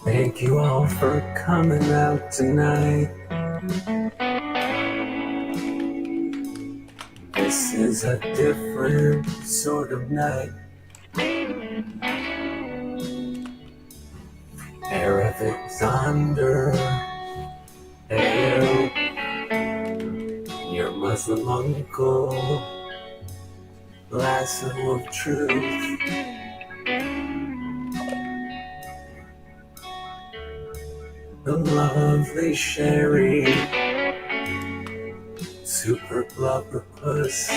Thank you all for coming out tonight. This is a different sort of night. Alexander, hail your Muslim uncle, lasso of truth. The lovely Sherry, super blubber puss.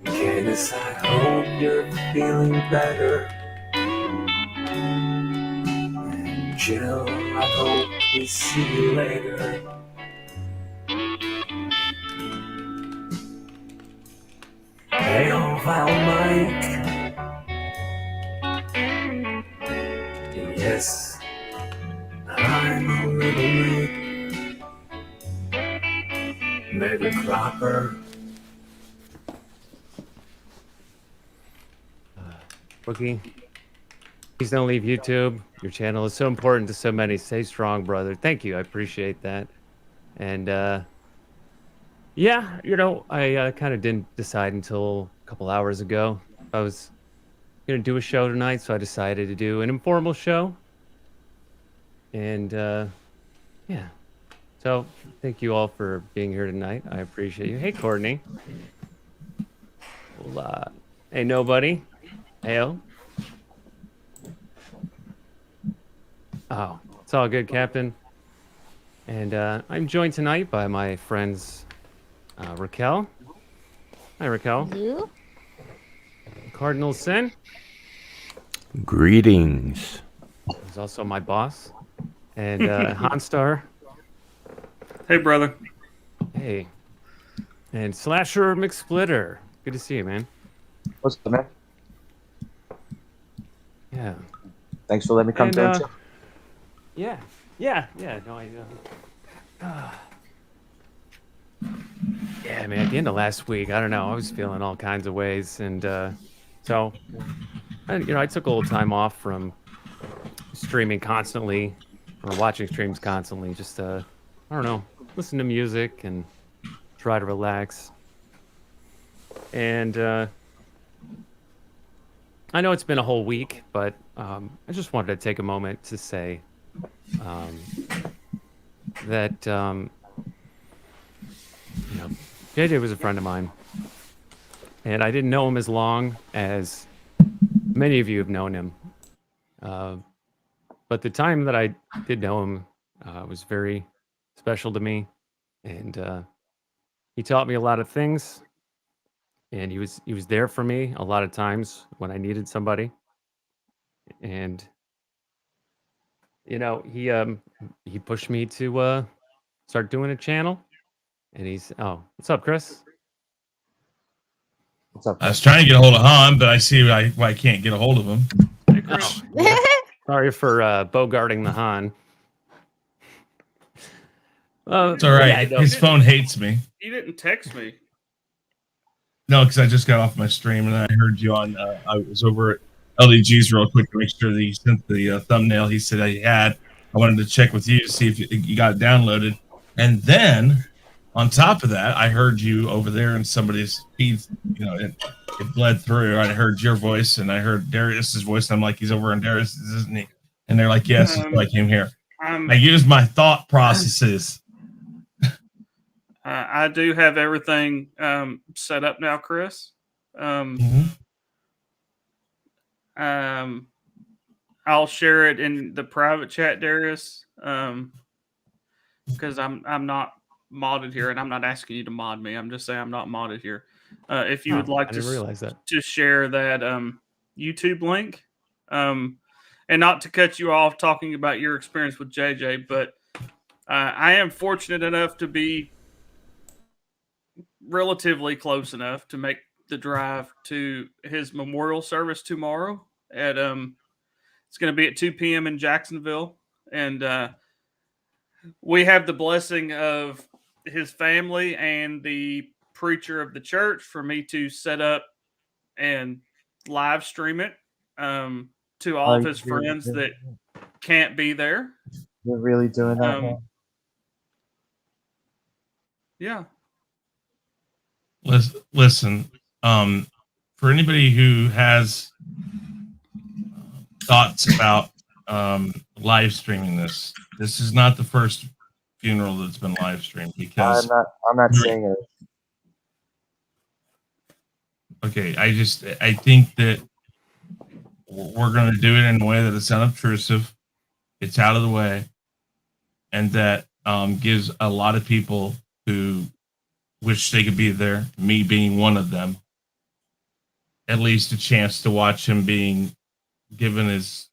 Candace, I hope you're feeling better. And Jill, I hope we see you later. Hail Val Mike. And yes, I'm a little late. Mega Cropper. Rookie, please don't leave YouTube. Your channel is so important to so many. Stay strong, brother. Thank you. I appreciate that. And yeah, I kind of didn't decide until a couple hours ago. I was going to do a show tonight, so I decided to do an informal show. And yeah. So thank you all for being here tonight. I appreciate you. Hey, Courtney. Well, hey, nobody. Hail. Oh, it's all good, Captain. And I'm joined tonight by my friends Raquel. Hi, Raquel. You? Cardinal Sin. Greetings. He's also my boss. And Hanstar. Hey, brother. Hey. And Slasher McSplitter. Good to see you, man. What's up, man? Yeah. Thanks for letting me come And, to Yeah. No, I know. Yeah, man. At the end of last week, I don't know. I was feeling all kinds of ways, and so I took a little time off from streaming constantly or watching streams constantly. Just I don't know, listen to music and try to relax. And I know it's been a whole week, but I just wanted to take a moment to say that JJ was a friend of mine, and I didn't know him as long as many of you have known him. But the time that I did know him was very special to me, and he taught me a lot of things, and he was there for me a lot of times when I needed somebody, and he pushed me to start doing a channel, and what's up, Chris? What's up? I was trying to get a hold of Han, but I see why I can't get a hold of him. Hey, Chris. Yeah. Sorry for bogarting the Han. It's all right. Yeah, his phone hates me. You didn't text me. No, because I just got off my stream and I heard you on. I was over at LDG's real quick to make sure that he sent the thumbnail he said he had. I wanted to check with you to see if you got it downloaded. And then on top of that, I heard you over there in somebody's feed. It bled through. I heard your voice and I heard Darius's voice. And I'm like, he's over in Darius, isn't he? And they're like, yes, so I came here. I used my thought processes. I do have everything set up now, Chris. I'll share it in the private chat, Darius, because I'm not modded here, and I'm not asking you to mod me. I'm just saying I'm not modded here. If you would like to share that YouTube link, and not to cut you off talking about your experience with JJ, but I am fortunate enough to be relatively close enough to make the drive to his memorial service tomorrow at it's going to be at 2 p.m. in Jacksonville, and we have the blessing of his family and the preacher of the church for me to set up and live stream it to all of his friends that can't be there. You're really doing that, man? Yeah. Listen, for anybody who has thoughts about live streaming this is not the first funeral that's been live streamed, because I'm not saying it. Okay, I think that we're going to do it in a way that it's unobtrusive, it's out of the way, and that gives a lot of people who wish they could be there, me being one of them, at least a chance to watch him being given his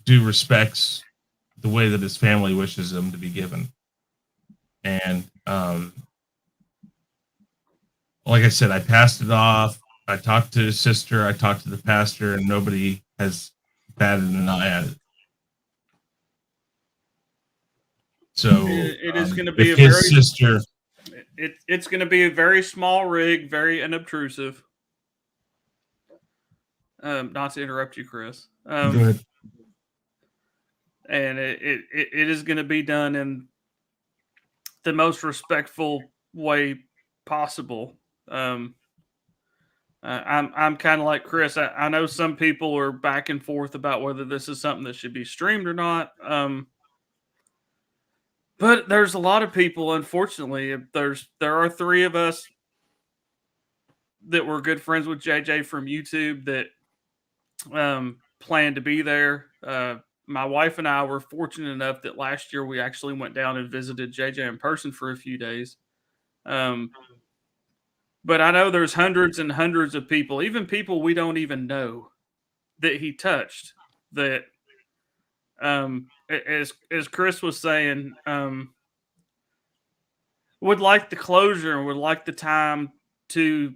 due respects the way that his family wishes him to be given. And like I said, I passed it off. I talked to his sister, I talked to the pastor, and nobody has batted an eye at it. So it is going to be it's going to be a very small rig, very unobtrusive. Not to interrupt you, Chris. Go ahead. And it is going to be done in the most respectful way possible. I'm kind of like Chris. I know some people are back and forth about whether this is something that should be streamed or not. But there's a lot of people, unfortunately. There are 3 of us that were good friends with JJ from YouTube that plan to be there. My wife and I were fortunate enough that last year we actually went down and visited JJ in person for a few days. But I know there's hundreds and hundreds of people, even people we don't even know, that he touched. That, as Chris was saying, would like the closure and would like the time to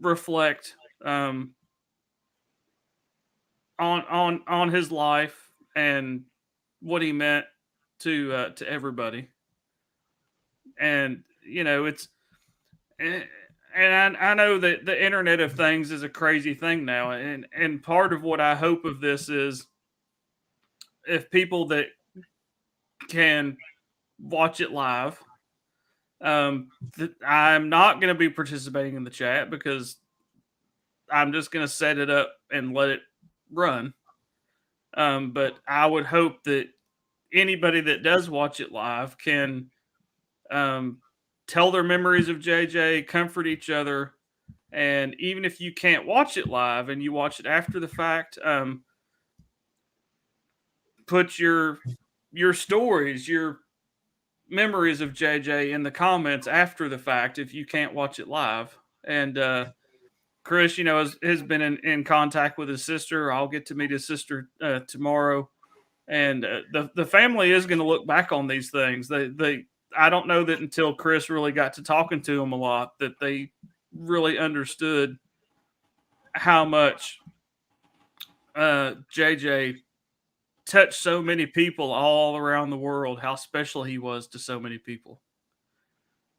reflect on his life and what he meant to everybody. And it's. And I know that the Internet of Things is a crazy thing now. And part of what I hope of this is if people that can watch it live, I'm not going to be participating in the chat because I'm just going to set it up and let it run. But I would hope that anybody that does watch it live can tell their memories of JJ, comfort each other, and even if you can't watch it live and you watch it after the fact, put your stories, your memories of JJ in the comments after the fact if you can't watch it live. And Chris, has been in contact with his sister. I'll get to meet his sister tomorrow, and the family is going to look back on these things. I don't know that until Chris really got to talking to him a lot that they really understood how much JJ touched so many people all around the world, how special he was to so many people.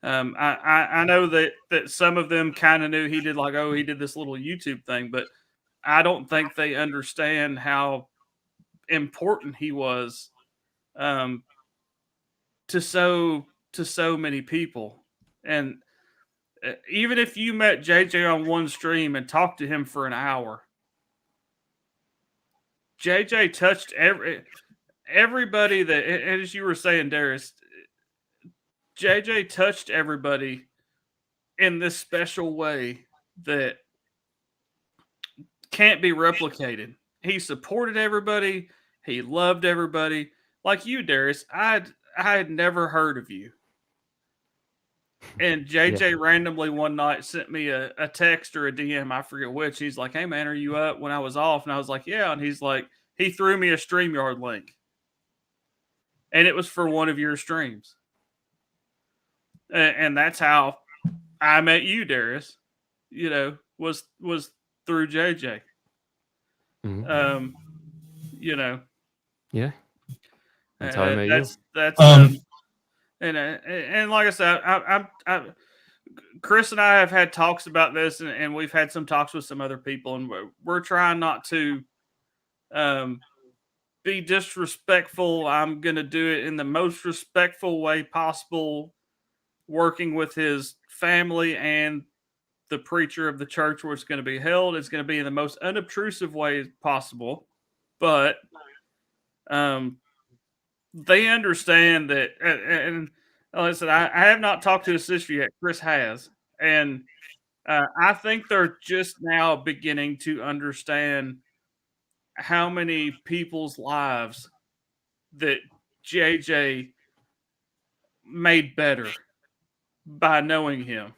I know that some of them kind of knew he did he did this little YouTube thing, but I don't think they understand how important he was to so many people. And even if you met JJ on one stream and talked to him for an hour, JJ touched everybody that, as you were saying, Darius, JJ touched everybody in this special way that can't be replicated. He supported everybody. He loved everybody. Like you, Darius, I had never heard of you. And JJ randomly one night sent me a text or a DM, I forget which. He's like, "Hey man, are you up?" When I was off, and I was like, "Yeah." And he's like, he threw me a StreamYard link, and it was for one of your streams. And that's how I met you, Darius. Was through JJ. Mm-hmm. Yeah. That's how I met you. And like I said, Chris and I have had talks about this, and we've had some talks with some other people, and we're trying not to be disrespectful. I'm going to do it in the most respectful way possible, working with his family and the preacher of the church where it's going to be held. It's going to be in the most unobtrusive way possible, but they understand that. And like I said, I have not talked to his sister yet. Chris has, and I think they're just now beginning to understand how many people's lives that JJ made better by knowing him.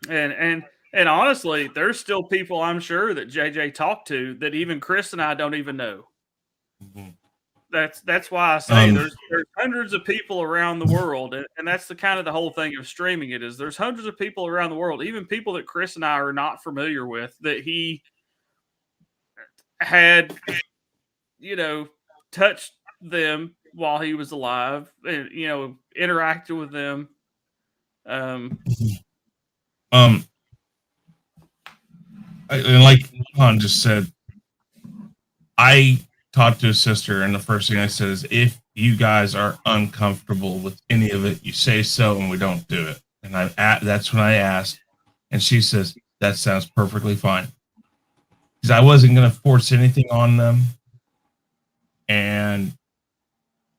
And honestly, there's still people I'm sure that JJ talked to that even Chris and I don't even know. Mm-hmm. That's why I say there's hundreds of people around the world, and that's the kind of the whole thing of streaming it is there's hundreds of people around the world, even people that Chris and I are not familiar with, that he had, touched them while he was alive and, interacted with them. And like Han just said, I talked to his sister, and the first thing I said is, if you guys are uncomfortable with any of it, you say so, and we don't do it. And that's when I asked, and she says, that sounds perfectly fine. Because I wasn't going to force anything on them. And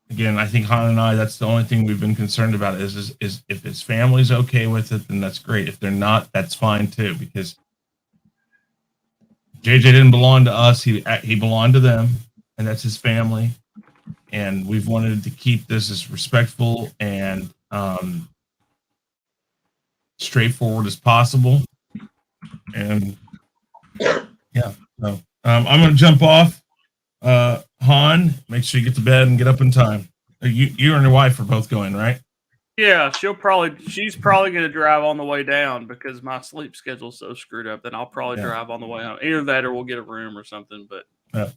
again, I think Han and I, that's the only thing we've been concerned about is if his family's okay with it, then that's great. If they're not, that's fine too, because JJ didn't belong to us. He belonged to them, and that's his family. And we've wanted to keep this as respectful and straightforward as possible. And yeah, so I'm going to jump off. Han, make sure you get to bed and get up in time. You and your wife are both going, right? Yeah, she's probably going to drive on the way down because my sleep schedule's so screwed up. Then I'll probably drive on the way home. Either that or we'll get a room or something. But but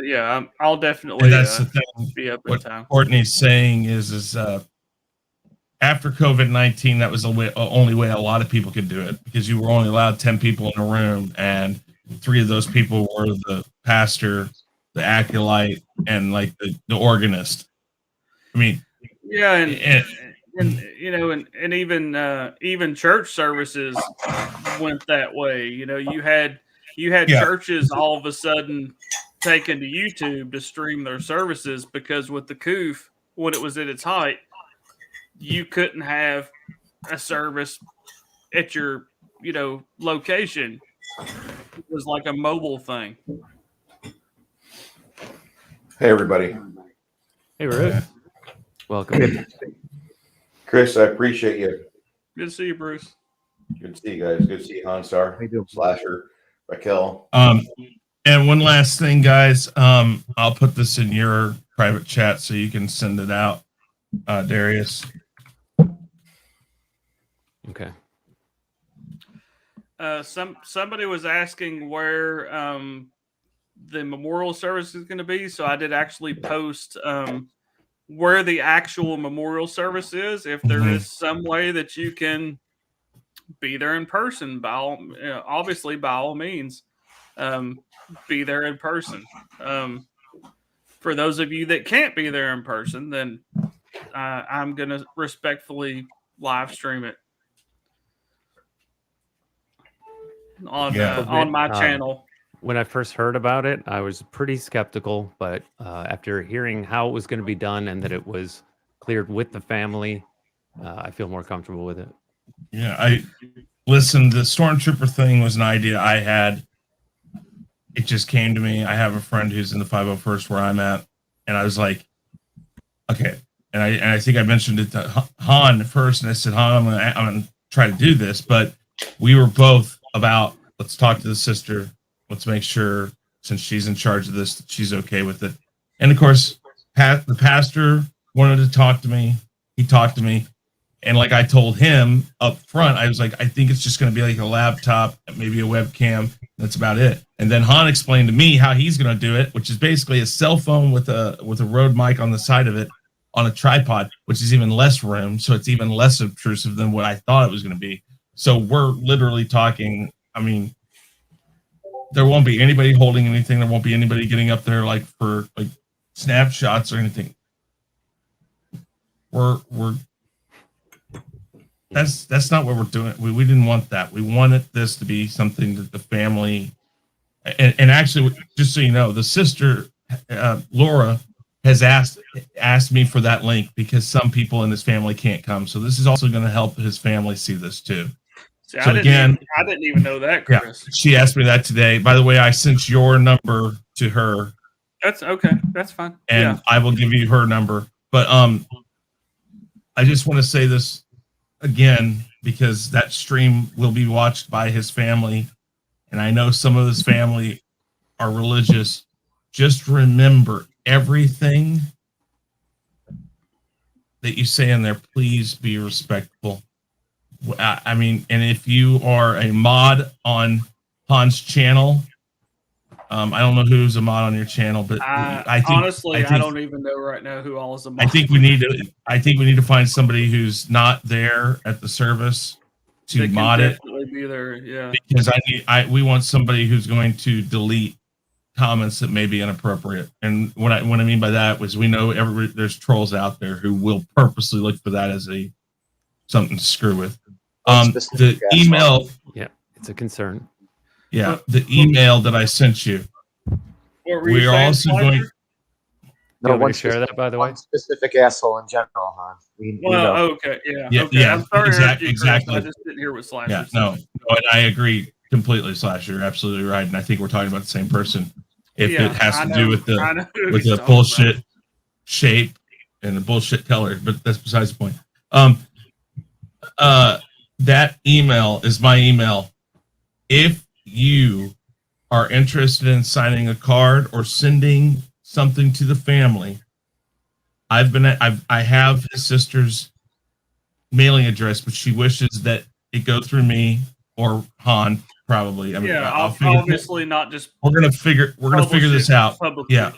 yeah, I'll definitely that's the thing. Be up what in time. Courtney's saying is after COVID-19, that was the only way a lot of people could do it, because you were only allowed 10 people in a room, and 3 of those people were the pastor, the acolyte, and like the organist. I mean, yeah, and even church services went that way. You had churches all of a sudden taken to YouTube to stream their services, because with the COOF, when it was at its height, you couldn't have a service at your location. It was like a mobile thing. Hey everybody. Hey Ruth. Welcome. Chris, I appreciate you. Good to see you, Bruce. Good to see you guys. Good to see you, Hanstar, Slasher, Raquel. And one last thing, guys. I'll put this in your private chat so you can send it out, Darius. Okay. Somebody was asking where the memorial service is going to be, so I did actually post where the actual memorial service is. If there is some way that you can be there in person, obviously by all means, be there in person. For those of you that can't be there in person, then I'm going to respectfully live stream it on my channel. When I first heard about it, I was pretty skeptical, but after hearing how it was going to be done and that it was cleared with the family, I feel more comfortable with it. Yeah, listen, the stormtrooper thing was an idea I had. It just came to me. I have a friend who's in the 501st where I'm at, and I was like, okay. And I think I mentioned it to Han first, and I said, Han, I'm gonna try to do this, but we were both about, let's talk to the sister. Let's make sure, since she's in charge of this, that she's okay with it. And of course, the pastor wanted to talk to me. He talked to me. And like I told him up front, I was like, I think it's just going to be like a laptop, maybe a webcam. That's about it. And then Han explained to me how he's going to do it, which is basically a cell phone with a Rode mic on the side of it, on a tripod, which is even less room, so it's even less obtrusive than what I thought it was going to be. So we're literally talking. I mean, there won't be anybody holding anything. There won't be anybody getting up there like for like snapshots or anything. We're that's not what we're doing. We didn't want that. We wanted this to be something that the family and actually, just so you know, the sister Laura has asked me for that link because some people in his family can't come. So this is also going to help his family see this too. See, so I didn't even know that, Chris. Yeah, she asked me that today. By the way, I sent your number to her. That's okay. That's fine. And I will give you her number. But I just want to say this again because that stream will be watched by his family, and I know some of his family are religious. Just remember everything that you say in there. Please be respectful. I mean, and if you are a mod on Han's channel, I don't know who's a mod on your channel, but I think honestly, I don't even know right now who all is a mod. I think we need to find somebody who's not there at the service to mod it. Be there, yeah. Because we want somebody who's going to delete comments that may be inappropriate. And what I mean by that was we know there's trolls out there who will purposely look for that as something to screw with. The email, yeah, it's a concern. Yeah, the email that I sent you. We are also going. No, one share that, by the way. Specific asshole in general, huh? Okay, yeah, okay. Yeah, I'm sorry, exactly. I just didn't hear what Slasher said. No, I agree completely, Slasher. You're absolutely right, and I think we're talking about the same person. If it has to do with the bullshit shape and the bullshit color, but that's besides the point. That email is my email. If you are interested in signing a card or sending something to the family, I have his sister's mailing address, but she wishes that it go through me or Han. Probably. I mean, obviously not just. We're gonna figure this out. Yeah.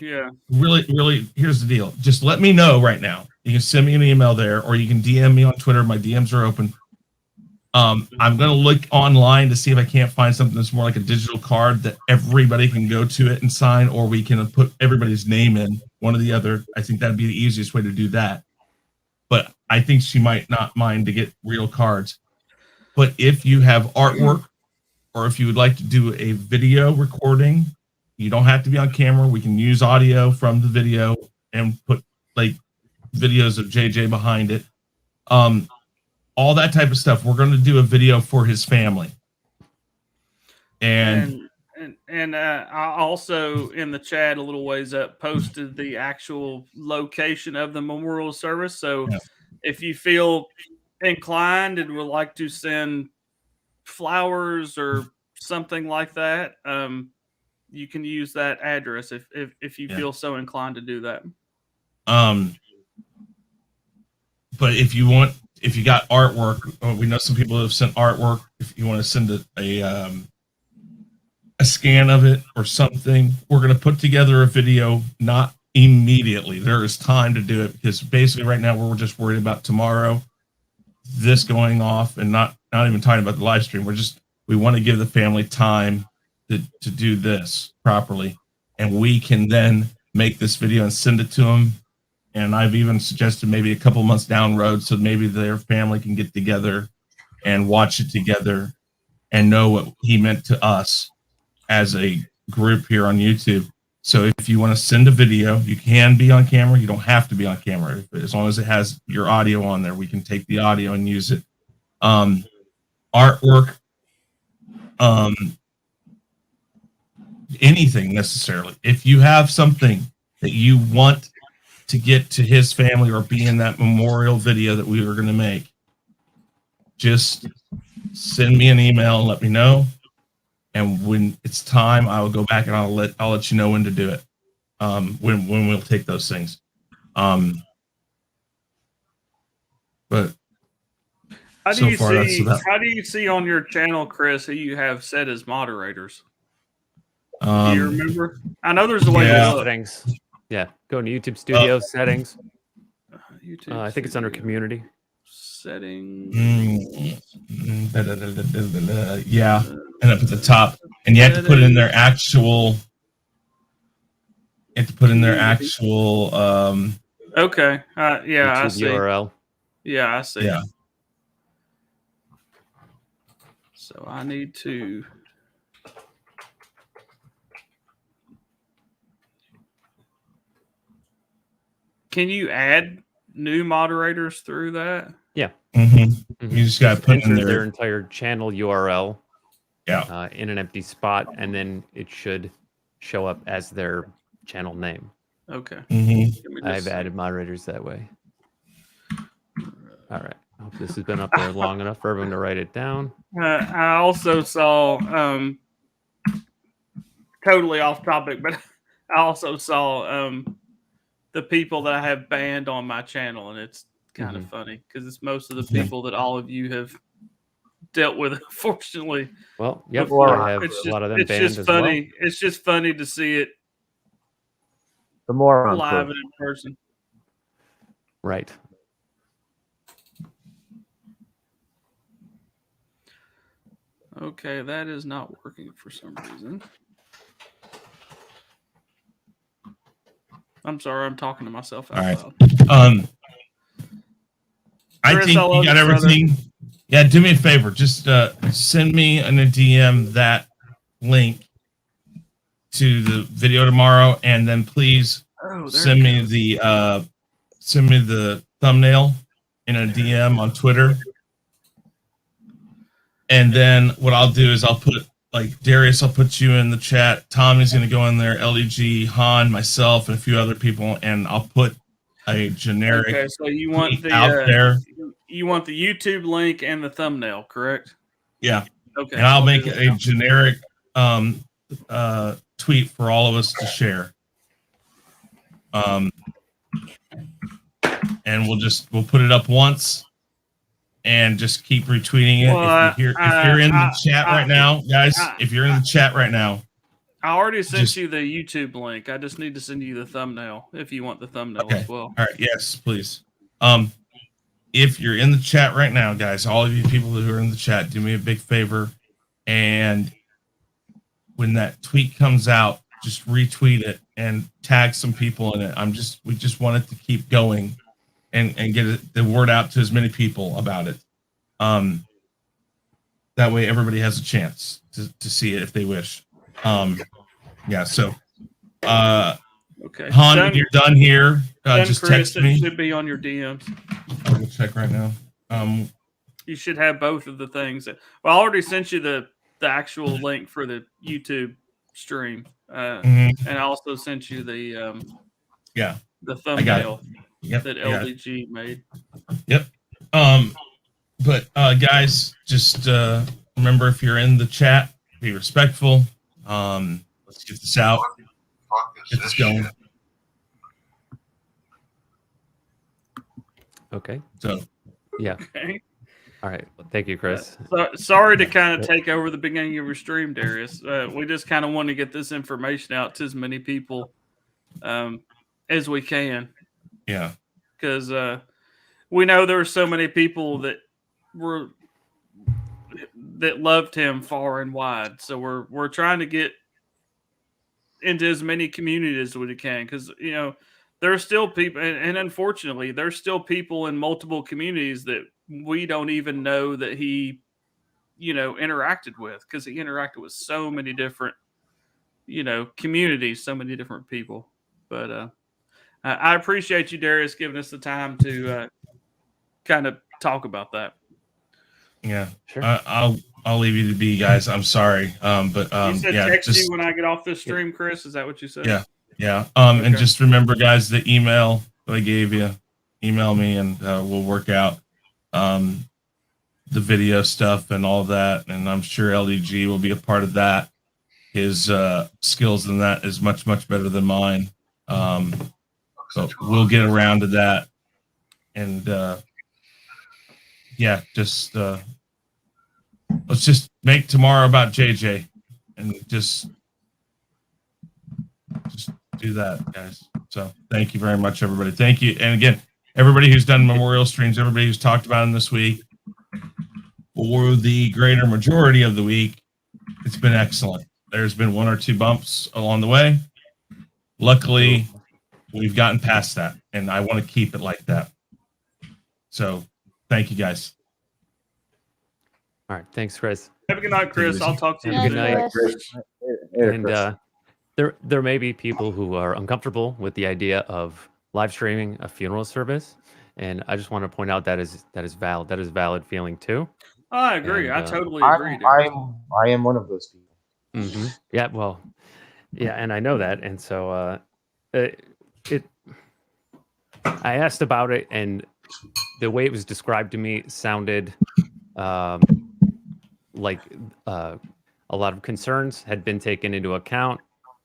Really. Here's the deal. Just let me know right now. You can send me an email there, or you can DM me on Twitter. My DMs are open. I'm gonna look online to see if I can't find something that's more like a digital card that everybody can go to it and sign, or we can put everybody's name in. One or the other. I think that'd be the easiest way to do that. But I think she might not mind to get real cards. But if you have artwork, or if you would like to do a video recording, you don't have to be on camera. We can use audio from the video and put like videos of JJ behind it. All that type of stuff. We're going to do a video for his family. And I also in the chat a little ways up posted the actual location of the memorial service. So if you feel inclined and would like to send flowers or something like that, you can use that address if you feel so inclined to do that. But if you got artwork, we know some people have sent artwork. If you want to send a scan of it or something, we're going to put together a video, not immediately. There is time to do it because basically right now we're just worried about tomorrow, this going off, and not even talking about the live stream. We want to give the family time to do this properly, and we can then make this video and send it to them. And I've even suggested maybe a couple months down road, so maybe their family can get together and watch it together and know what he meant to us as a group here on YouTube. So if you want to send a video, you can be on camera. You don't have to be on camera. As long as it has your audio on there, we can take the audio and use it. Artwork, anything necessarily. If you have something that you want to get to his family or be in that memorial video that we were going to make, just send me an email and let me know. And when it's time, I will go back and I'll let you know when to do it. When we'll take those things. But how do you see on your channel, Chris, who you have set as moderators? Do you remember? I know there's a way to look. Settings. Yeah, go to YouTube Studio settings. YouTube. I think it's under community settings. Yeah, and up at the top, and you have to put in their actual. You have to put in their actual. Okay. Yeah, YouTube I see. URL. Yeah, I see. Yeah. So I need to. Can you add new moderators through that? Yeah. Mm-hmm. You just got to put in their entire channel URL. Yeah. In an empty spot, and then it should show up as their channel name. Okay. Mm-hmm. I've added moderators that way. All right. I hope this has been up there long enough for everyone to write it down. I also saw, totally off topic, but I also saw the people that I have banned on my channel, and it's kind of funny because it's most of the people that all of you have dealt with, unfortunately. Well, yep, before. I have a lot of them banned just as funny. well. It's just funny to see it The moron live proof. and in person. Right. Okay, that is not working for some reason. I'm sorry, I'm talking to myself out loud. I Chris, think you got everything. brother. Yeah, do me a favor. Just send me in a DM that link to the video tomorrow, and then please send me the thumbnail in a DM on Twitter. And then what I'll do is I'll put, like, Darius, I'll put you in the chat. Tommy's going to go in there, LEG, Han, myself, and a few other people, and I'll put a generic. Okay, so you want the out there. You want the YouTube link and the thumbnail, correct? Yeah. Okay. And I'll make a generic tweet for all of us to share. And we'll put it up once and just keep retweeting it. Well, if you're in the chat right now, guys, if you're in the chat right now, I already sent you the YouTube link. I just need to send you the thumbnail if you want the thumbnail as well. All right, yes, please. If you're in the chat right now, guys, all of you people who are in the chat, do me a big favor, and when that tweet comes out, just retweet it and tag some people in it. We just want it to keep going and get the word out to as many people about it. That way everybody has a chance to see it if they wish. Yeah, so okay. Han, when you're done here, just Chris, text me. It should be on your DMs. I'll go check right now. You should have both of the things. Well, I already sent you the actual link for the YouTube stream, and I also sent you the thumbnail that LDG made. Yep. But guys, just remember, if you're in the chat, be respectful. Let's get this out. Get this going. Okay. So, yeah. Okay. All right. Well, thank you, Chris. Sorry to kind of take over the beginning of your stream, Darius. We just kind of want to get this information out to as many people as we can. Yeah. Because we know there are so many people that loved him far and wide. So we're trying to get into as many communities as we can, because there are still people, and unfortunately, there's still people in multiple communities that we don't even know that he, interacted with, because he interacted with so many different, communities, so many different people. But I appreciate you, Darius, giving us the time to kind of talk about that. Yeah, sure. I'll leave you to be, guys. I'm sorry, but you said text you when I get off this stream, Chris. Is that what you said? Yeah. Okay. And just remember, guys, the email that I gave you. Email me, and we'll work out the video stuff and all that. And I'm sure LDG will be a part of that. His skills in that is much, much better than mine. So we'll get around to that. And just let's just make tomorrow about JJ, and just do that, guys. So thank you very much, everybody. Thank you. And again, everybody who's done memorial streams, everybody who's talked about them this week, for the greater majority of the week, it's been excellent. There's been 1 or 2 bumps along the way. Luckily, we've gotten past that, and I want to keep it like that. So, thank you guys. All right, thanks, Chris. Have a good night, Chris. I'll talk to you. Have a good night, Chris. And there may be people who are uncomfortable with the idea of live streaming a funeral service, and I just want to point out that is valid. That is valid feeling too. I agree. And, I totally agree. I am one of those people. Yeah, well, yeah, and I know that, and so I asked about it, and the way it was described to me sounded like a lot of concerns had been taken into account,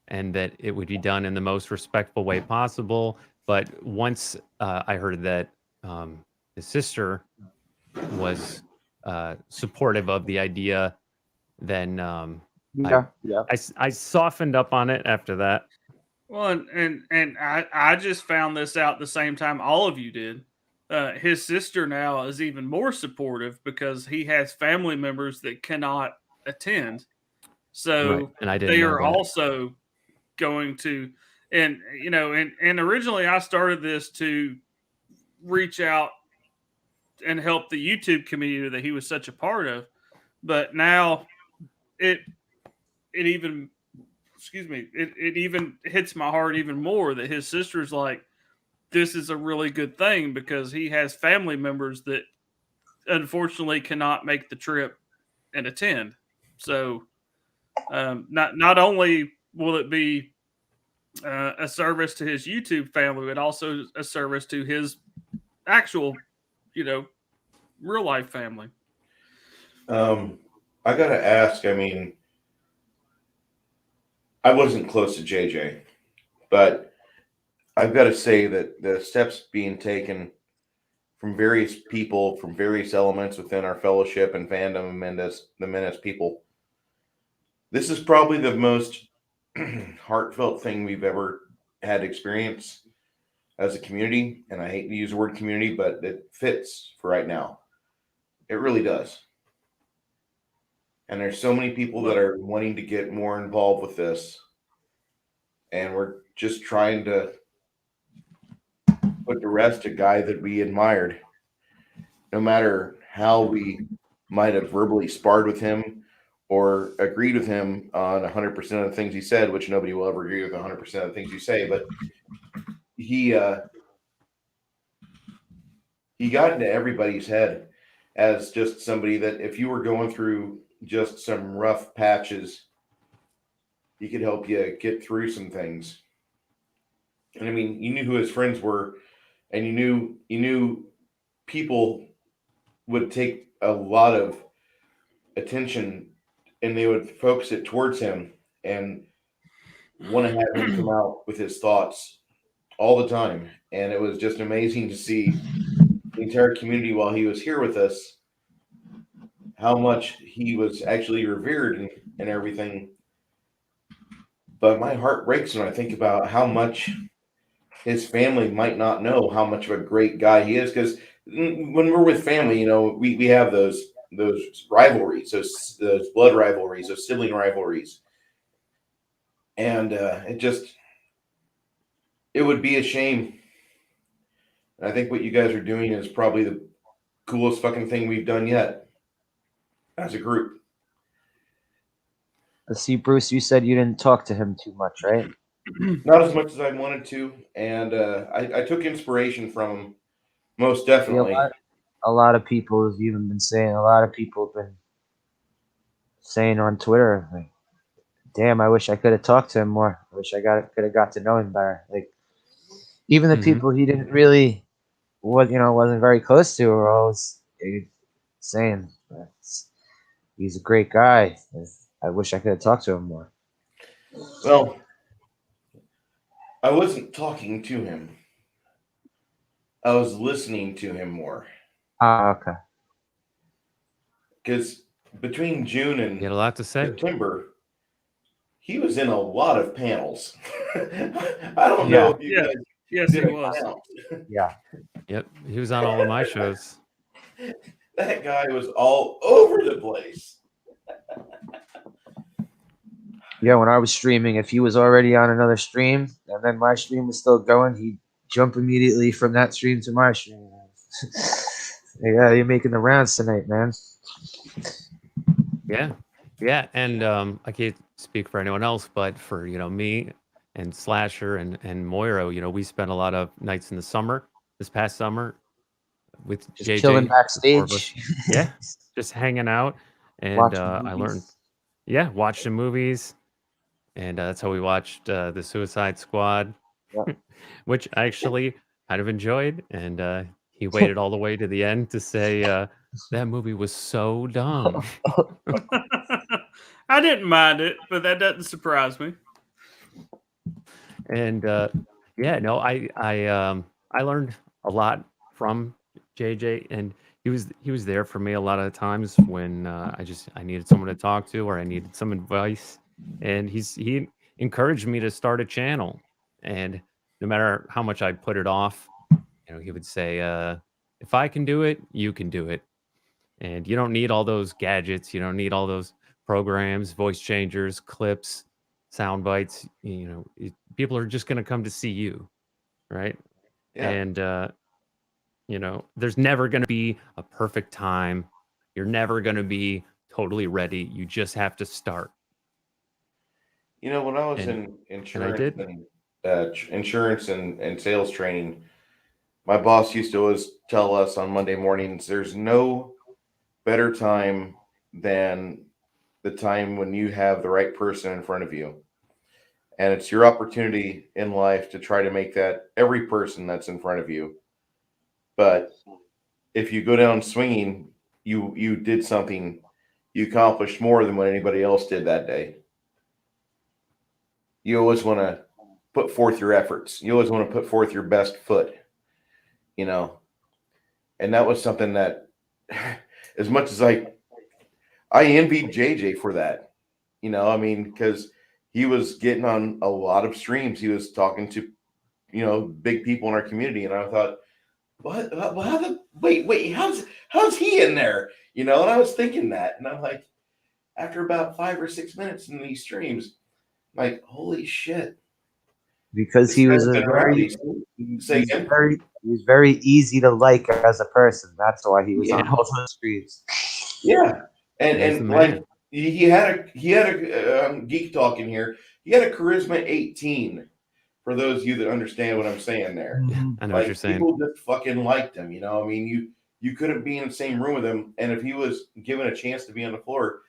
and that it would be done in the most respectful way possible. But once I heard that his sister was supportive of the idea, then I softened up on it after that. Well, and I just found this out the same time all of you did. His sister now is even more supportive because he has family members that cannot attend. So Right. And I didn't they know are that. also going to, and originally I started this to reach out and help the YouTube community that he was such a part of, but now it even hits my heart even more that his sister's like, this is a really good thing because he has family members that unfortunately cannot make the trip and attend. So not only will it be a service to his YouTube family, but also a service to his actual, real life family. I gotta ask. I mean, I wasn't close to JJ, but I've got to say that the steps being taken from various people, from various elements within our fellowship and fandom of the Menace people, this is probably the most heartfelt thing we've ever had experience as a community. And I hate to use the word community, but it fits for right now. It really does. And there's so many people that are wanting to get more involved with this. And we're just trying to put to rest a guy that we admired. No matter how we might have verbally sparred with him or agreed with him on 100% of the things he said, which nobody will ever agree with 100% of the things you say, but he got into everybody's head as just somebody that if you were going through just some rough patches, he could help you get through some things. And I mean, you knew who his friends were, and you knew people would take a lot of attention and they would focus it towards him and want to have him come out with his thoughts all the time. And it was just amazing to see the entire community while he was here with us, how much he was actually revered and everything. But my heart breaks when I think about how much his family might not know how much of a great guy he is. Because when we're with family, we have those rivalries, those blood rivalries, those sibling rivalries. And it would be a shame. And I think what you guys are doing is probably the coolest fucking thing we've done yet as a group. See, Bruce, you said you didn't talk to him too much, right? Not as much as I wanted to, and I took inspiration from him, most definitely. A lot of people have even been saying. A lot of people have been saying on Twitter, like, "Damn, I wish I could have talked to him more. I wish I could have got to know him better." Like, even the people he didn't really, wasn't very close to, were always saying he's a great guy. I wish I could have talked to him more. Well, I wasn't talking to him. I was listening to him more. Okay. Because between June and You had a lot to say. September, he was in a lot of panels. I don't know if you guys Yes, he did a was. count. Yeah. Yep, he was on all of my shows. That guy was all over the place. Yeah, when I was streaming, if he was already on another stream and then my stream was still going, he'd jump immediately from that stream to my stream. Yeah, you're making the rounds tonight, man. Yeah, and I can't speak for anyone else, but for me and Slasher and Moira, we spent a lot of nights in the summer, this past summer, with Just JJ, chilling the four of us. backstage. Yeah, just hanging out, and Watching I learned, movies. watching movies, and that's how we watched the Suicide Squad, Yep. which I actually kind of enjoyed, and he waited all the way to the end to say that movie was so dumb. I didn't mind it, but that doesn't surprise me. And yeah, no, I learned a lot from JJ, and he was there for me a lot of times when I needed someone to talk to or I needed some advice, and he encouraged me to start a channel, and no matter how much I put it off, he would say, if I can do it, you can do it, and you don't need all those gadgets, you don't need all those programs, voice changers, clips, sound bites. People are just going to come to see you, right? Yeah. And there's never going to be a perfect time. You're never going to be totally ready. You just have to start. When I was And in I insurance did. and insurance and sales training, my boss used to always tell us on Monday mornings, there's no better time than the time when you have the right person in front of you. And it's your opportunity in life to try to make that every person that's in front of you. But if you go down swinging, you did something, you accomplished more than what anybody else did that day. You always want to put forth your efforts. You always want to put forth your best foot, and that was something that as much as I envied JJ for that, because he was getting on a lot of streams. He was talking to, big people in our community. And I thought, what, wait, how's he in there? And I was thinking that, and I'm like, after about 5 or 6 minutes in these streams, like, holy shit. Because he was very easy to like as a person. That's why he was on all those streams. Yeah, and like he had a geek talk in here. He had a charisma 18. For those of you that understand what I'm saying there, I know what you're saying. People just fucking liked him. You couldn't be in the same room with him, and if he was given a chance to be on the floor,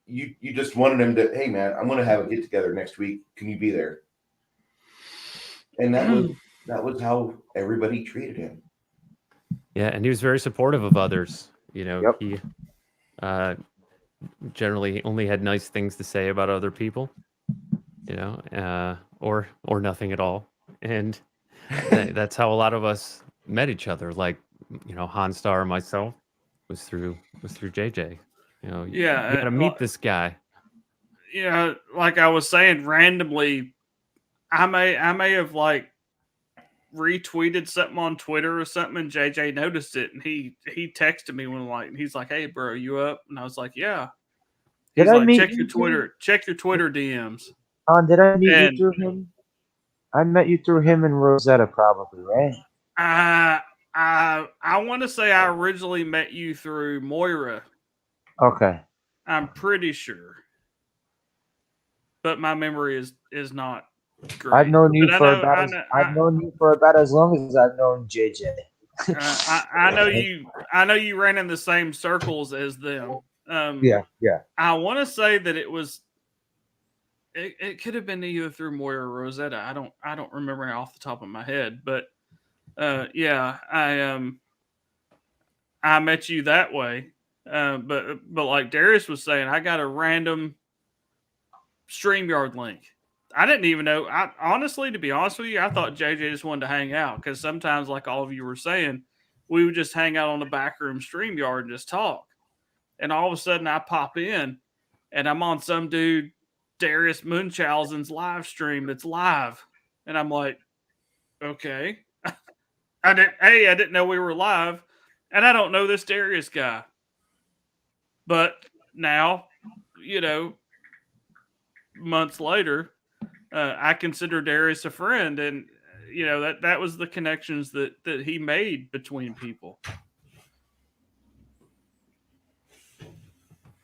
you just wanted him to. Hey man, I'm going to have a get together next week. Can you be there? And that was how everybody treated him. Yeah, and he was very supportive of others. Yep. He generally only had nice things to say about other people, or nothing at all. And that's how a lot of us met each other. Like, Hanstar and myself was through JJ. You got to meet this guy. Yeah, like I was saying, randomly, I may have like retweeted something on Twitter or something, and JJ noticed it, and he texted me and he's like, "Hey, bro, you up?" And I was like, "Yeah." He's like, "Check your Twitter DMs." Did I meet you through him? I met you through him and Rosetta, probably, right? I want to say I originally met you through Moira. Okay. I'm pretty sure, but my memory is not great. I've known you for about as long as I've known JJ. I know you ran in the same circles as them. Yeah. I want to say that it was. It could have been either through Moira or Rosetta. I don't remember off the top of my head, but yeah, I met you that way. But like Darius was saying, I got a random StreamYard link. I didn't even know. I honestly, to be honest with you, I thought JJ just wanted to hang out because sometimes, like all of you were saying, we would just hang out on the back room StreamYard and just talk. And all of a sudden, I pop in, and I'm on some dude, Darius Munchausen's live stream that's live, and I'm like, Okay. I didn't know we were live, and I don't know this Darius guy. But now, months later, I consider Darius a friend, and that was the connections that he made between people.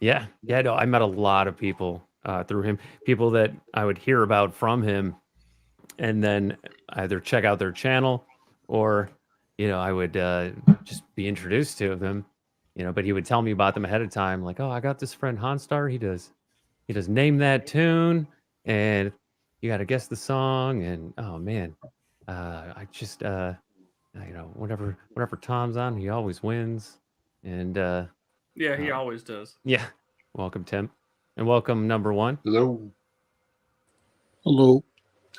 Yeah, no, I met a lot of people through him, people that I would hear about from him, and then either check out their channel or, I would just be introduced to them, but he would tell me about them ahead of time, like, oh, I got this friend Hanstar, he does Name That Tune, and you got to guess the song, and oh man, I just, whenever Tom's on, he always wins, and yeah, he always does. Yeah. Welcome, Tim. And welcome, number one. Hello. Hello.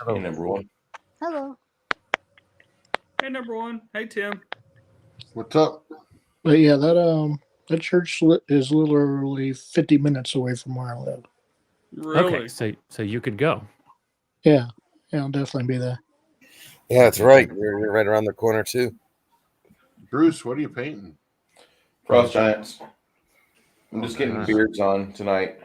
Hey, number one. Hello. Hey, number one. Hey, Tim. What's up? But yeah, that church is literally 50 minutes away from where I live. Really? Okay, so you could go. Yeah, I'll definitely be there. Yeah, that's right. You're right around the corner too. Bruce, what are you painting? Frost Giants. I'm just getting beards on tonight.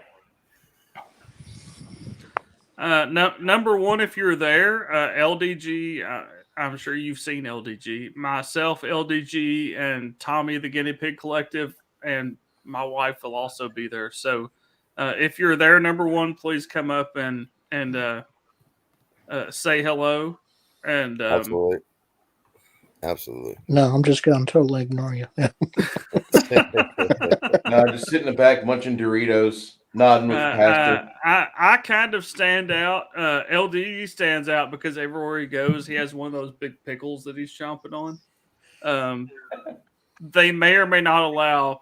Number one, if you're there, LDG, I'm sure you've seen LDG. Myself, LDG, and Tommy the Guinea Pig Collective, and my wife will also be there. So if you're there, number one, please come up and say hello. And Absolutely. No, I'm just going to totally ignore you. No, just sit in the back munching Doritos, nodding with the pastor. I kind of stand out. LD stands out because everywhere he goes, he has one of those big pickles that he's chomping on. They may or may not allow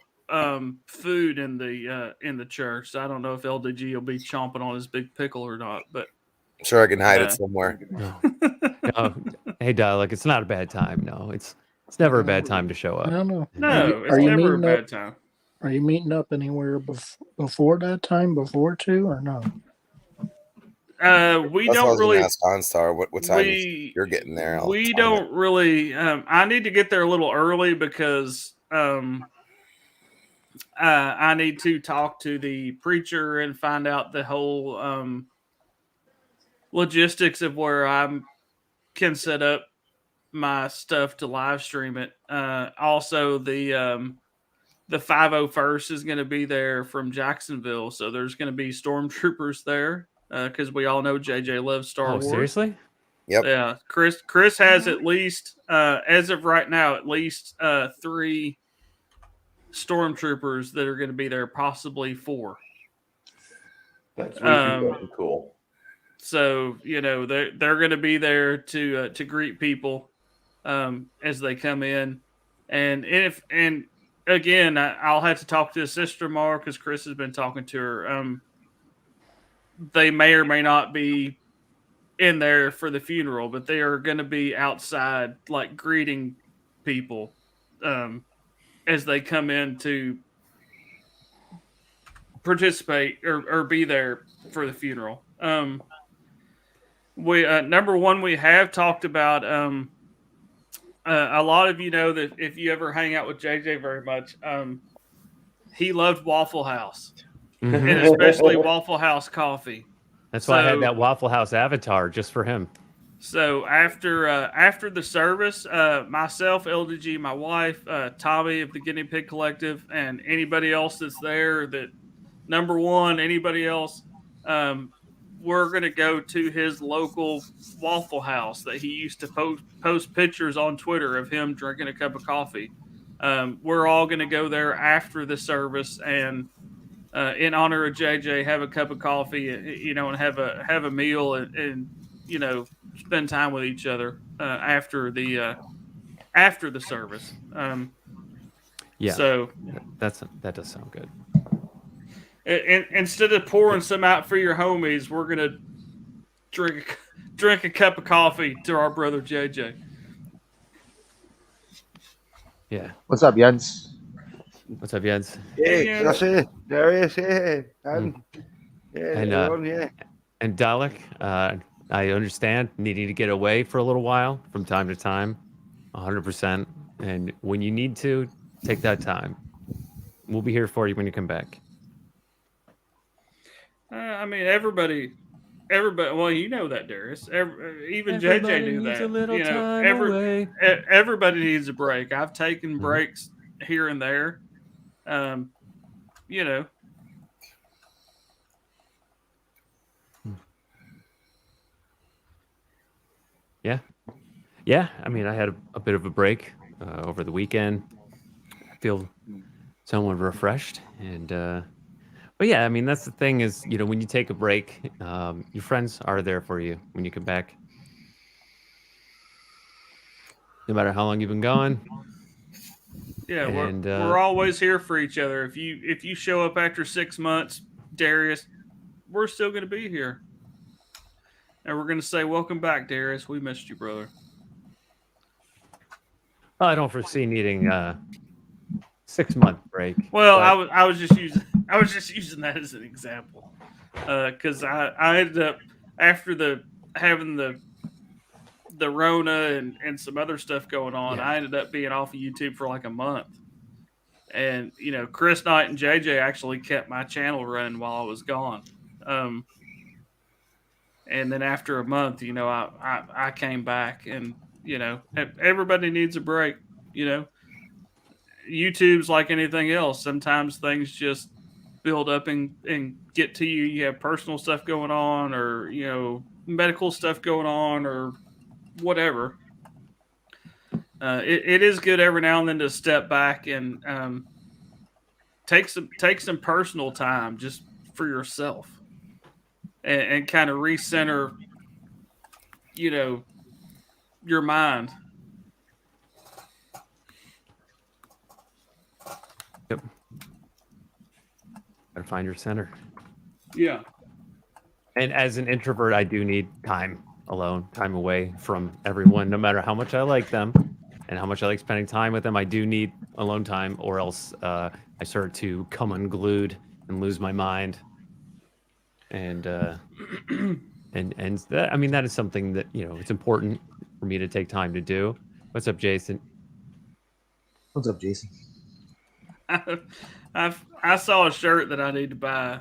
food in the church. So I don't know if LDG will be chomping on his big pickle or not, but I'm sure I can hide it somewhere. No. Hey, Dialect, it's not a bad time. No, it's never a bad time to show up. I don't know. No, it's never a bad time. Are you meeting up anywhere before that time, before 2, or no? We don't really ask OnStar what time you're getting there. We don't really. I need to get there a little early because I need to talk to the preacher and find out the whole logistics of where I can set up my stuff to live stream it. Also, the 501st is going to be there from Jacksonville, so there's going to be stormtroopers there because we all know JJ loves Star Wars. Seriously? Yep. Yeah, Chris has at least, as of right now, at least 3 stormtroopers that are going to be there, possibly 4. That's really cool. So they're going to be there to greet people as they come in, and again, I'll have to talk to his sister more because Chris has been talking to her. They may or may not be in there for the funeral, but they are going to be outside, like greeting people as they come in to participate or be there for the funeral. We number one, we have talked about. A lot of you know that if you ever hang out with JJ very much, he loved Waffle House, and especially Waffle House coffee. That's why I had that Waffle House avatar just for him. So after the service, myself, LDG, my wife, Tommy of the Guinea Pig Collective, and anybody else that's there, that number one, anybody else, we're going to go to his local Waffle House that he used to post pictures on Twitter of him drinking a cup of coffee. We're all going to go there after the service and in honor of JJ, have a cup of coffee, and have a meal and spend time with each other after the service. Yeah. So that does sound good. And instead of pouring some out for your homies, we're gonna drink a cup of coffee to our brother JJ. Yeah. What's up, Jens? What's up, Jens? Hey, Darius, hey. And Dalek, I understand needing to get away for a little while from time to time, 100%. And when you need to, take that time. We'll be here for you when you come back. I mean, everybody. Well, you know that, Darius. Even JJ knew needs that. a little time away. Everybody needs a break. I've taken breaks here and there. You know. Yeah. I mean, I had a bit of a break over the weekend. I feel somewhat refreshed, and but yeah, I mean, that's the thing is, when you take a break, your friends are there for you when you come back. No matter how long you've been gone. Yeah, we're always here for each other. If you show up after 6 months, Darius, we're still going to be here, and we're going to say, "Welcome back, Darius. We missed you, brother." Well, I don't foresee needing 6-month break. Well, I was just using that as an example, because I ended up after having the Rona and some other stuff going on. Yeah. I ended up being off of YouTube for like a month. And, Chris Knight and JJ actually kept my channel running while I was gone. And then after a month, I came back, and, everybody needs a break. YouTube's like anything else. Sometimes things just build up and get to you. You have personal stuff going on, or, medical stuff going on, or whatever. It is good every now and then to step back and take some personal time just for yourself, and kind of recenter, your mind. Yep. Gotta find your center. Yeah. And as an introvert, I do need time alone, time away from everyone, no matter how much I like them and how much I like spending time with them. I do need alone time, or else I start to come unglued and lose my mind. And and that, I mean, that is something that, it's important for me to take time to do. What's up, Jason? What's up, Jason? I saw a shirt that I need to buy,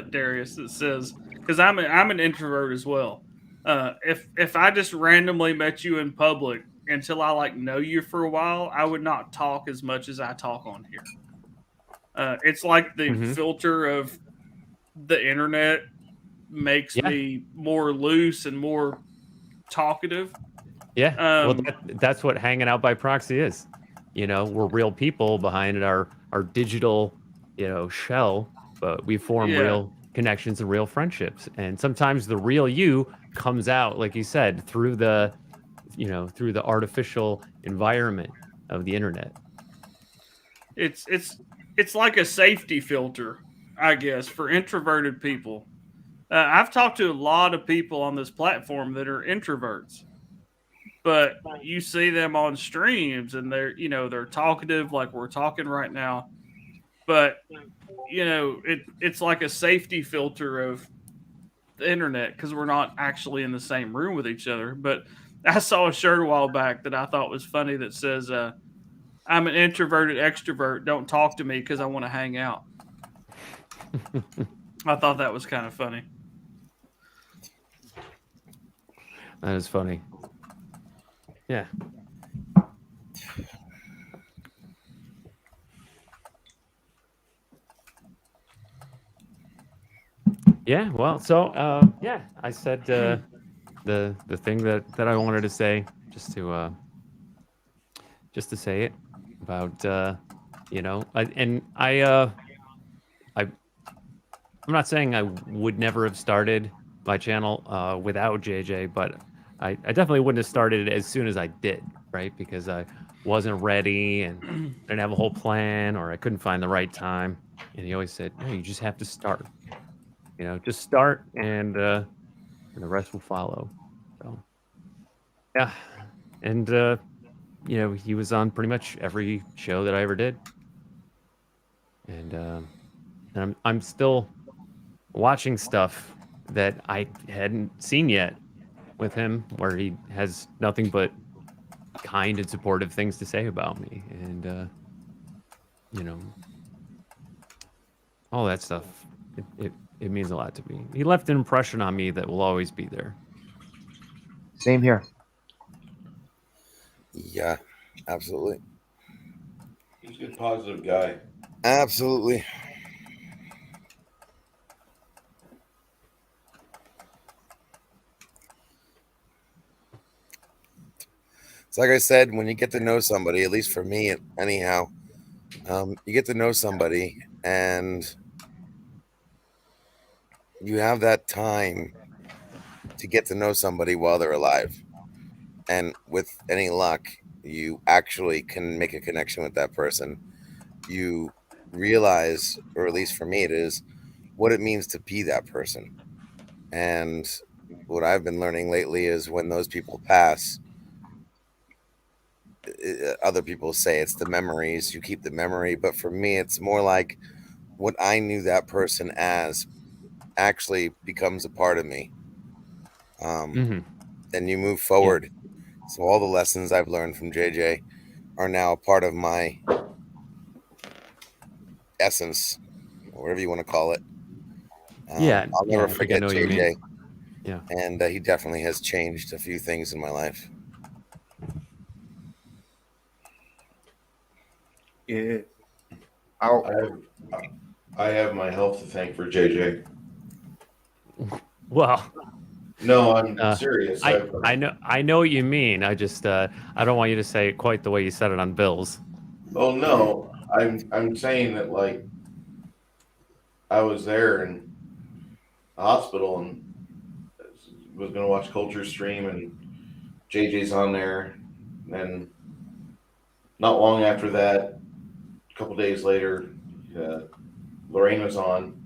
Darius, that says, because I'm an introvert as well. If I just randomly met you in public until I know you for a while, I would not talk as much as I talk on here. It's like the filter of the internet makes me more loose and more talkative. Yeah. Well, that's what hanging out by proxy is. We're real people behind our digital, shell, but we form real connections and real friendships. And sometimes the real you comes out, like you said, through the artificial environment of the internet. It's like a safety filter, I guess, for introverted people. I've talked to a lot of people on this platform that are introverts, but you see them on streams and they're talkative like we're talking right now. But it's like a safety filter of the internet, because we're not actually in the same room with each other. But I saw a shirt a while back that I thought was funny that says, "I'm an introverted extrovert. Don't talk to me because I want to hang out." I thought that was kind of funny. That is funny. Yeah. Yeah. Well, so I said the thing that I wanted to say, just to say it about I'm not saying I would never have started my channel without JJ, but I definitely wouldn't have started it as soon as I did, right? Because I wasn't ready and didn't have a whole plan, or I couldn't find the right time. And he always said, "No, you just have to start. Just start, and the rest will follow." So, yeah, and he was on pretty much every show that I ever did, and I'm still watching stuff that I hadn't seen yet, with him where he has nothing but kind and supportive things to say about me, and you know, all that stuff. It means a lot to me. He left an impression on me that will always be there. Same here. Yeah, absolutely. He's a good, positive guy. Absolutely. It's like I said, when you get to know somebody, at least for me, anyhow, you get to know somebody and you have that time to get to know somebody while they're alive. And with any luck, you actually can make a connection with that person. You realize, or at least for me, it is what it means to be that person. And what I've been learning lately is when those people pass, other people say it's the memories, you keep the memory. But for me, it's more like what I knew that person as actually becomes a part of me. And you move forward. So all the lessons I've learned from JJ are now a part of my essence, or whatever you want to call it. I'll never I think I forget know what you mean. JJ. Yeah. And he definitely has changed a few things in my life. Yeah. I have my health to thank for JJ. Well, no, I'm serious. I know what you mean. I just I don't want you to say it quite the way you said it on Bills. Oh no, I'm saying that like I was there in the hospital and was going to watch Culture Stream and JJ's on there, and not long after that, a couple days later, Lorraine was on,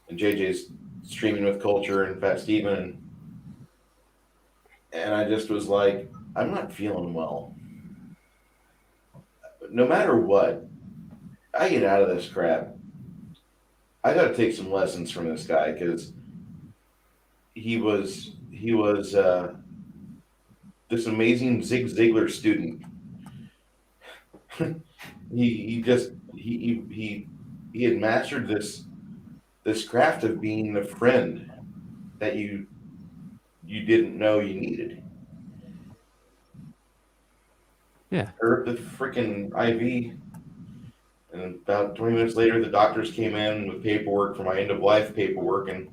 and JJ's streaming with Culture and Fat Steven, and I just was like, I'm not feeling well. But no matter what, I get out of this crap. I got to take some lessons from this guy because he was this amazing Zig Ziglar student. he had mastered this craft of being the friend that you didn't know you needed. Yeah. Or the freaking IV. And about 20 minutes later, the doctors came in with paperwork for my end of life paperwork, and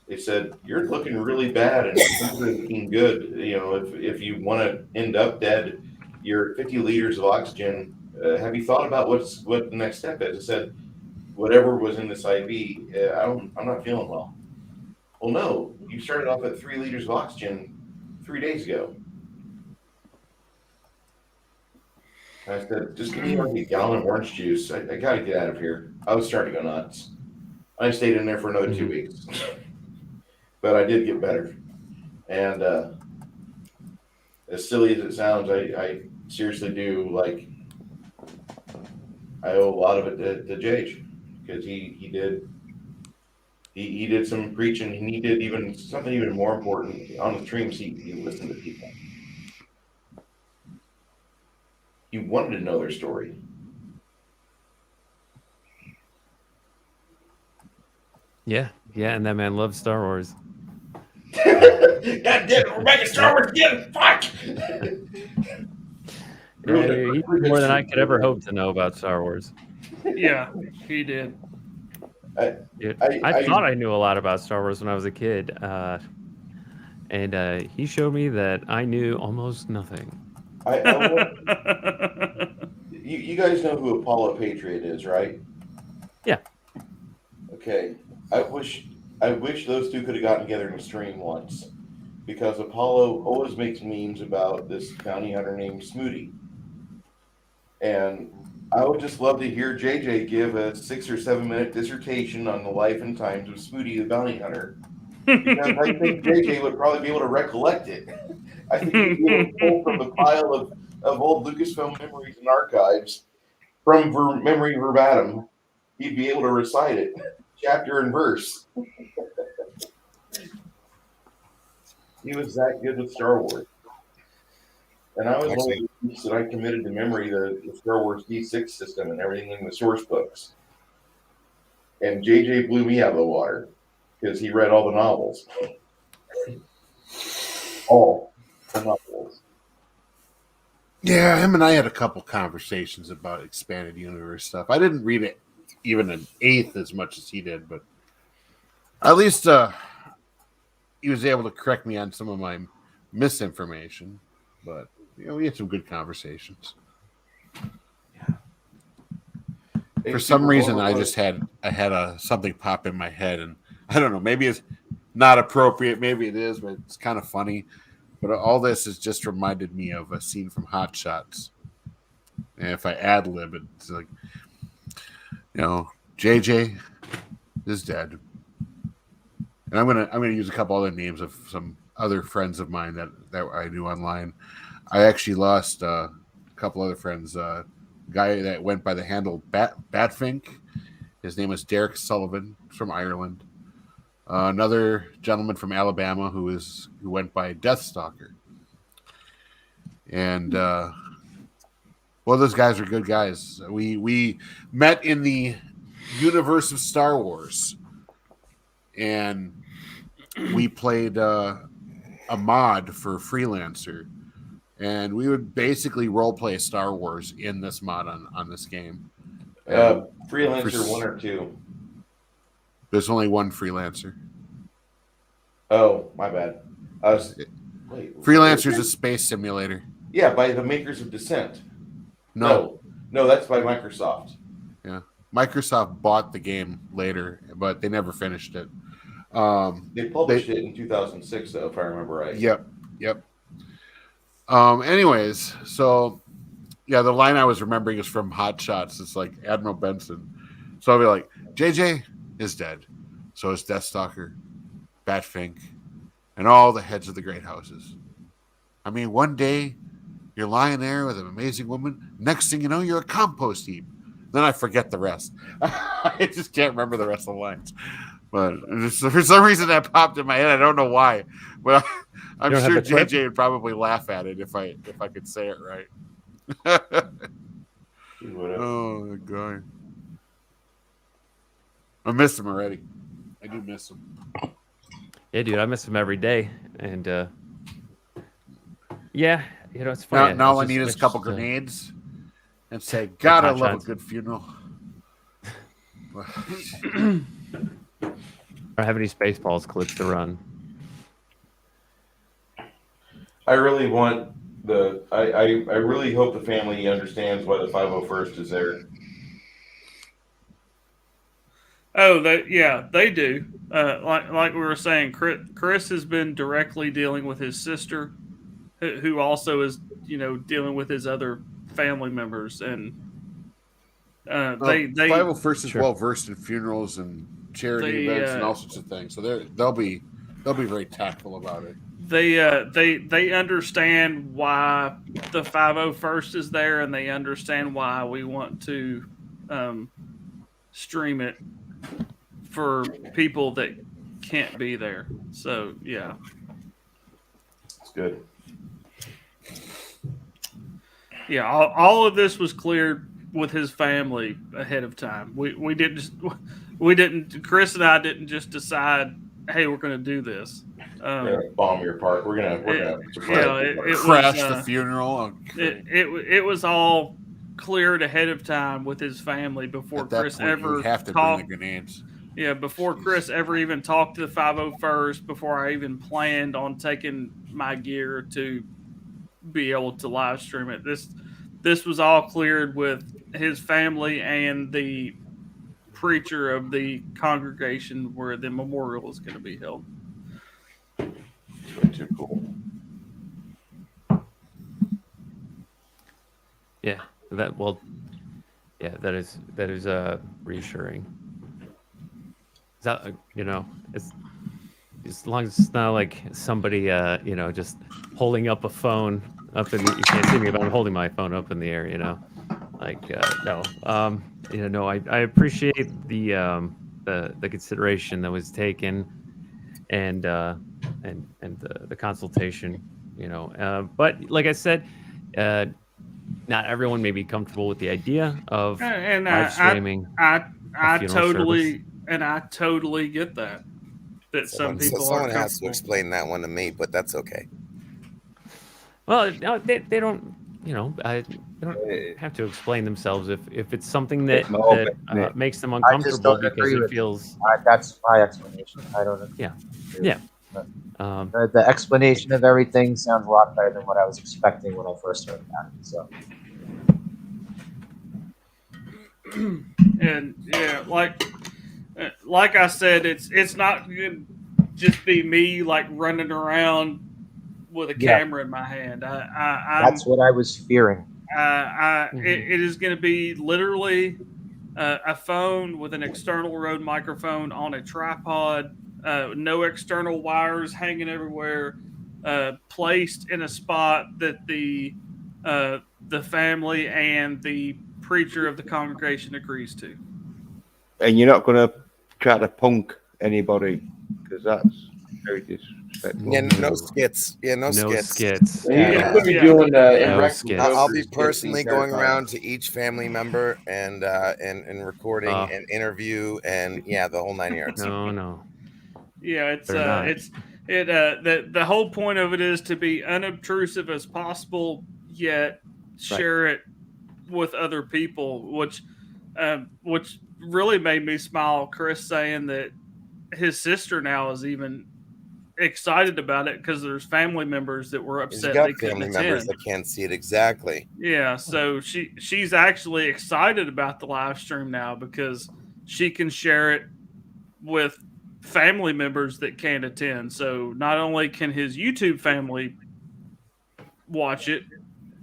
they said, "You're looking really bad and you're looking good. You know, if you want to end up dead, you're 50 liters of oxygen. Have you thought about what the next step is?" I said, "Whatever was in this IV, I'm not feeling well." Well, no, you started off at 3 liters of oxygen 3 days ago. I said, "Just give me like a gallon of orange juice. I got to get out of here." I was starting to go nuts. I stayed in there for another 2 weeks, but I did get better. And as silly as it sounds, I seriously do like. I owe a lot of it to Jage because he did some preaching, and he did even something even more important on the streams. He listened to people. He wanted to know their story. Yeah, and that man loves Star Wars. God damn it, we're making Star Wars again! Fuck! Yeah, he did more than I could ever hope to know about Star Wars. Yeah, he did. I thought I knew a lot about Star Wars when I was a kid, and he showed me that I knew almost nothing. You guys know who Apollo Patriot is, right? Yeah. Okay. I wish those two could have gotten together in a stream once, because Apollo always makes memes about this bounty hunter named Smooty, and I would just love to hear JJ give a 6 or 7 minute dissertation on the life and times of Smooty the bounty hunter, because I think JJ would probably be able to recollect it. I think he'd be able to pull from the pile of old Lucasfilm memories and archives from memory verbatim. He'd be able to recite it, chapter and verse. He was that good with Star Wars. And I was one of Actually, the geeks that I committed to memory the Star Wars D6 system and everything in the source books. And JJ blew me out of the water because he read all the novels. All the novels. Yeah, him and I had a couple conversations about expanded universe stuff. I didn't read it even an eighth as much as he did, but at least he was able to correct me on some of my misinformation. But we had some good conversations. For some reason, I had something pop in my head, and I don't know. Maybe it's not appropriate. Maybe it is, but it's kind of funny. But all this has just reminded me of a scene from Hot Shots. And if I ad lib, it's like, JJ is dead, and I'm gonna use a couple other names of some other friends of mine that I knew online. I actually lost a couple other friends. Guy that went by the handle Batfink. His name was Derek Sullivan from Ireland. Another gentleman from Alabama who went by Deathstalker. And those guys are good guys. We met in the universe of Star Wars, and we played a mod for Freelancer. And we would basically role play Star Wars in this mod on this game. Freelancer 1 or 2? There's only one Freelancer. Oh, my bad. Freelancer's a space simulator. Yeah, by the makers of Descent. No, that's by Microsoft. Yeah, Microsoft bought the game later, but they never finished it. They published it in 2006, though, if I remember right. Yep. Anyways, so yeah, the line I was remembering is from Hot Shots. It's like Admiral Benson. So I'll be like, JJ is dead. So is Deathstalker, Batfink, and all the heads of the great houses. I mean, one day you're lying there with an amazing woman. Next thing you know, you're a compost heap. Then I forget the rest. I just can't remember the rest of the lines. But for some reason that popped in my head. I don't know why. But I'm sure JJ would probably laugh at it if I could say it right. Oh, the guy. I miss him already. I do miss him. Yeah, dude, I miss him every day. And yeah, it's funny. Now all I need is a couple grenades and say, God, I love a good funeral. I don't have any Spaceballs clips to run. I really want I really hope the family understands why the 501st is there. Oh, they do. Like we were saying, Chris has been directly dealing with his sister, who also is dealing with his other family members, and they 501st is well versed in funerals and charity events and all sorts of things, so they'll be very tactful about it. They understand why the 501st is there, and they understand why we want to stream it for people that can't be there. So yeah, it's good. Yeah, all of this was cleared with his family ahead of time. We didn't. Chris and I didn't just decide, hey, we're going to do this. We're gonna bomb your part. We're gonna crash the funeral. It was all cleared ahead of time with his family before Chris ever have to bring the grenades. Yeah, before Chris ever even talked to the 501st, before I even planned on taking my gear to be able to live stream it. This was all cleared with his family and the preacher of the congregation where the memorial is going to be held. Too cool. Yeah, that is reassuring. Is that it's as long as it's not like somebody just holding up a phone up in you can't see me, but I'm holding my phone up in the air, no. I appreciate the consideration that was taken, and and the consultation, you know. But like I said, not everyone may be comfortable with the idea of and live streaming. I totally get that some people someone aren't has to comfortable. explain that one to me, but that's okay. Well, no, they don't. You know, they don't have to explain themselves if it's something that makes them uncomfortable because it feels. That's my explanation. I don't know. Yeah. The explanation of everything sounds a lot better than what I was expecting when I first heard about it. So. And yeah, like I said, it's not gonna just be me like running around with a camera in my hand. That's what I was fearing. It is going to be literally a phone with an external Rode microphone on a tripod, no external wires hanging everywhere, placed in a spot that the family and the preacher of the congregation agrees to. And you're not going to try to punk anybody, because that's very disrespectful. Yeah, no skits. Yeah, no skits. I'll be personally going around to each family member and recording and interview and the whole 9 yards. No. Yeah, the whole point of it is to be unobtrusive as possible, yet share it with other people, which really made me smile. Chris saying that his sister now is even excited about it because there's family members that were upset they couldn't attend. Members that can't see it exactly. Yeah, so she's actually excited about the live stream now because she can share it with family members that can't attend. So not only can his YouTube family watch it,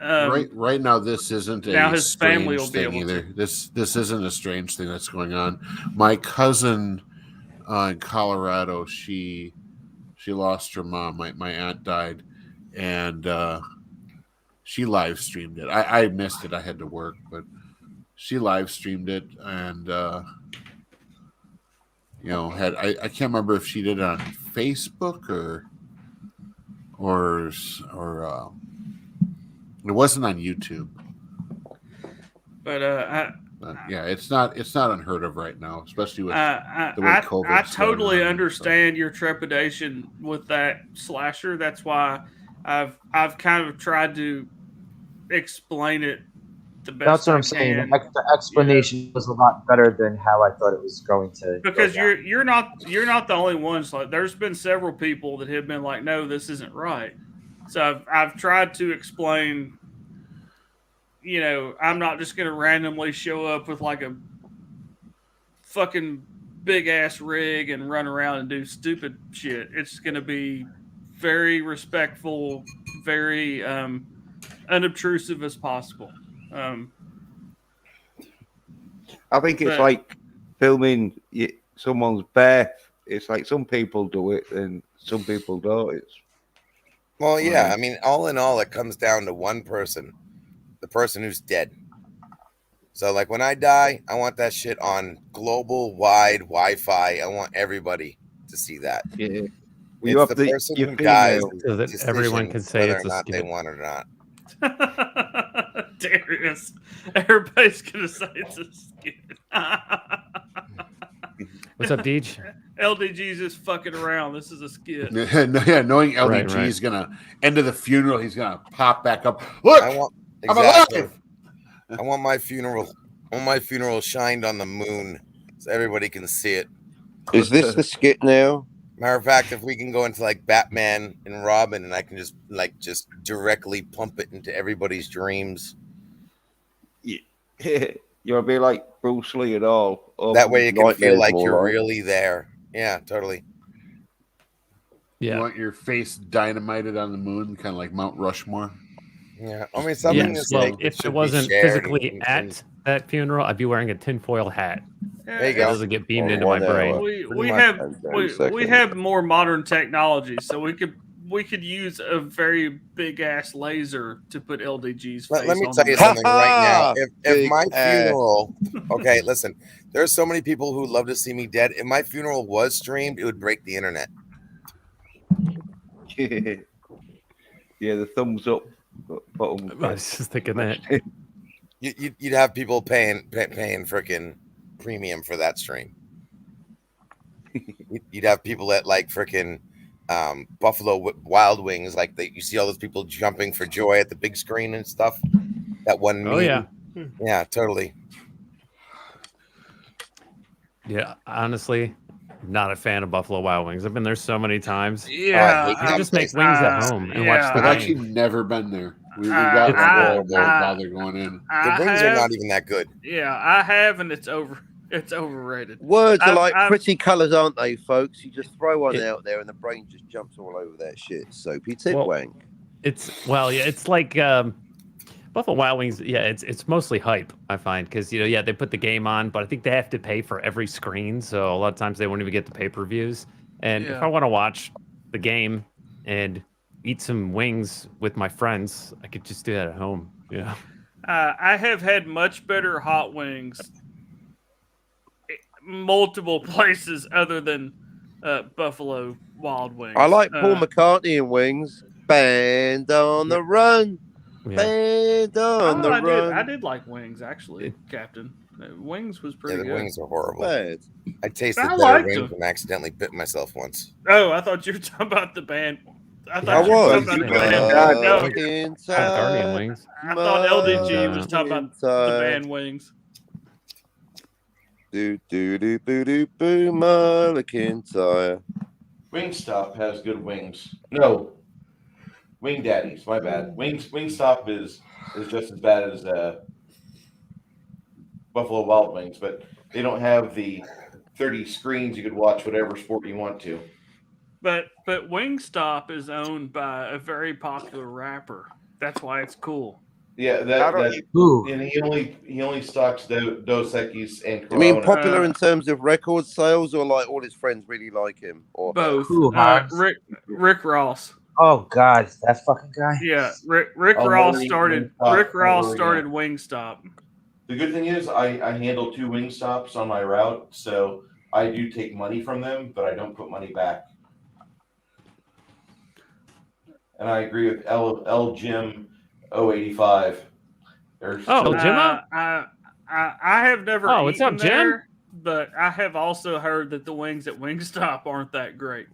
right now this isn't now his family will be able either. to. This isn't a strange thing that's going on. My cousin in Colorado, she lost her mom. My aunt died, and she live streamed it. I missed it. I had to work, but she live streamed it, and I can't remember if she did it on Facebook or it wasn't on YouTube. But yeah, it's not unheard of right now, especially with the way COVID. I totally understand your trepidation with that slasher. That's why I've kind of tried to explain it the best. That's what I'm saying. The explanation was a lot better than how I thought it was going to. Because you're not the only ones. Like, there's been several people that have been like, no, this isn't right. So I've tried to explain. I'm not just going to randomly show up with like a fucking big ass rig and run around and do stupid shit. It's going to be very respectful, very unobtrusive as possible. I think it's like filming someone's birth. It's like some people do it and some people don't. Well, yeah. I mean, all in all, it comes down to one person. The person who's dead. So, like, when I die, I want that shit on global wide Wi-Fi. I want everybody to see that. Yeah. Well, you have the person who dies so that everyone can say it's whether or not skit. they want it or not. Darius, everybody's gonna say it's a skit. What's up, Deej? LDG's just fucking around. This is a skit. Knowing LDG is gonna end of the funeral, he's gonna pop back up. Look, I'm alive. I want my funeral. Shined on the moon so everybody can see it. Is this the skit now? Matter of fact, if we can go into like Batman and Robin, and I can just directly pump it into everybody's dreams. You'll be like Bruce Lee at all. That way you can feel like you're really there. Yeah, totally. Yeah. You want your face dynamited on the moon, kind of like Mount Rushmore. Yeah, I mean, something is well, like if I wasn't physically at that funeral, I'd be wearing a tinfoil hat. There you It go. doesn't get beamed into my brain. We have more modern technology, so we could use a very big ass laser to put LDG's face. Let me on tell you the something right now. If my funeral, okay, listen, there's so many people who love to see me dead. If my funeral was streamed, it would break the internet. Yeah, the thumbs up button. I was just thinking that. You'd have people paying freaking premium for that stream. You'd have people that like freaking Buffalo Wild Wings, like you see all those people jumping for joy at the big screen and stuff. That one meme. Oh yeah. Yeah, totally. Yeah, honestly, not a fan of Buffalo Wild Wings. I've been there so many times. Yeah, I just make wings at home and watch the I've game. actually never been there. We got while they're going in. The wings are not even that good. Yeah, I have, and it's overrated. Words are like pretty colours, aren't they, folks? You just throw one out there, and the brain just jumps all over that shit. Soapy titwank. It's like Buffalo Wild Wings. Yeah, it's mostly hype, I find, because they put the game on, but I think they have to pay for every screen, so a lot of times they won't even get the pay-per-views. And if I want to watch the game and eat some wings with my friends, I could just do that at home. Yeah. I have had much better hot wings multiple places other than Buffalo Wild Wings. I like Paul McCartney in Wings. Band on the run. Band on the run. I did like Wings, actually, Captain. Wings was pretty good. The wings are horrible. Bad. I tasted I better liked wings them. and accidentally bit myself once. Oh, I thought you were talking about the band. I I thought you were was. talking about the band. No, Guardian Wings. I thought LDG was talking about the band Wings. Do do do boo do boo, McIntyre. Wingstop has good wings. No, Wing Daddies. My bad. Wingstop is just as bad as Buffalo Wild Wings, but they don't have the 30 screens you could watch whatever sport you want to. But Wingstop is owned by a very popular rapper. That's why it's cool. Yeah, and he only stocks Dos Equis and Corona. You mean popular in terms of record sales, or like all his friends really like him, or both? Rick Ross. Oh God, that fucking guy. Yeah, Rick Ross started Wingstop. The good thing is I handle 2 Wingstops on my route, so I do take money from them, but I don't put money back. And I agree with L Jim 085. Jim? I have never. Oh, what's up, eaten there, Jim? But I have also heard that the wings at Wingstop aren't that great.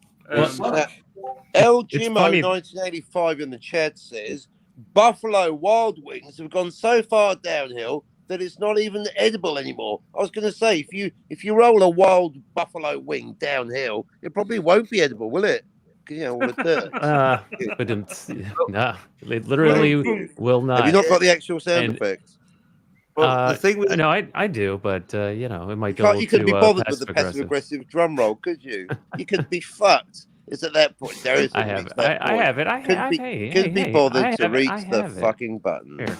El Jimmo 1985 in the chat says Buffalo Wild Wings have gone so far downhill that it's not even edible anymore. I was going to say, if you roll a wild buffalo wing downhill, it probably won't be edible, will it? All the dirt. No, it literally will not. Have you not got the actual sound effects? Well, the thing with no, I do, but it might go. You couldn't be bothered with the passive aggressive drum roll, could you? You could be fucked. It's at that point. There is. I have it. Couldn't be bothered to reach the fucking button. Here.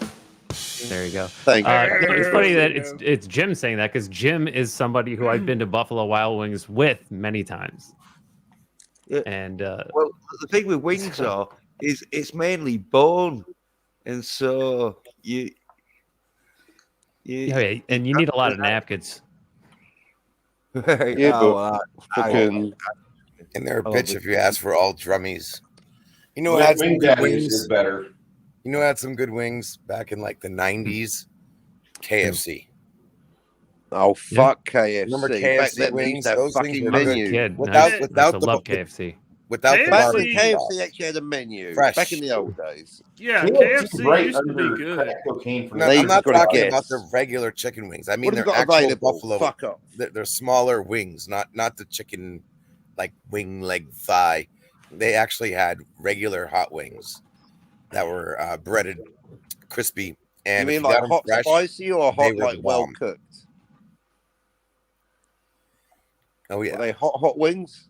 There you go. Thank you. It's funny that it's Jim saying that, because Jim is somebody who I've been to Buffalo Wild Wings with many times. Yeah. And well, the thing with wings is it's mainly bone, and so you and you need a lot of napkins. And they're a bitch if you ask for all drummies. You know, had some good wings. Better. You know, had some good wings back in like the 90s. KFC. Oh fuck KFC! Remember KFC wings? That fucking menu. Without the love KFC. Without KFC, the barbecue KFC actually had a menu. Fresh. Back in the old days. Yeah, KFC used to be good. No, I'm not talking about the regular chicken wings. I mean, What have they're you got actual available? buffalo. Fuck off. They're smaller wings, not the chicken like wing leg thigh. They actually had regular hot wings that were breaded, crispy. And you mean like hot fresh, spicy or hot like well bomb. cooked? Oh yeah. Are they hot wings?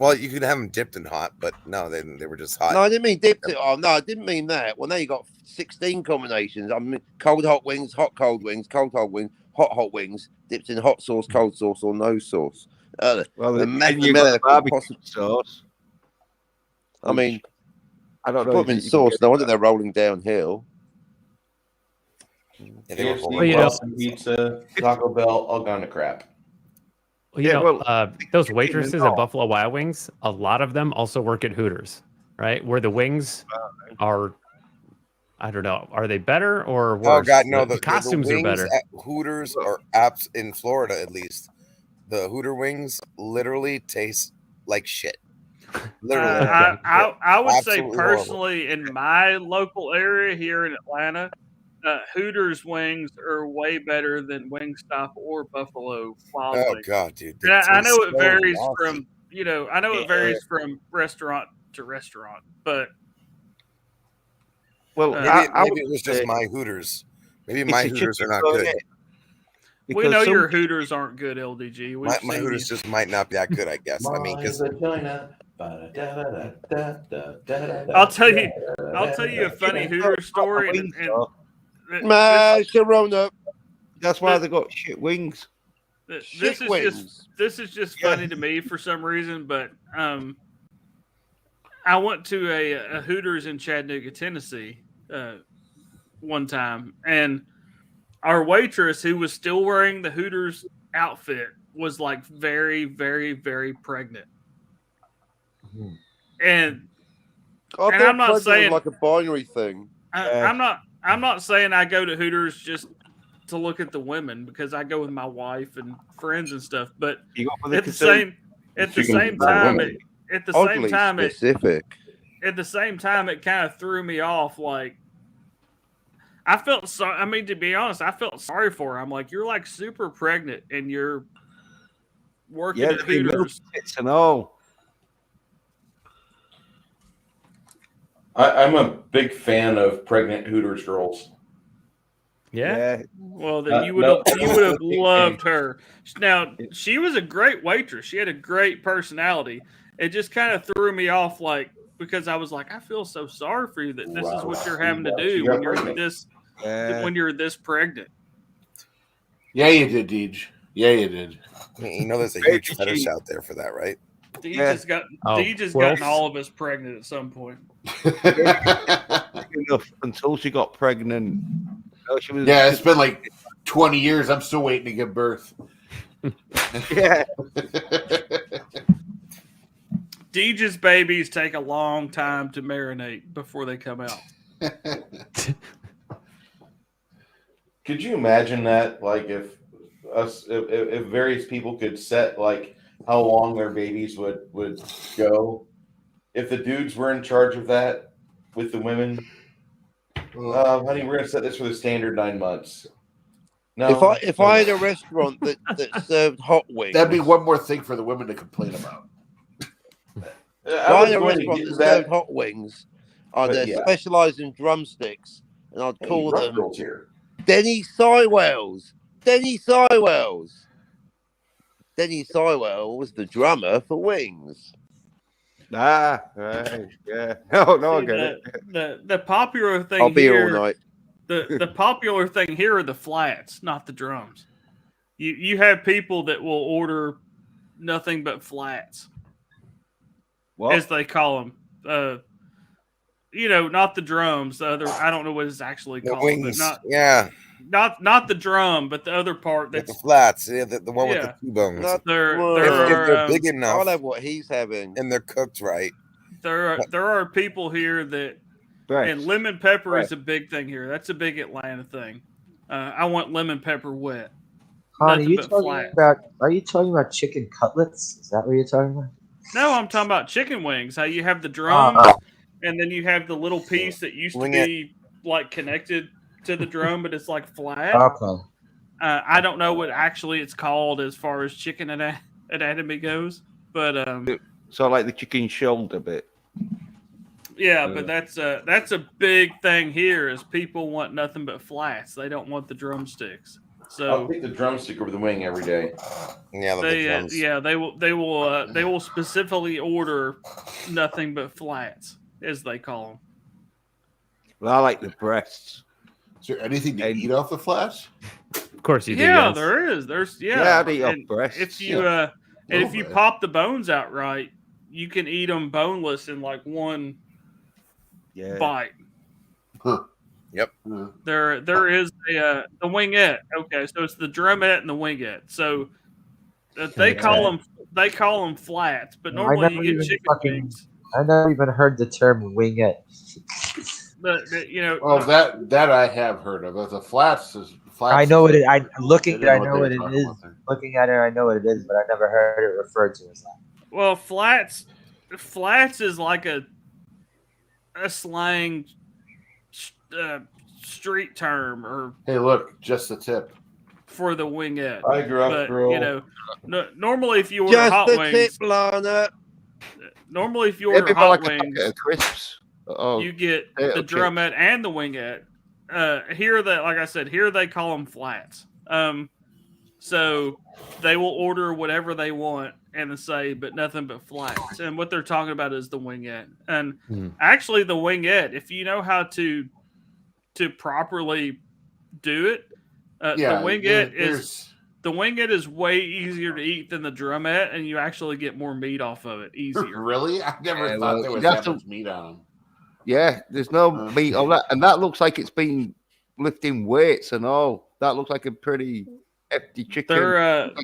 Well, you could have them dipped in hot, but no, they were just hot. No, I didn't mean dipped it. Oh no, I didn't mean that. Well, now you got 16 combinations. I mean, cold hot wings, hot cold wings, cold hot wings, hot wings, dipped in hot sauce, cold sauce, or no sauce. Well, the you got barbecue sauce. I mean, I don't know. Put them in sauce. No wonder they're rolling downhill. KFC, pizza, Taco Bell, all gone to crap. Well, those waitresses at Buffalo Wild Wings, a lot of them also work at Hooters. right? Where the wings are, I don't know, are they better or worse? Oh God, no! The The costumes are wings better. at Hooters are apps in Florida, at least. The Hooter wings literally taste like shit. Literally, I would say absolutely horrible. personally in my local area here in Atlanta, Hooters wings are way better than Wingstop or Buffalo Wild Oh Wings. God, dude! And I know it so varies nasty. from I know it varies from restaurant to restaurant, but Well, maybe it was just my Hooters. Maybe my Hooters are not good. We know your Hooters aren't good, LDG. My Hooters just might not be that good, I guess. I mean, because I'll tell you a funny Hooters story. Sharona. That's why they got shit wings. This is just funny to me for some reason, but I went to a Hooters in Chattanooga, Tennessee, one time, and our waitress, who was still wearing the Hooters outfit, was like very, very, very pregnant. And I'm not saying like a binary thing. I'm not saying I go to Hooters just to look at the women, because I go with my wife and friends and stuff. But at the same time, it kind of threw me off. Like, I felt sorry. I mean, to be honest, I felt sorry for her. I'm like, you're like super pregnant and you're working at Hooters. And all. I'm a big fan of pregnant Hooters girls. Yeah. Well, then you would have loved her. Now, she was a great waitress. She had a great personality. It just kind of threw me off, like, because I was like, I feel so sorry for you that this is what you're having to do when you're this pregnant. Yeah, you did, Deej. Yeah, you did. You know, there's a huge fetish out there for that, right? Deej has gotten all of us pregnant at some point. Until she got pregnant. It's been like 20 years. I'm still waiting to give birth. Yeah. Deej's babies take a long time to marinate before they come out. Could you imagine that? Like, if various people could set like how long their babies would go, if the dudes were in charge of that with the women. Honey, we're gonna set this for the standard 9 months. No, if I had a restaurant that served hot wings, that'd be one more thing for the women to complain about. If I had a restaurant that served hot wings, I'd specialize in drumsticks, and I'd call them Denny Sywells. Denny Sywells. Denny Sywell was the drummer for Wings. Right, yeah. No, I get it. The popular thing I'll be here all night. The popular thing here are the flats, not the drums. You have people that will order nothing but flats, as they call them. Not the drums. The other, I don't know what it's actually called. The wings. But not the drum, but the other part. That's the flats. Yeah, the one with the T-bones. If they're big enough, I'll have what he's having, and they're cooked right. There are people here that, and lemon pepper is a big thing here. That's a big Atlanta thing. I want lemon pepper wet. Are you talking about chicken cutlets? Is that what you're talking about? No, I'm talking about chicken wings. How you have the drum, and then you have the little piece that used to be like connected to the drum, but it's like flat. Okay. I don't know what actually it's called as far as chicken anatomy goes, but so like the chicken shoulder bit. Yeah, but that's a big thing here. Is people want nothing but flats. They don't want the drumsticks. So I'll take the drumstick over the wing every day. Yeah, they will specifically order nothing but flats, as they call them. Well, I like the breasts. Is there anything to eat off the flats? Of course you do. Yeah, yes. there is. There's I'd eat off breasts. If you pop the bones out right, you can eat them boneless in like one bite. Huh. Yep. There is the wingette. Okay, so it's the drumette and the wingette. So they call them flats, but normally you get chicken wings. I've never even heard the term wingette. But you know, Oh, that I have heard of. The flats is flats. I know what it. I looking I at. I didn't know what they it were talking is. about there. Looking at it, I know what it is, but I never heard it referred to as that. well, flats is like a slang street term or Hey, look, just the tip. for the wingette. Hi, Gruff But Girl. you know, normally if you order Just hot the wings, tip, Lana. normally if you order Maybe more hot like a wings, packet of crisps. Oh, you get potato the chips. drumette and the wingette. Here that, like I said, here they call them flats. So they will order whatever they want and say, but nothing but flats. And what they're talking about is the wingette. And actually, the wingette, if you know how to properly do it, the wingette is way easier to eat than the drumette, and you actually get more meat off of it easier. Really? I never thought there was that much meat on them. Yeah, there's no meat on that, and that looks like it's been lifting weights and all. That looks like a pretty hefty chicken.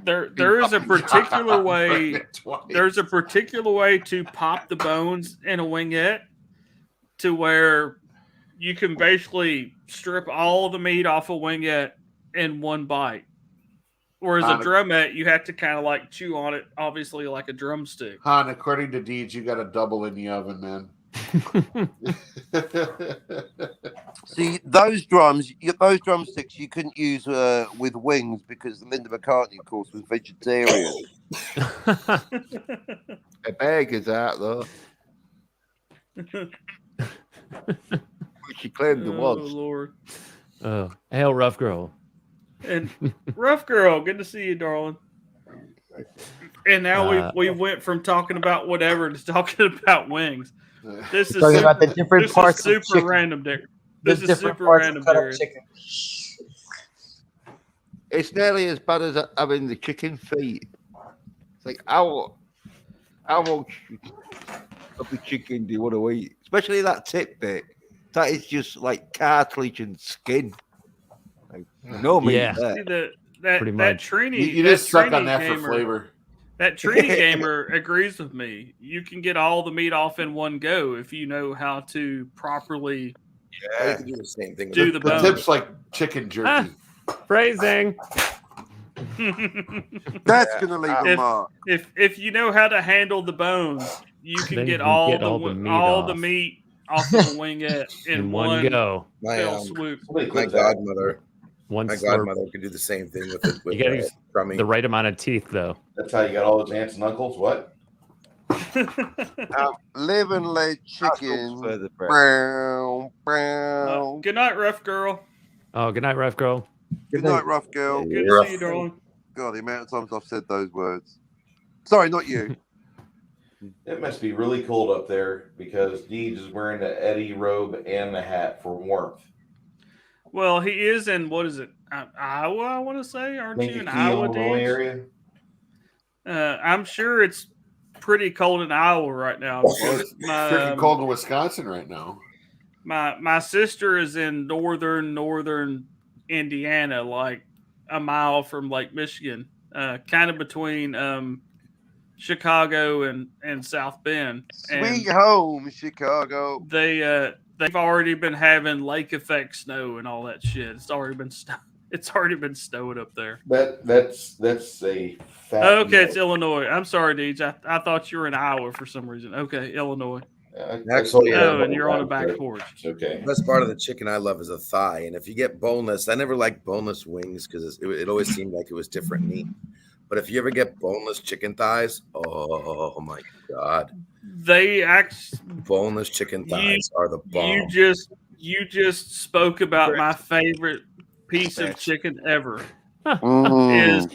There is a particular way. There's a particular way to pop the bones in a wingette to where you can basically strip all the meat off a wingette in one bite. Whereas a drumette, you have to kind of like chew on it, obviously like a drumstick. Han, according to Deeds, you got to double in the oven, man. See, those drumsticks you couldn't use with wings because Linda McCartney, of course, was vegetarian. A bag is that though. She claimed it was. Oh Lord! Oh, hail, rough girl. And rough girl, good to see you, darling. And now we went from talking about whatever to talking about wings. This is talking about the different parts of super chicken. random, Dick. The This is different super parts random, of cut up Darius. chicken. It's nearly as bad as having the chicken feet. It's like how much of the chicken do you want to eat? Especially that tip bit. That is just like cartilage and skin. Like, no meat Yeah. there. See, that Pretty that much. Trini, You that just suck Trini on that gamer, for flavor. That Trini gamer agrees with me. You can get all the meat off in one go if you know how to properly You can do the same thing. do with the The bones. tip's like chicken jerky. Phrasing. That's gonna leave a mark. If you know how to handle the bones, you can Then get you can all get the all the meat all off. the meat off of the wingette in one go. fell swoop. My godmother. One My slurp. godmother could do the same thing with it. With You gotta use crummy. the right amount of teeth, though. That's how you got all those aunts and uncles. What? Live and let chicken. Further breath. Brown, brown. Good night, rough girl. Oh, good night, rough girl. Good night, rough girl. Good to see you, darling. God, the amount of times I've said those words. Sorry, not you. It must be really cold up there because Deeds is wearing the Eddie robe and the hat for warmth. Well, he is in what is it? Iowa, I want to say. Aren't you in Kankakee, Iowa, Illinois Deej? area. I'm sure it's pretty cold in Iowa right now. Because Freaking cold in Wisconsin right now. My sister is in northern Indiana, like a mile from Lake Michigan, kind of between Chicago and South Bend. Sweet home, Chicago. They've already been having lake effect snow and all that shit. It's already been snowing up there. That's a fact. Okay, it's Illinois. I'm sorry, Deej. I thought you were in Iowa for some reason. Okay, Illinois. Actually, and you're on a back porch. It's okay. Best part of the chicken I love is a thigh, and if you get boneless, I never liked boneless wings because it always seemed like it was different meat. But if you ever get boneless chicken thighs, oh my god, they boneless chicken thighs are the bomb. You just spoke about my favorite piece of chicken ever. Mm,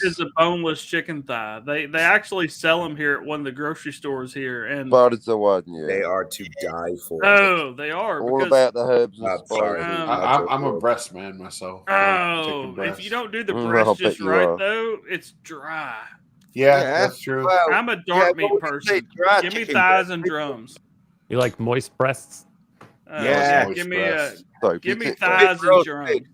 is a boneless chicken thigh. They actually sell them here at one of the grocery stores here, and But the one, yeah. They are to die for. Oh, they are all about the herbs and I'm sorry. spices. I'm a breast man myself. Oh, Chicken breast. if you don't do the I'll breast bet just you right, are. though, it's dry. Yeah, that's true. Well, I'm a dark meat what would you say, person. dry Give me chicken thighs breast? and drums. You like moist breasts? Yeah. give me breast. So if give you me take- thighs and roast drums. pig.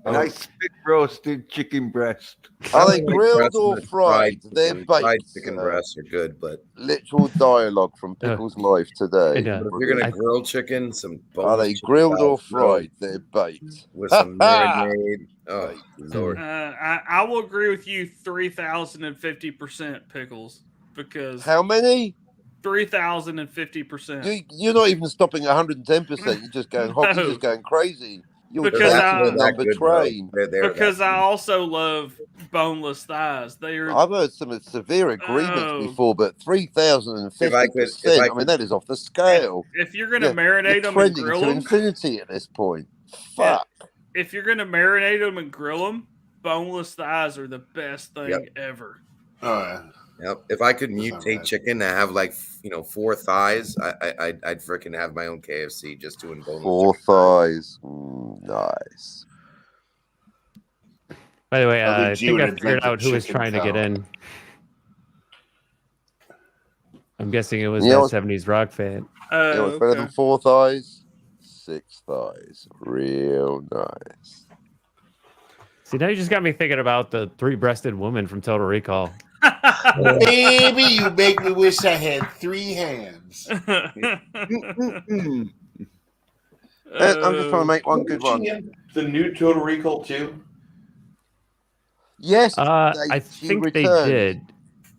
A nice spit roasted chicken breast. Are they Like grilled breast or and fried? They're chicken. Fried baked. chicken sir. breasts are good, but Literal dialogue from Pickle's life today. if you're gonna grill chicken, some Are boneless they chicken grilled or thighs, bro, fried? They're baked. with some marinade. Oh Lord. I will agree with you 3,050% Pickles because How many? 3,050%. You're not even stopping 110%. You're just going hot. You're just going crazy. You're Because just I- number train. Because I also love boneless thighs. They are. I've heard some severe agreements before, but 3,050%. I mean, that is off the scale. If you're gonna marinate them and trending grill to them, infinity at this point. Fuck. if you're gonna marinate them and grill them, boneless thighs are the best thing ever. Oh yeah. Yep. If I could mutate chicken to have 4 thighs, I'd freaking have my own KFC just doing boneless. 4 thighs. Nice. By the way, I LDG think would I figured invent out the who was chicken trying to get cow. in. I'm guessing it was You know that 70s rock fan. You know what's better than 4 thighs? 6 thighs. Real nice. See, now you just got me thinking about the 3-breasted woman from Total Recall. Baby, you make me wish I had 3 hands. I'm just trying to make one good one. The new Total Recall 2? Yes, I she think they returned. did.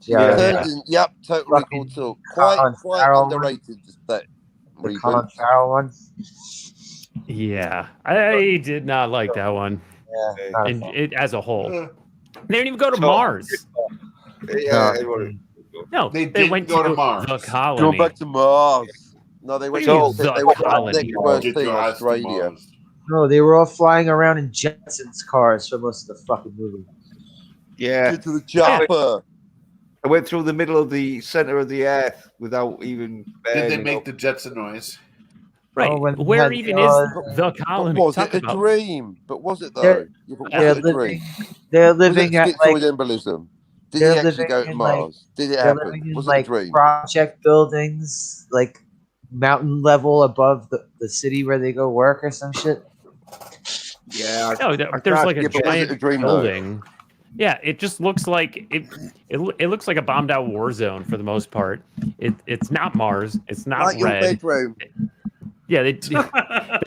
She returned in, yep, Total Recall 2. Quite underrated. That the Colin Farrell one. Yeah, I did not like that one. Yeah, and it as a whole. They didn't even go to Mars. No, they went go to to Mars. the colony. Going back to Mars. No, they went They to went to the colony. next worst thing, Australia. No, they were all flying around in Jetsons cars for most of the fucking movie. Yeah. Get to the chopper. I went through the middle of the center of the earth without even. Did they make the Jetson noise? Right. Oh, when Where they even had, is the colony? But was Talk it a about- dream? But was it though? They're- Yeah, but they're was it a dream? living- They're living was it at like schizoid embolism? Did he they're actually living go to in, Mars? Did it they're happen? living in Was it a like dream? project buildings, like mountain level above the city where they go work or some shit. Yeah. No, there's like a but was it giant a dream, though? building. Yeah, it just looks like it looks like a bombed out war zone for the most part. It's not Mars. It's not Like your red. bedroom. Yeah, they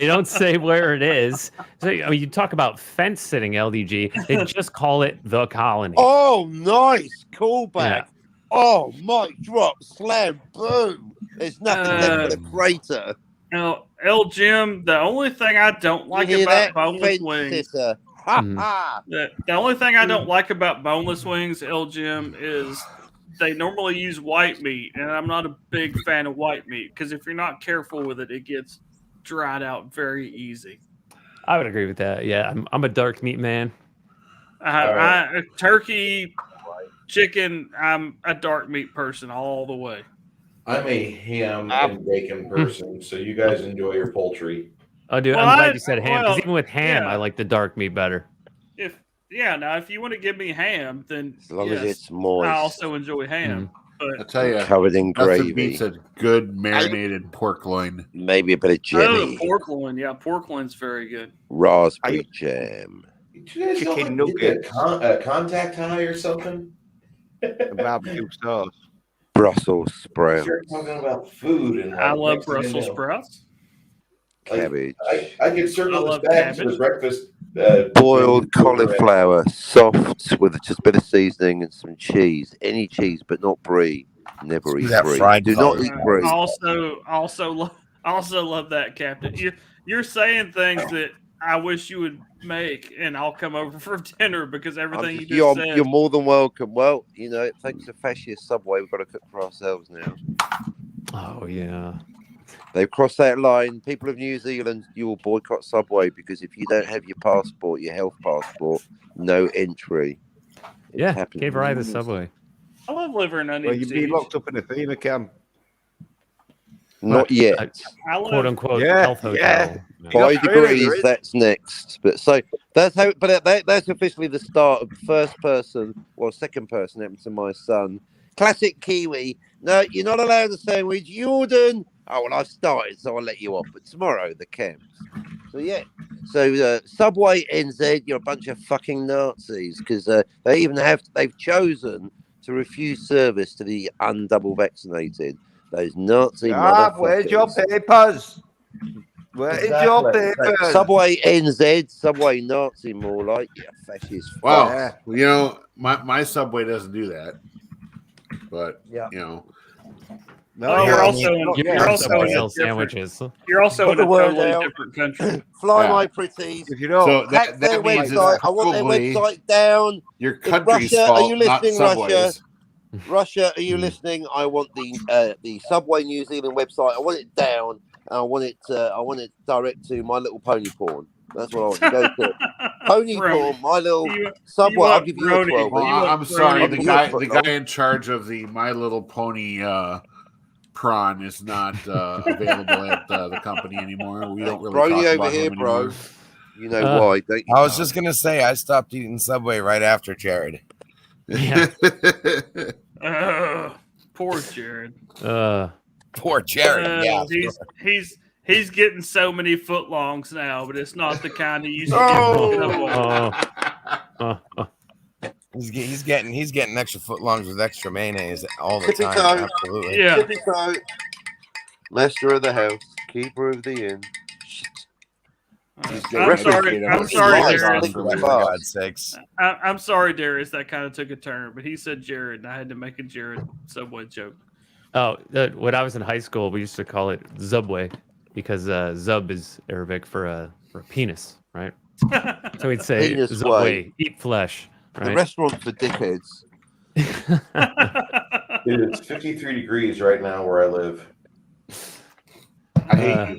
don't say where it is. So, I mean, you talk about fence sitting, LDG. They just call it the colony. Oh, nice callback. Yeah. Oh, mic drop, slam, boom. There's nothing left but a crater. Now, L. Jim, the only thing I don't like you hear about that, boneless fence wings. sitter? Ha Mhm. ha. The only thing I don't like about boneless wings, L. Jim, is they normally use white meat, and I'm not a big fan of white meat because if you're not careful with it, it gets dried out very easy. I would agree with that. Yeah, I'm a dark meat man. Turkey, chicken, I'm a dark meat person all the way. I'm a ham and bacon person, so you guys enjoy your poultry. Oh, dude, Well, I'm glad you said ham because well, even with ham, yeah. I like the dark meat better. Now if you want to give me ham, then As long as yes, it's moist. I also enjoy ham. I But tell you, Covered in nothing gravy. beats a good marinated pork loin. Maybe a bit of jelly. pork loin, yeah, pork loin's very good. Raspberry jam. Did you guys Chicken not get nuggets. a contact high or something? Barbecue sauce. Brussels sprouts. You're talking about food and I love next thing you Brussels know, sprouts. Cabbage. I get served I on love the bag for cabbage. breakfast. Boiled cauliflower, soft with just a bit of seasoning and some cheese. Any cheese, but not brie. Never eat that brie. fried Do not color. eat brie. Also love that, Captain. You're saying things that I wish you would make, and I'll come over for dinner because everything you just said. You're more than welcome. Well, you know, thanks to fascist Subway, we've got to cook for ourselves now. Oh yeah. They've crossed that line. People of New Zealand, you will boycott Subway because if you don't have your passport, your health passport, no entry. It's Yeah, happening. gave ride the subway. I love liver and Well, onion you'd be cheese. locked up in a FEMA camp. Not yet. I love Quote unquote Yeah, health hotel. yeah. Yeah. 5 got really degrees. rich. That's next. But so that's how. But that's officially the start of first person. Well, second person happened to my son. Classic Kiwi. No, you're not allowed a sandwich. Jordan. Oh well, I've started, so I'll let you off. But tomorrow the camps. So yeah. Subway NZ, you're a bunch of fucking Nazis because they've chosen to refuse service to the undouble vaccinated. Those Nazi motherfuckers. Where's your papers? Where is your papers? Subway NZ, Subway Nazi, more like you fascist. Wow, you know, my Subway doesn't do that, but you know. No, you're also in sandwiches. You're also in a totally different country. Fly my pretties. If you don't, So hack their website. I want their website down. Your country's Russia, fault, are you listening, not Russia? Subway's. Russia, are you listening? I want the Subway New Zealand website. I want it down. And I want it direct to My Little Pony porn. That's what I want to go to. Pony porn, My Little Subway. I'll give you a 12. Well, I'm sorry, the guy in charge of the My Little Pony prawn is not available at the company anymore. We don't really Brody talk over about here, him bro. anymore. You know why, don't you? I was just gonna say I stopped eating Subway right after Jared. Yeah. Poor Jared. Poor Jared. Yeah, he's getting so many footlongs now, but it's not the kind he used to get. He's getting extra footlongs with extra mayonnaise all the Tippy time. toe. Absolutely. Yeah. Tippy toe. Master of the house, keeper of the inn. I'm sorry, Darius. For God's sakes. I'm sorry, Darius. That kind of took a turn, but he said Jared, and I had to make a Jared Subway joke. Oh, when I was in high school, we used to call it Zubway because Zub is Arabic for a penis, right? So we'd say Penis Zubway, way. eat flesh. The Right? restaurant for dickheads. It's 53 degrees right now where I live. I hate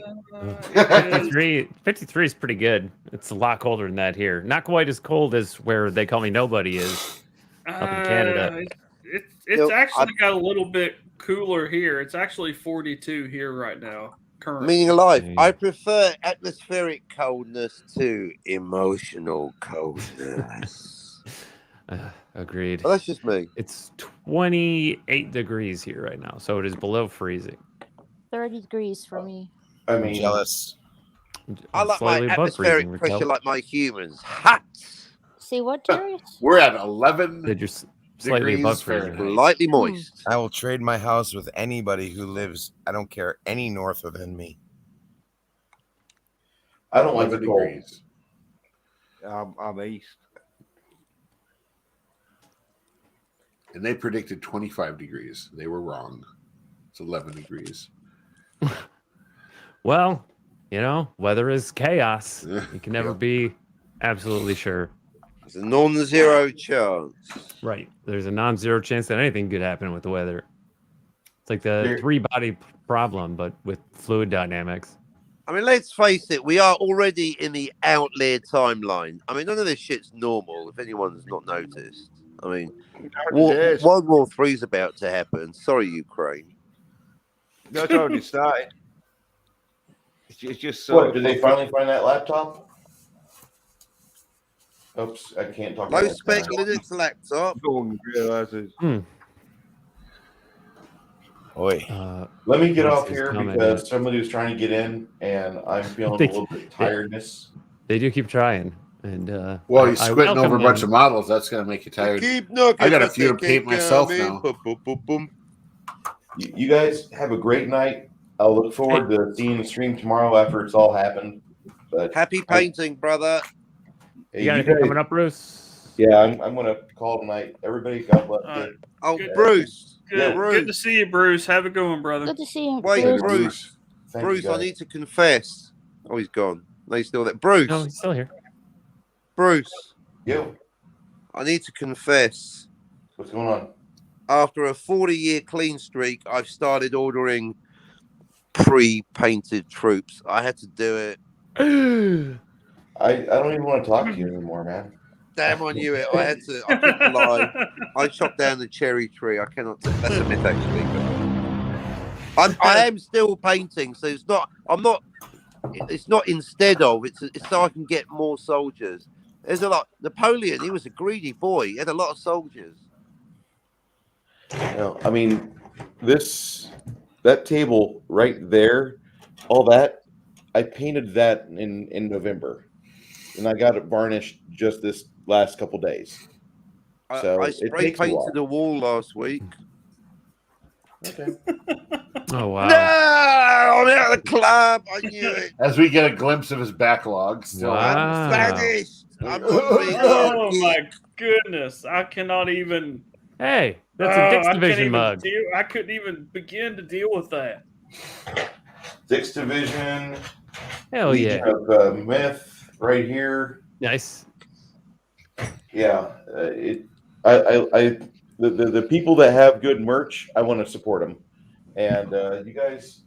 you. 53 is pretty good. It's a lot colder than that here. Not quite as cold as where they call me nobody is up in Canada. It's actually got a little bit cooler here. It's actually 42 here right now. Currently. Meaning alive. I prefer atmospheric coldness to emotional coldness. Agreed. Well, that's just me. It's 28 degrees here right now, so it is below freezing. 30 degrees for me. I mean, Jealous. I like my Slightly above atmospheric freezing, pressure Raquel. like my humans. Hot. Say what, Darius? We're at 11 Did you're slightly degrees above freezing. Fahrenheit. Lightly moist. I will trade my house with anybody who lives, I don't care, any norther than me. I don't like 11 the cold. degrees. I'm east. And they predicted 25 degrees. They were wrong. It's 11 degrees. Well, you know, weather is chaos. You can never be absolutely sure. It's a non-zero chance. Right. There's a non-zero chance that anything could happen with the weather. It's like the three-body problem, but with fluid dynamics. I mean, let's face it, we are already in the outlier timeline. I mean, none of this shit's normal, if anyone's not noticed. I mean, World War III is about to happen. Sorry, Ukraine. No, it's already started. It's just so. What, did they finally find that laptop? Oops, I can't talk about Low spec Linux laptop. No one realizes. Oi. Let me get This off is here coming. because somebody was trying to get in and I'm feeling a little bit tiredness. They do keep trying. And Well, I you're squinting over a welcome bunch them. of models. That's going to make you tired. Keep knocking. I got a few to paint myself now. You guys have a great night. I'll look forward to seeing the stream tomorrow after it's all happened. But Happy painting, brother. hey, You got anything coming up, Bruce? Yeah, I'm going to call tonight. Everybody, God bless you. Oh, Good. Bruce. Good, Bruce. good to see you, Bruce. Have a good one, brother. Good to see you. Wait, Bruce. Bruce. Thank you, Bruce, I guys. need to confess. Oh, he's gone. No, he's still there. Bruce. No, he's still here. Bruce. Yo, I need to confess. what's going on? After a 40-year clean streak, I've started ordering pre-painted troops. I had to do it. I don't even want to talk to you anymore, man. Damn, I knew it. I had to. I couldn't lie. I chopped down the cherry tree. I cannot. That's a myth, actually. I am still painting, so it's not. I'm not. It's not instead of. It's so I can get more soldiers. There's a lot. Napoleon, he was a greedy boy. He had a lot of soldiers. No, I mean, that table right there, all that, I painted that in November. and I got it varnished just this last couple days. So I it spray takes a while. painted the wall last week. Okay. Oh wow! No, I'm out of the club. I knew it. As we get a glimpse of his backlog, still Wow. Vanished. I'm not really Oh my goodness! I cannot even. Hey, that's a Dix I can't Division even mug. I couldn't even begin to deal with that. Sixth Division. Hell Legion yeah! of Myth right here. Nice. Yeah, the people that have good merch, I want to support them, and you guys,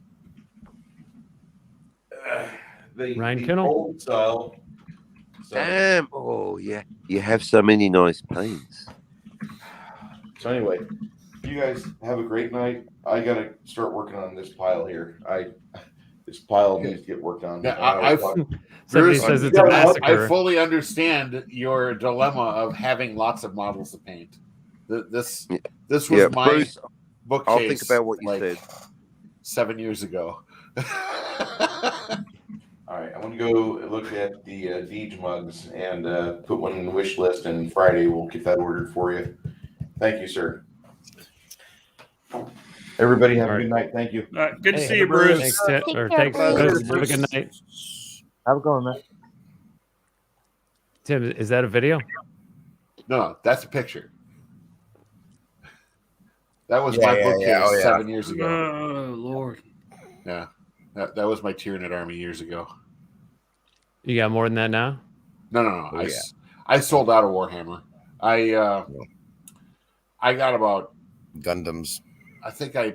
Ryan Kinnell. old style. So, Damn. Oh yeah. You have so many nice paints. so anyway, you guys have a great night. I gotta start working on this pile here. This pile needs to get worked on. Yeah, Somebody says it's a massacre. I fully understand your dilemma of having lots of models to paint. This was my Bruce, bookcase. I'll think about what you said 7 years ago. All right, I'm gonna go look at the Deej mugs and put one in the wish list, and Friday we'll get that ordered for you. Thank you, sir. Everybody have a good night. Thank you. All right, good to see you, Bruce. Thanks, Take or care, thanks. Bruce. Have a good night. Have a good one, man. Tim, is that a video? No, that's a picture. That was my bookcase 7 years ago. Oh Lord. Yeah, that was my Tyranid army years ago. You got more than that now? No. I sold out of Warhammer. I got about Gundams. I think I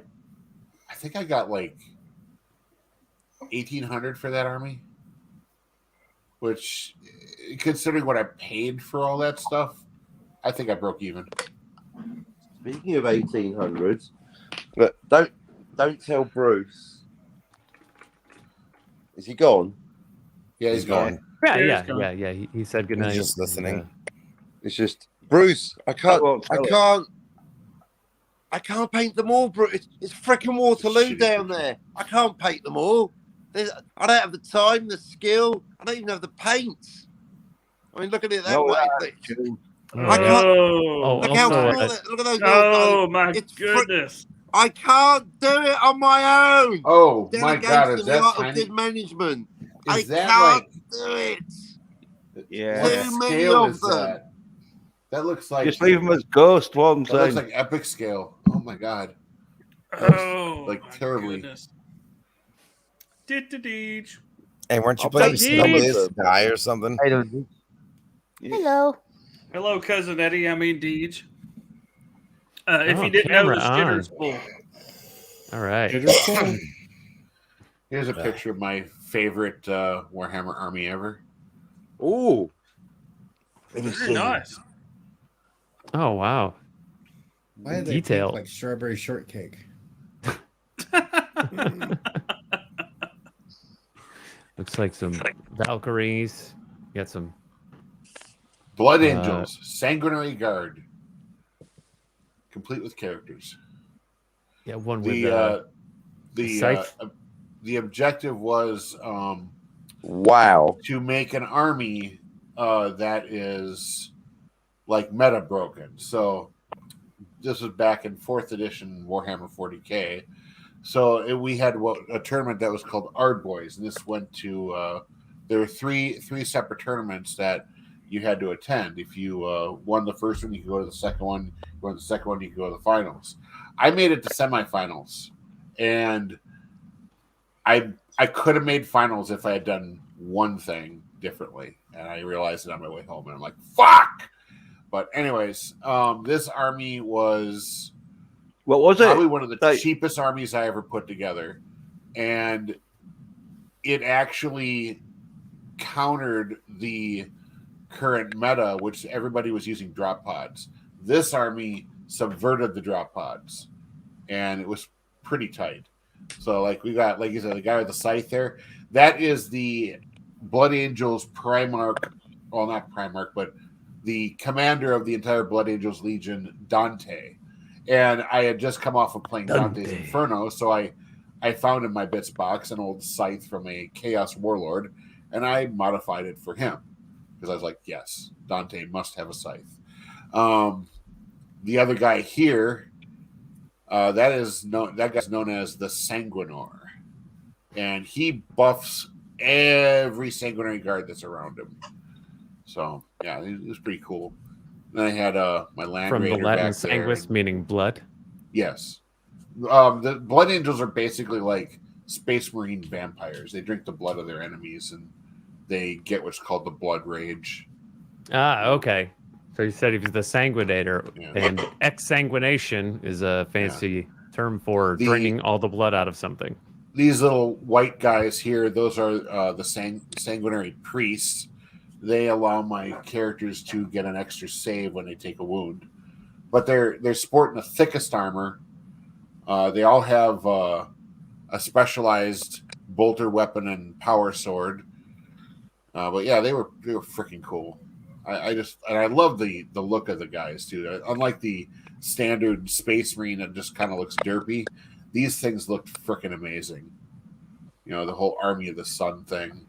got like 1,800 for that army, which, considering what I paid for all that stuff, I think I broke even. Speaking of 1800s, look, don't tell Bruce. Is he gone? Yeah, he's gone. Yeah. He said good night. He's just listening. It's just Bruce. I can't paint them all, Bruce. It's freaking Waterloo down there. I can't paint them all. I don't have the time, the skill. I don't even have the paints. I mean, look at it that way. I can't. Look at those. Oh my goodness! I can't do it on my own. Oh my God! Is that of good management? I can't do it. Yeah. What scale is that? That looks like Just leave them as ghost ones. That looks like epic scale. Oh my God! Oh, like terribly. Deej. Hey, weren't you playing Snowbiz Guy or something? Hello. Hello, cousin Eddie. I mean Deej. If you didn't know, the jitter's full. All right. Here's a picture of my favorite Warhammer army ever. Ooh, very nice. Oh wow. Why are they detail like strawberry shortcake? Looks like some Valkyries. You got some Blood Angels, Sanguinary Guard, complete with characters. Yeah, one with the objective was wow, to make an army that is like meta broken. So this was back in 4th edition Warhammer 40K. So we had a tournament that was called Ardboys, and this went to there were three separate tournaments that you had to attend. If you won the first one, you could go to the second one. You won the second one, you could go to the finals. I made it to semifinals, and I could have made finals if I had done one thing differently, and I realized it on my way home, and I'm like, fuck. But anyways, this army was probably one of the cheapest armies I ever put together, and it actually countered the current meta, which everybody was using drop pods. This army subverted the drop pods, and it was pretty tight. So, like, we got, like you said, the guy with the scythe there. That is the Blood Angels Primarch. Well, not Primarch, but the commander of the entire Blood Angels Legion, Dante. And I had just come off of playing Dante's Inferno, so I found in my bits box an old scythe from a Chaos Warlord, and I modified it for him. because I was like, yes, Dante must have a scythe. The other guy here, that guy's known as the Sanguinor, and he buffs every sanguinary guard that's around him. So yeah, it was pretty cool. Then I had my Land From the Raider Latin back there. sanguis, meaning blood. Yes. The Blood Angels are basically like Space Marine vampires. They drink the blood of their enemies, and they get what's called the Blood Rage. Ah, okay. So you said he was the Sanguinator, Yeah. and exsanguination is a fancy term for draining all the blood out of something. These little white guys here, those are the sanguinary priests. They allow my characters to get an extra save when they take a wound. But they're sporting the thickest armor. They all have a specialized bolter weapon and power sword. But yeah, they were freaking cool. I love the look of the guys too. Unlike the standard Space Marine that just kind of looks derpy, these things looked freaking amazing. You know, the whole Army of the Sun thing.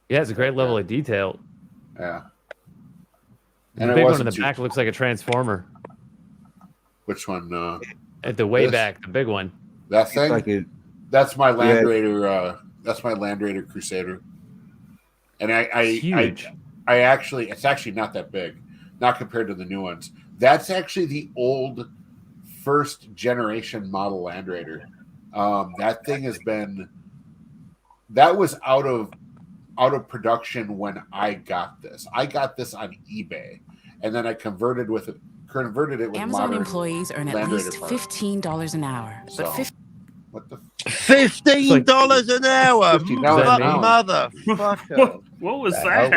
Yeah, it's a great level of detail. Yeah. And the big one in the back looks like a transformer. Which one? At the way back, the big one. That thing. That's my Land Raider. That's my Land Raider Crusader. And I actually, it's actually not that big, not compared to the new ones. That's actually the old first generation model Land Raider. That thing has been. That was out of production when I got this. I got this on eBay, and then I converted it with Amazon employees earn at Land least Raider parts. $15 an hour. So, But what the $15 an hour, motherfucker! What was that?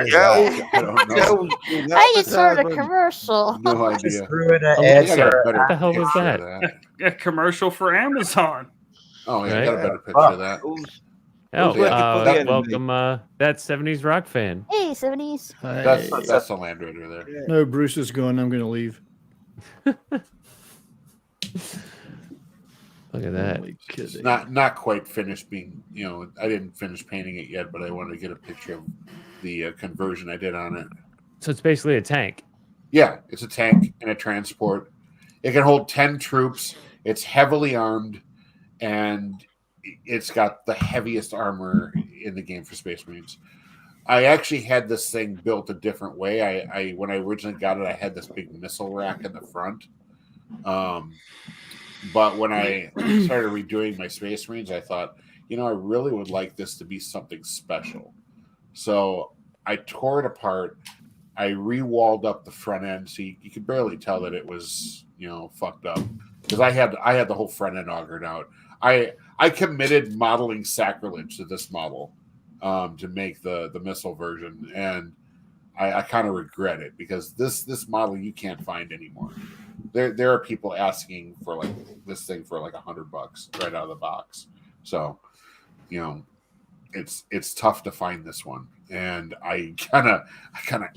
I don't know. I just heard a commercial. No idea. What the hell was that? A commercial for Amazon. Oh yeah, I got a better picture of that. Welcome, that 70s rock fan. Hey, 70s. That's the Land Raider there. No, Bruce is going. I'm going to leave. Look at that. It's not quite finished being, I didn't finish painting it yet, but I wanted to get a picture of the conversion I did on it. So it's basically a tank. Yeah, it's a tank and a transport. It can hold 10 troops. It's heavily armed, and it's got the heaviest armor in the game for Space Marines. I actually had this thing built a different way. I when I originally got it, I had this big missile rack in the front. But when I started redoing my Space Marines, I thought, I really would like this to be something special. So I tore it apart. I re-walled up the front end, so you could barely tell that it was, fucked up, because I had the whole front end augured out. I committed modeling sacrilege to this model to make the missile version, and I kind of regret it, because this model you can't find anymore. There are people asking for like this thing for like $100 right out of the box. So, it's tough to find this one, and I kind of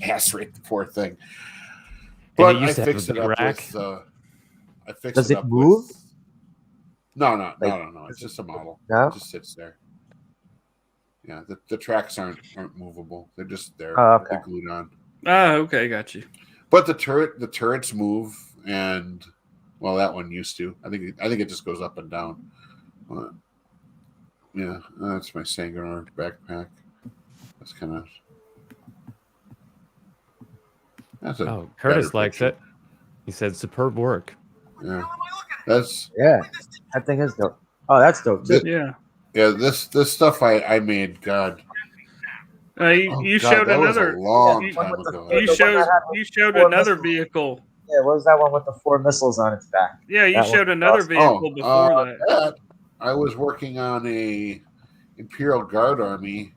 ass raped the poor thing. But I fixed it up with. I fixed Does it it up move? with. No. It's just a model. No? It just sits there. Yeah, the tracks aren't movable. They're just there. Oh, okay. They're glued on. Oh, okay, got you. But the turrets move, and that one used to. I think it just goes up and down. Yeah, that's my Sanguinor backpack. That's kind of. Curtis likes it. He said, "Superb work." Yeah, that thing is dope. Oh, that's dope too. Yeah. Yeah, this stuff I made. God. You showed that was another. a long time ago. You showed another vehicle. Yeah, what was that one with the 4 missiles on its back? Yeah, you showed another vehicle before that. I was working on a Imperial Guard army.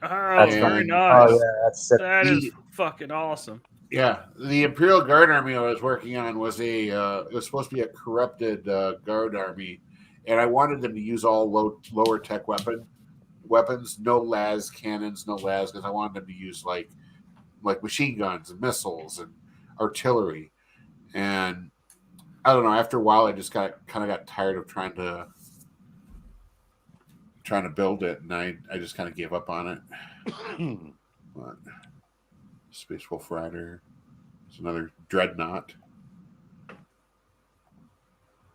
Oh, very nice. Oh, yeah, that is fucking awesome. Yeah, the Imperial Guard army I was working on was it was supposed to be a corrupted guard army, and I wanted them to use all lower tech weapons, no las cannons, because I wanted them to use like machine guns and missiles and artillery. And I don't know, after a while I just got tired of trying to build it, and I just kind of gave up on it. But Space Wolf Rider. It's another Dreadnought.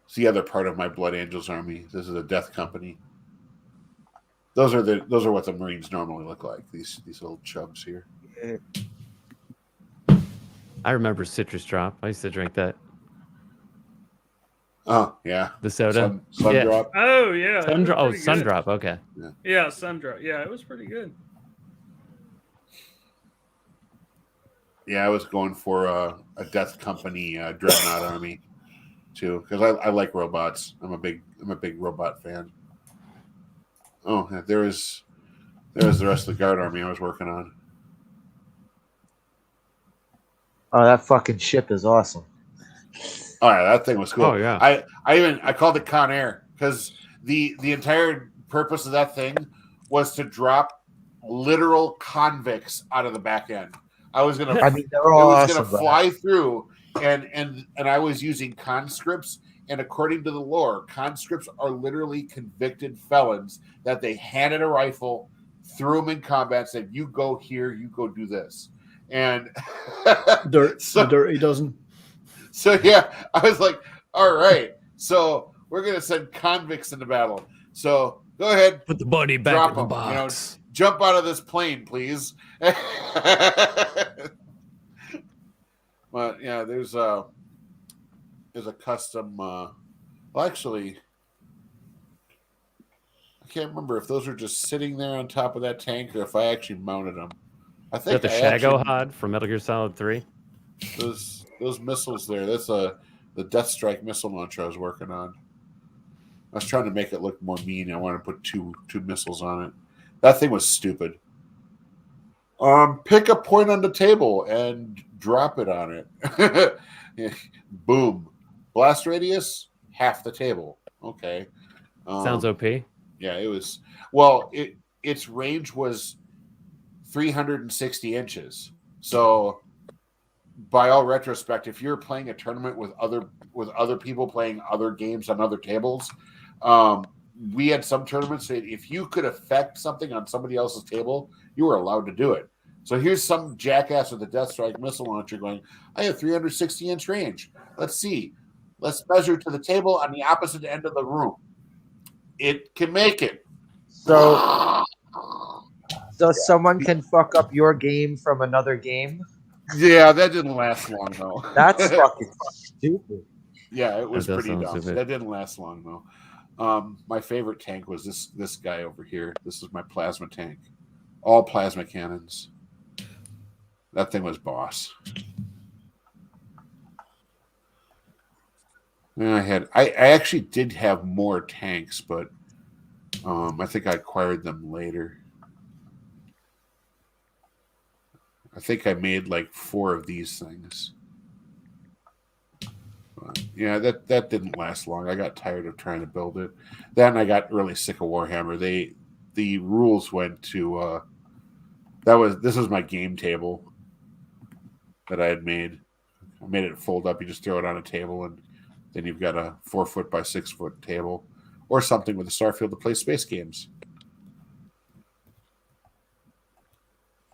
It's the other part of my Blood Angels army. This is a Death Company. Those are what the Marines normally look like. These little chubs here. I remember Citrus Drop. I used to drink that. Oh yeah, the soda. Sun Yeah. Drop. Oh yeah. Sun Drop. Okay. Yeah, Sundrop. Yeah, it was pretty good. Yeah, I was going for a Death Company Dreadnought army too, because I like robots. I'm a big robot fan. Oh, yeah, there was the rest of the Guard army I was working on. Oh, that fucking ship is awesome. Oh yeah, that thing was cool. Oh, yeah. I called it Con Air because the entire purpose of that thing was to drop literal convicts out of the back end. I was gonna they're all awesome, fly through and I was using conscripts, and according to the lore, conscripts are literally convicted felons that they handed a rifle, threw them in combat, said, "You go here, you go do this." And Dirty dozen. So yeah, I was like, all right, so we're gonna send convicts into battle. So go ahead, put the body back drop in the them, box. Jump out of this plane, please. But yeah, there's a custom. Well, actually, I can't remember if those are just sitting there on top of that tank or if I actually mounted them. I think Is that the Shago Hod from Metal Gear Solid 3? Those missiles there. That's the Death Strike missile launcher I was working on. I was trying to make it look more mean. I wanted to put two missiles on it. That thing was stupid. Pick a point on the table and drop it on it. Boom. Blast radius, half the table. Okay. Sounds OP. Yeah, it was. Well, its range was 360 inches. So, by all retrospect, if you're playing a tournament with other people playing other games on other tables, we had some tournaments that if you could affect something on somebody else's table, you were allowed to do it. So here's some jackass with a Death Strike missile launcher going, I have 360-inch range. Let's see. Let's measure to the table on the opposite end of the room. It can make it. So someone can fuck up your game from another game? Yeah, that didn't last long, though. That's fucking stupid. Yeah, it was That does pretty sound dumb. stupid. That didn't last long, though. My favorite tank was this guy over here. This is my plasma tank. All plasma cannons. That thing was boss. And I actually did have more tanks, but I think I acquired them later. I think I made like 4 of these things. Yeah, that didn't last long. I got tired of trying to build it. Then I got really sick of Warhammer. The rules went to this was my game table that I had made. I made it fold up. You just throw it on a table, and then you've got a 4-foot by 6-foot table, or something with a Starfield to play space games.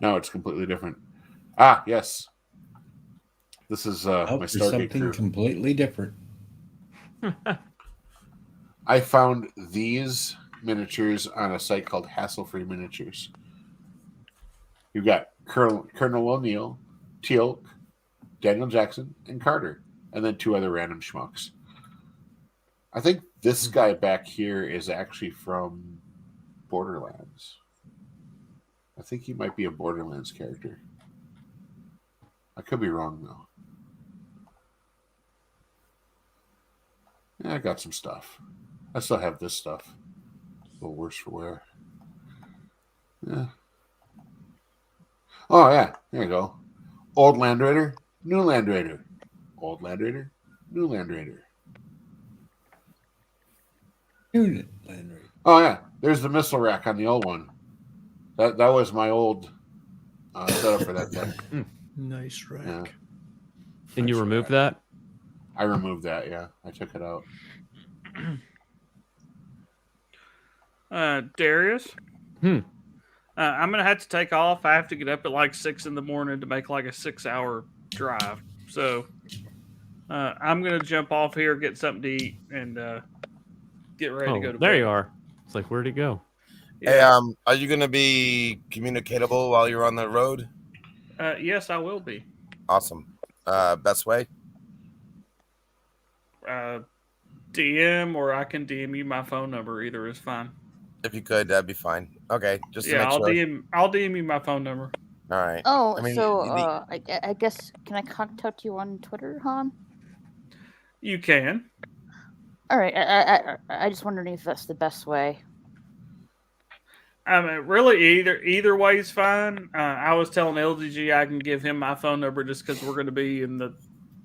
Now it's completely different. Ah, yes. This is my for Stargate something crew. completely different. I found these miniatures on a site called Hassle Free Miniatures. You've got Colonel O'Neill, Teal'c, Daniel Jackson, and Carter, and then 2 other random schmucks. I think this guy back here is actually from Borderlands. I think he might be a Borderlands character. I could be wrong, though. Yeah, I got some stuff. I still have this stuff. A little worse for wear. Yeah. Oh, yeah. There you go. Old Land Raider, new Land Raider. Old Land Raider, new Land Raider. New Land Raider. Oh, yeah. There's the missile rack on the old one. That was my old setup for that thing. Nice rack. Yeah. And you removed that? I removed that, yeah. I took it out. Darius? I'm gonna have to take off. I have to get up at like 6 in the morning to make like a 6-hour drive. So I'm gonna jump off here, get something to eat, and get ready to go to bed. There you are. It's like, where'd he go? Yeah. Hey, are you gonna be communicatable while you're on the road? Yes, I will be. Awesome. Best way? DM, or I can DM you my phone number. Either is fine. If you could, that'd be fine. Okay, just to make I'll sure. I'll DM you my phone number. All right. Oh, I guess, can I contact you on Twitter, Han? You can. All right. I just wondering if that's the best way. I mean, really, either way is fine. I was telling LGG I can give him my phone number just because we're going to be in the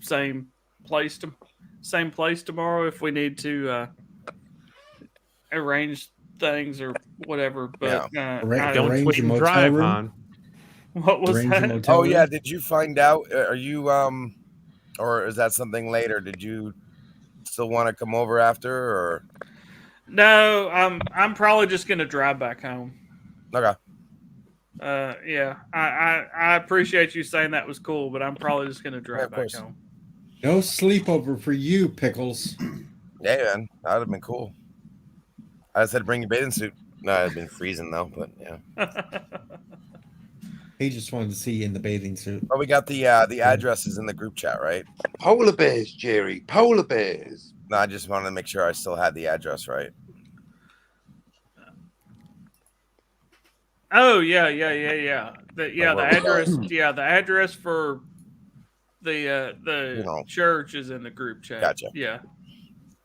same place tomorrow if we need to arrange things or whatever. But don't tweet and drive, Han. What was that? Oh yeah, did you find out? Are you or is that something later? Did you still want to come over after, or? No, I'm probably just gonna drive back home. Okay. Yeah, I appreciate you saying that was cool, but I'm probably just gonna drive back home. No sleepover for you, Pickles. Yeah, man, that would have been cool. I said bring your bathing suit. No, it'd been freezing though, but yeah. He just wanted to see you in the bathing suit. Oh, we got the addresses in the group chat, right? Polar bears, Jerry. Polar bears. No, I just wanted to make sure I still had the address right. Oh yeah. The address. Yeah, the address for the church is in the group chat. Gotcha. Yeah.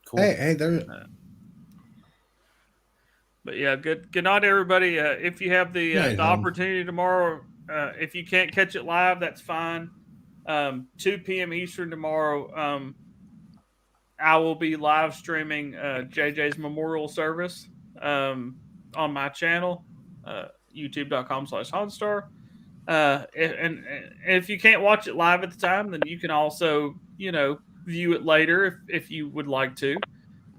Cool. Hey, there. But yeah, good night, everybody. If you have the opportunity tomorrow, if you can't catch it live, that's fine. 2 p.m. Eastern tomorrow, I will be live streaming JJ's memorial service on my channel, youtube.com/Honstar. And if you can't watch it live at the time, then you can also, view it later if you would like to.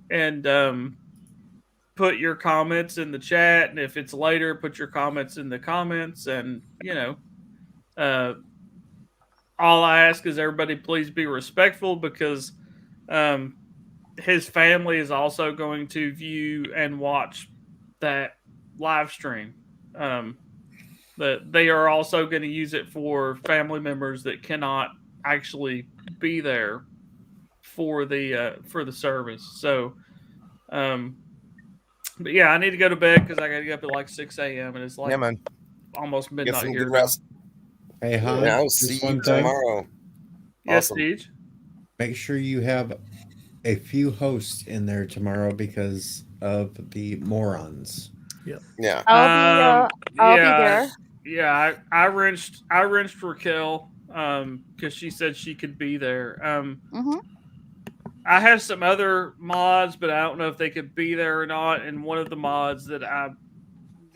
And put your comments in the chat, and if it's later, put your comments in the comments. And all I ask is everybody please be respectful, because his family is also going to view and watch that live stream. That they are also going to use it for family members that cannot actually be there for the service. So but yeah, I need to go to bed because I got to get up at like 6 a.m. and it's like almost midnight Get some here. good rest. Hey, Han, Yeah, I'll see you tomorrow. Yes, Awesome. Siege. Make sure you have a few hosts in there tomorrow because of the morons. Yep. Yeah. I'll be there. Yeah, I wrenched Raquel because she said she could be there. I have some other mods, but I don't know if they could be there or not. And one of the mods that I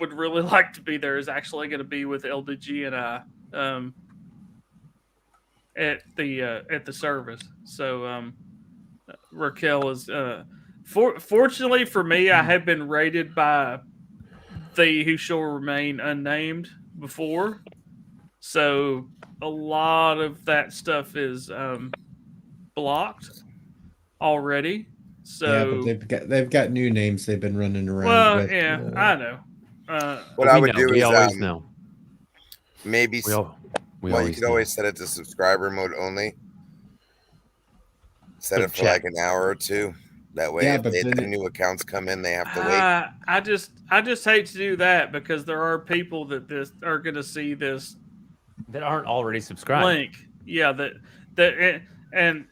would really like to be there is actually going to be with LDG and I at the service. So Raquel is fortunately for me, I have been raided by the Who Shall Remain Unnamed before, so a lot of that stuff is blocked already. So yeah, but they've got new names they've been running around. Well, with. yeah, I know. What I would do we is always know. Maybe you could always set it to subscriber mode only. Set it for like an hour or two. That way, if the new accounts come in, they have to wait. I just hate to do that because there are people that are going to see this that aren't already subscribed. Link, yeah, and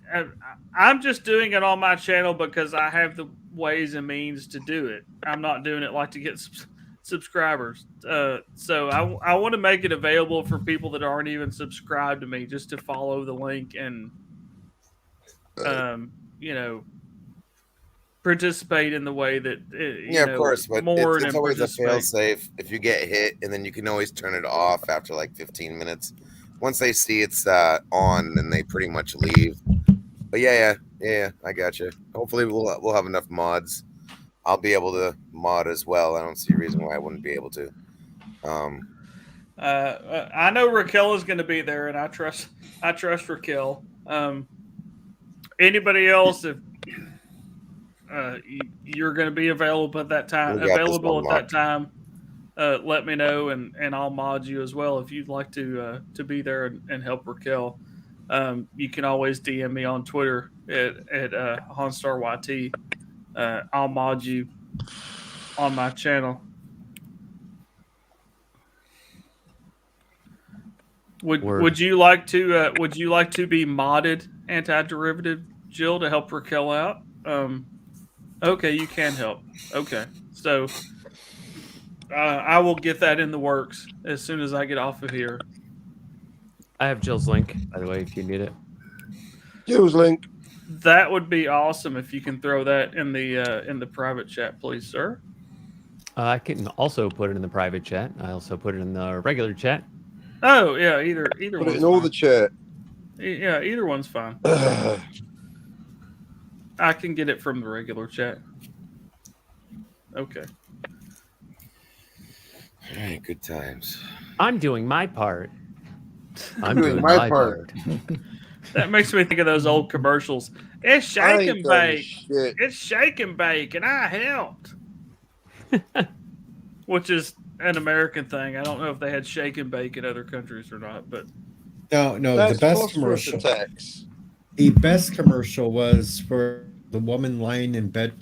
I'm just doing it on my channel because I have the ways and means to do it. I'm not doing it like to get subscribers. So I want to make it available for people that aren't even subscribed to me, just to follow the link and participate in the way that of course, but it's always a fail safe. If you get hit, and then you can always turn it off after like 15 minutes. Once they see it's on, then they pretty much leave. But yeah, I got you. Hopefully we'll have enough mods. I'll be able to mod as well. I don't see a reason why I wouldn't be able to. I know Raquel is going to be there, and I trust Raquel. Anybody else, if you're going to be available at that time, let me know, and I'll mod you as well if you'd like to be there and help Raquel. You can always DM me on Twitter at HaunStarYT. I'll mod you on my channel. Would you like to be modded anti-derivative, Jill, to help Raquel out? Okay, you can help. Okay, so I will get that in the works as soon as I get off of here. I have Jill's link, by the way, if you need it. Jill's link. That would be awesome if you can throw that in the private chat, please, sir. I can also put it in the private chat. I also put it in the regular chat. Oh yeah, either Put one's it in all the chat. Yeah, either one's fine. I can get it from the regular chat. Okay. All right, good times. I'm doing my part. I'm doing my part. That makes me think of those old commercials. It's shake and bake. It's shake and bake, and I helped. Which is an American thing. I don't know if they had shake and bake in other countries or not, but No, That's the best phosphorus commercial. attacks. The best commercial was for the woman lying in bed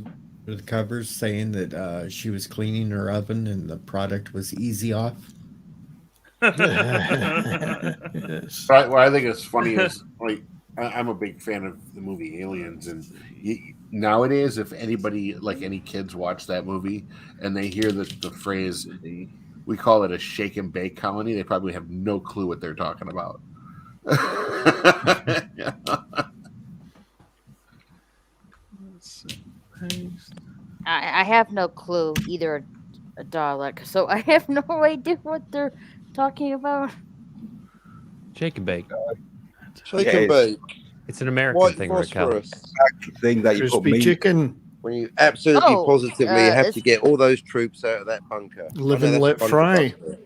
with the covers, saying that she was cleaning her oven and the product was easy off. What I think is funny is, like, I'm a big fan of the movie Aliens, and nowadays, if anybody, like any kids, watch that movie and they hear the phrase, we call it a shake and bake colony, they probably have no clue what they're talking about. Yeah. I have no clue either, Dalek. So I have no idea what they're talking about. Shake and bake. Shake and bake. It's an American White thing, Raquel. phosphorus. Thing that you put Crispy meat. chicken. When you absolutely positively have to it's- get all those troops out of that bunker. Live I know and that's let a bunch of fry. bullshit.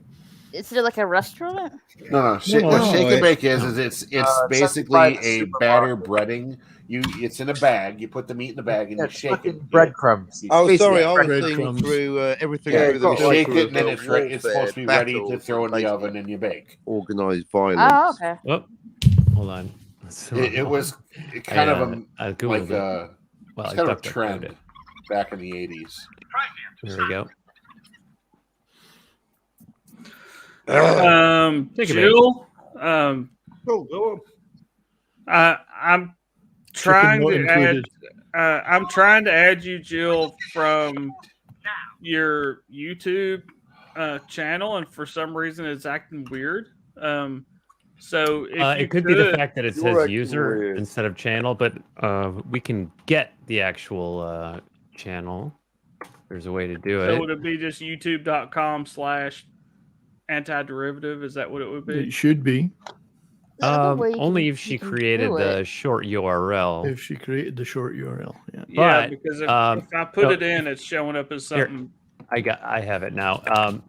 Is it like a restaurant? No. What shake and bake is it's basically a batter breading. It's in a bag. You put the meat in the bag and you shake it. Breadcrumbs. Oh, sorry, I was Breadcrumbs. thinking through everything Yeah, through the you shake micro it and then of it's supposed to be ready to throw in the oven and you bake. Organized violence. Oh, okay. Oh, hold on. It was kind of I a Googled like a Well, it's I kind of a ducked it, trend it. back in the 80s. There we go. Take a Jill, go on. I'm trying Chicken to not add. included. I'm trying to add you, Jill, from your YouTube channel, and for some reason it's acting weird. So if you it could be the fact that it says user instead of channel, but we can get the actual channel. There's a way to do So it. would it be just youtube.com/antiderivative? Is that what it would be? It should be. Only if she created the short URL. If she created the short URL, yeah. Yeah, But, because if I put so- it in, it's showing up as something. I have it now.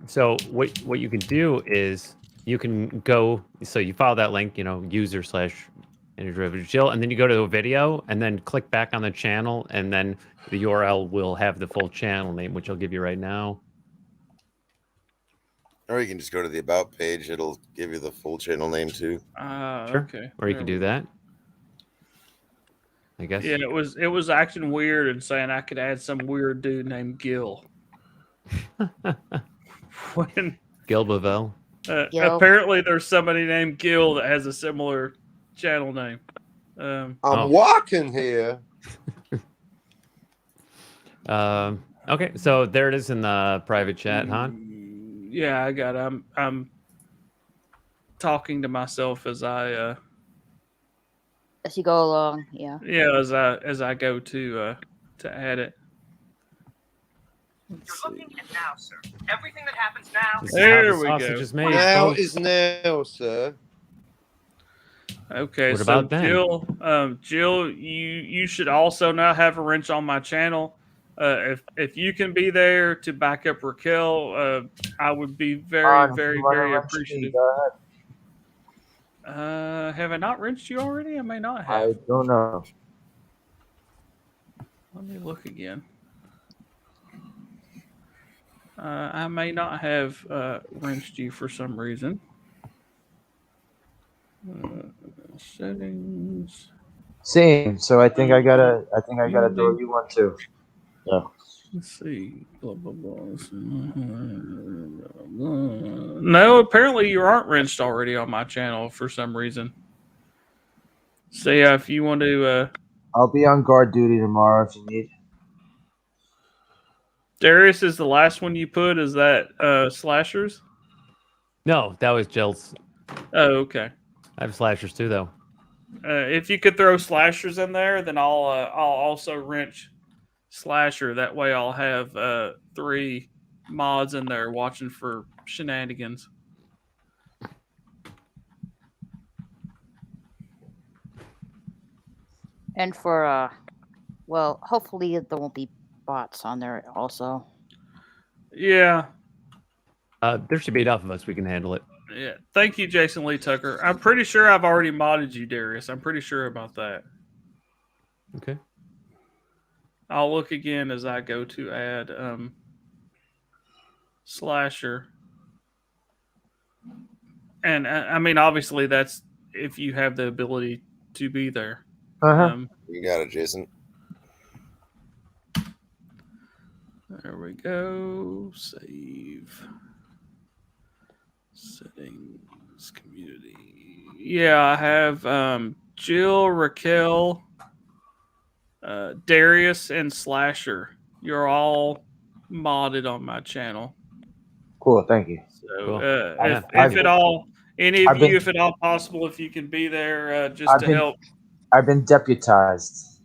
So what you can do is you can go. So you follow that link, user/antiderivative Jill, and then you go to a video, and then click back on the channel, and then the URL will have the full channel name, which I'll give you right now. Or you can just go to the about page. It'll give you the full channel name too. Sure. Okay. Or you can do that. I guess. Yeah, it was acting weird and saying I could add some weird dude named Gil. When Gil Bavell. Gil. apparently there's somebody named Gil that has a similar channel name. I'm walking here. Okay, so there it is in the private chat, Han. Yeah, I got it. I'm talking to myself as I As you go along, yeah. as I go to add it. You're looking at now, sir. Everything that happens now. This is how There the we sausage go. is made, Now folks. is now, sir. Okay, What so about then? Jill, you should also now have a wrench on my channel. If you can be there to back up Raquel, I would be very, On, if very, you wanna very wrench me, appreciative. go ahead. Have I not wrenched you already? I may not have. I don't know. Let me look again. I may not have wrenched you for some reason. Settings. Same. So I think I gotta do you one too. Yeah. Let's see. Blah, blah, blah. No, apparently you aren't wrenched already on my channel for some reason. So yeah, if you want to, I'll be on guard duty tomorrow if you need. Darius is the last one you put. Is that slashers? No, that was Jill's. Oh, okay. I have slashers too, though. If you could throw slashers in there, then I'll also wrench slasher. That way, I'll have 3 mods in there watching for shenanigans. And for well, hopefully there won't be bots on there also. Yeah. There should be enough of us. We can handle it. Yeah. Thank you, Jason Lee Tucker. I'm pretty sure I've already modded you, Darius. I'm pretty sure about that. Okay. I'll look again as I go to add slasher. And I mean, obviously, that's if you have the ability to be there. You got it, Jason. There we go. Save. Settings. Community. Yeah, I have Jill, Raquel, Darius, and Slasher. You're all modded on my channel. Cool, thank you. So Cool. if at all, any of you, if at all possible, if you can be there just to help. I've been deputized.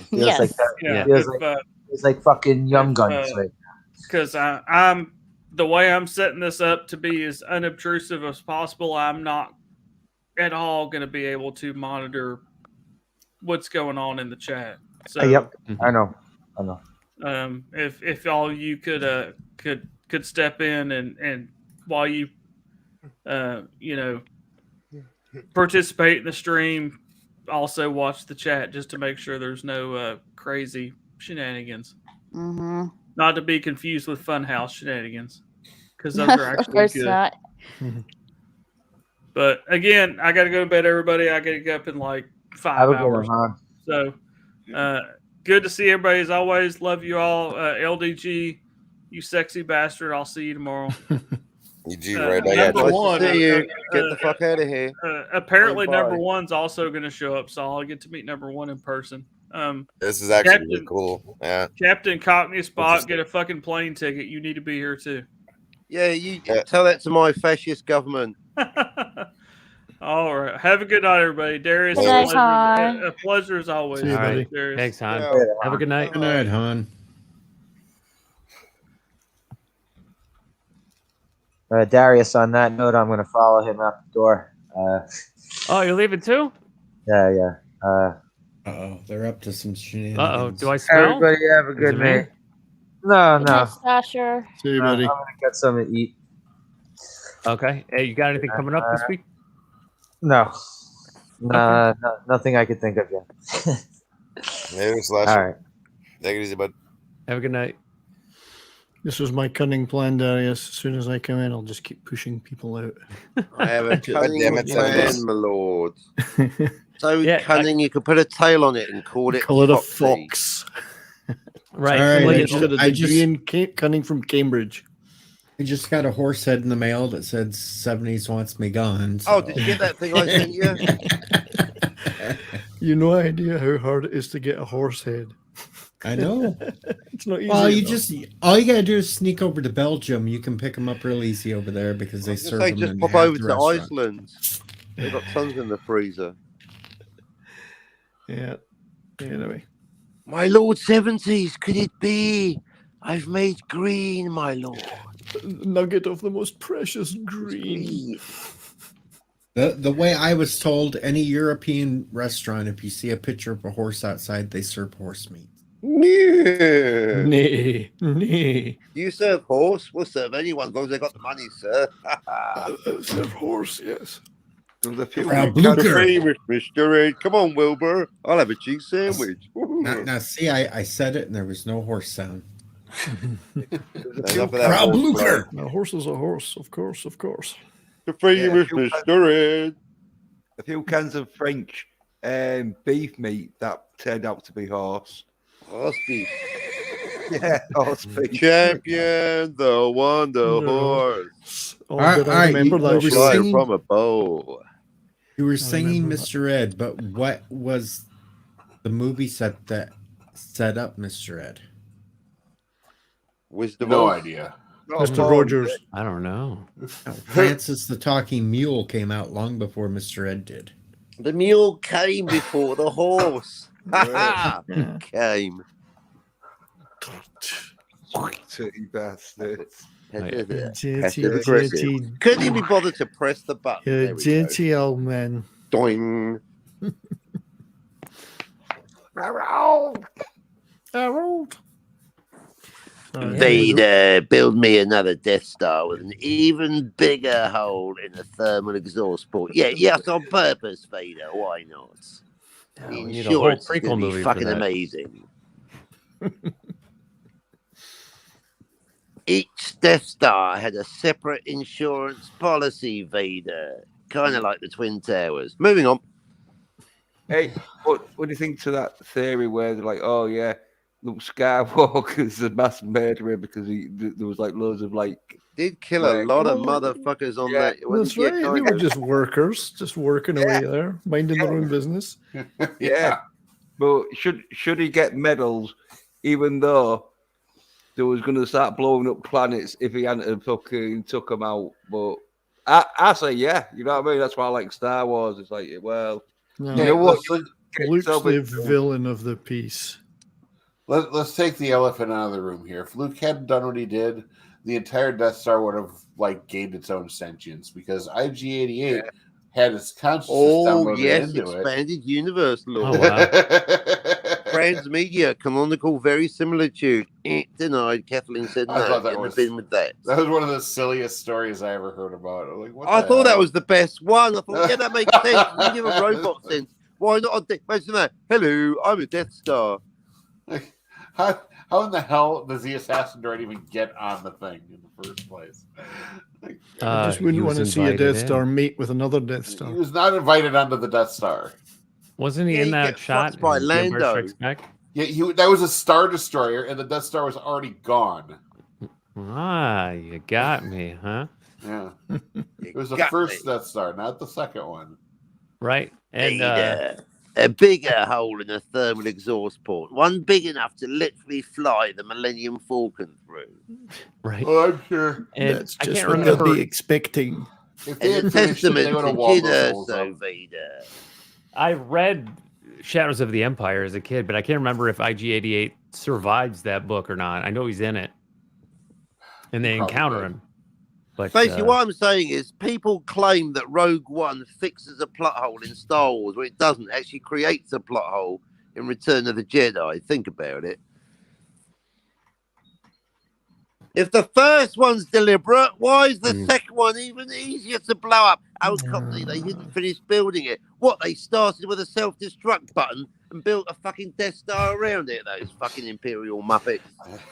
Feels Yes. like that. Yeah. Feels like fucking Young Guns. Right? Because I'm the way I'm setting this up to be as unobtrusive as possible. I'm not at all going to be able to monitor what's going on in the chat. So Yep, I know. if all you could step in and while you participate in the stream, also watch the chat just to make sure there's no crazy shenanigans. Mm-hmm. Not to be confused with Funhouse shenanigans, because those are Of actually course good. not. But again, I got to go to bed, everybody. I got to get up in like 5 Have a good hours. one, So good to see everybody as always. Love you all. LDG, you sexy bastard. I'll see you tomorrow. You do right back Nice at to you. see you. Get the fuck out of here. Apparently, Bye. number 1's also going to show up, so I'll get to meet number 1 in person. This is actually really cool. Yeah. Captain Cockney Spot, get a fucking plane ticket. You need to be here too. Yeah, you tell that to my fascist government. All right. Have a good night, everybody. Darius, Good night, Han. a pleasure as always. See you, All right. buddy. Darius. Thanks, Han. Yeah. Have a good night. Good night, Han. Darius, on that note, I'm going to follow him out the door. Oh, you're leaving too? Yeah. Uh-oh, they're up to some shenanigans. Uh-oh. Do I smell? Everybody have a Is good it me? night. No. Nice, Sasha. See you, I'm buddy. going to get something to eat. Okay. Hey, you got anything coming up this week? No. Nothing I could think of yet. Maybe Slasher. All right. Take it easy, bud. Have a good night. This was my cunning plan, Darius. As soon as I come in, I'll just keep pushing people out. I have a cunning damn it, plan, Sanders. my lord. So Yeah, cunning, you could put a tail on it and call it Call it a Foxy. fox. Right. All right, Well, I you- just got a I degree in cunning from Cambridge. I just got a horse head in the mail that said 70s wants me gone. Oh, so- did you get that thing I sent you? You no idea how hard it is to get a horse head. I know. It's not easy. Well, enough. all you gotta do is sneak over to Belgium. You can pick them up real easy over there because they serve Say them. just in pop half over the to restaurant. Iceland. They've got tons in the freezer. Yeah. Anyway. My lord 70s, could it be? I've made green, my lord. Nugget of the most precious green. The way I was told, any European restaurant, if you see a picture of a horse outside, they serve horse meat. Yeah. Nay, nay. You serve horse? We'll serve anyone as long as they got the money, sir. Serve horse, yes. Famous Mr. Ed. Come on, Wilbur. I'll have a cheese sandwich. Now, see, I said it and there was no horse sound. Enough of that horse play. A horse is a horse, of course, of course. The famous Mr. Ed. A few cans of French beef meat that turned out to be horse. Horse beef. Yeah, horse beef. Champion, the wonder horse. Oh, but I remember that. Fly from a bow. You were singing Mr. Ed, but what was the movie set that set up Mr. Ed? Wisdom. No idea. Mr. Rogers. I don't know. Francis the Talking Mule came out long before Mr. Ed did. The mule came before the horse. Came. Dirty bastards. Couldn't even be bothered to press the button. Yeah, genty old man. Doing. Harold. Vader, build me another Death Star with an even bigger hole in the thermal exhaust port. Yeah, yes, on purpose, Vader. Why not? The we need a whole insurance is prequel going to movie be for fucking that. amazing. Each Death Star had a separate insurance policy, Vader. Kind of like the Twin Towers. Moving on. Hey, what do you think to that theory where they're like, oh yeah, Luke Skywalker's a mass murderer because there was like loads of like did kill a lot of motherfuckers on that. That's right. They were just workers, just working away there, minding their own business. Yeah, but should he get medals, even though they was going to start blowing up planets if he hadn't fucking took them out? But I say yeah, you know what I mean. That's why I like Star Wars. It's like, well, No, you know what? Luke's the villain of the piece. Let's take the elephant out of the room here. If Luke hadn't done what he did, the entire Death Star would have like gained its own sentience because IG-88 had its consciousness downloaded into it. Expanded universe law. Oh, wow. Transmedia, canonical verisimilitude. Denied. Kathleen said I no. thought that Never was- been with that. That was one of the silliest stories I ever heard about. I'm like, what I the thought that hell? was the best one. I thought, yeah, that makes sense. You give a robot sense. Why not? Imagine that. Hello, I'm a Death Star. How in the hell does the assassin droid even get on the thing in the first place? I just wouldn't want to see a Death Star mate with another Death Star. He was not invited onto the Death Star. Wasn't he in that shot? by in The Empire Lando. Strikes Back? Yeah, that was a Star Destroyer, and the Death Star was already gone. Ah, you got me, huh? Yeah, it was the got first me. Death Star, not the second one. Right. And a bigger hole in the thermal exhaust port. One big enough to literally fly the Millennium Falcon through. right. Oh, I'm sure. And That's I just can't what they'll remember. be expecting. If they And a had finished it, testament they would to have walled those Jedi holes so up. Vader. I read Shadows of the Empire as a kid, but I can't remember if IG-88 survives that book or not. I know he's in it, and they Probably encounter did. him. But Basically, what I'm saying is people claim that Rogue One fixes a plot hole in Star Wars, where it doesn't. It actually creates a plot hole in Return of the Jedi. Think about it. If the first one's deliberate, why is the second one even easier to blow up? Oh, Cockney, they didn't finish building it. What, they started with a self-destruct button and built a fucking Death Star around it? Those fucking Imperial Muppets.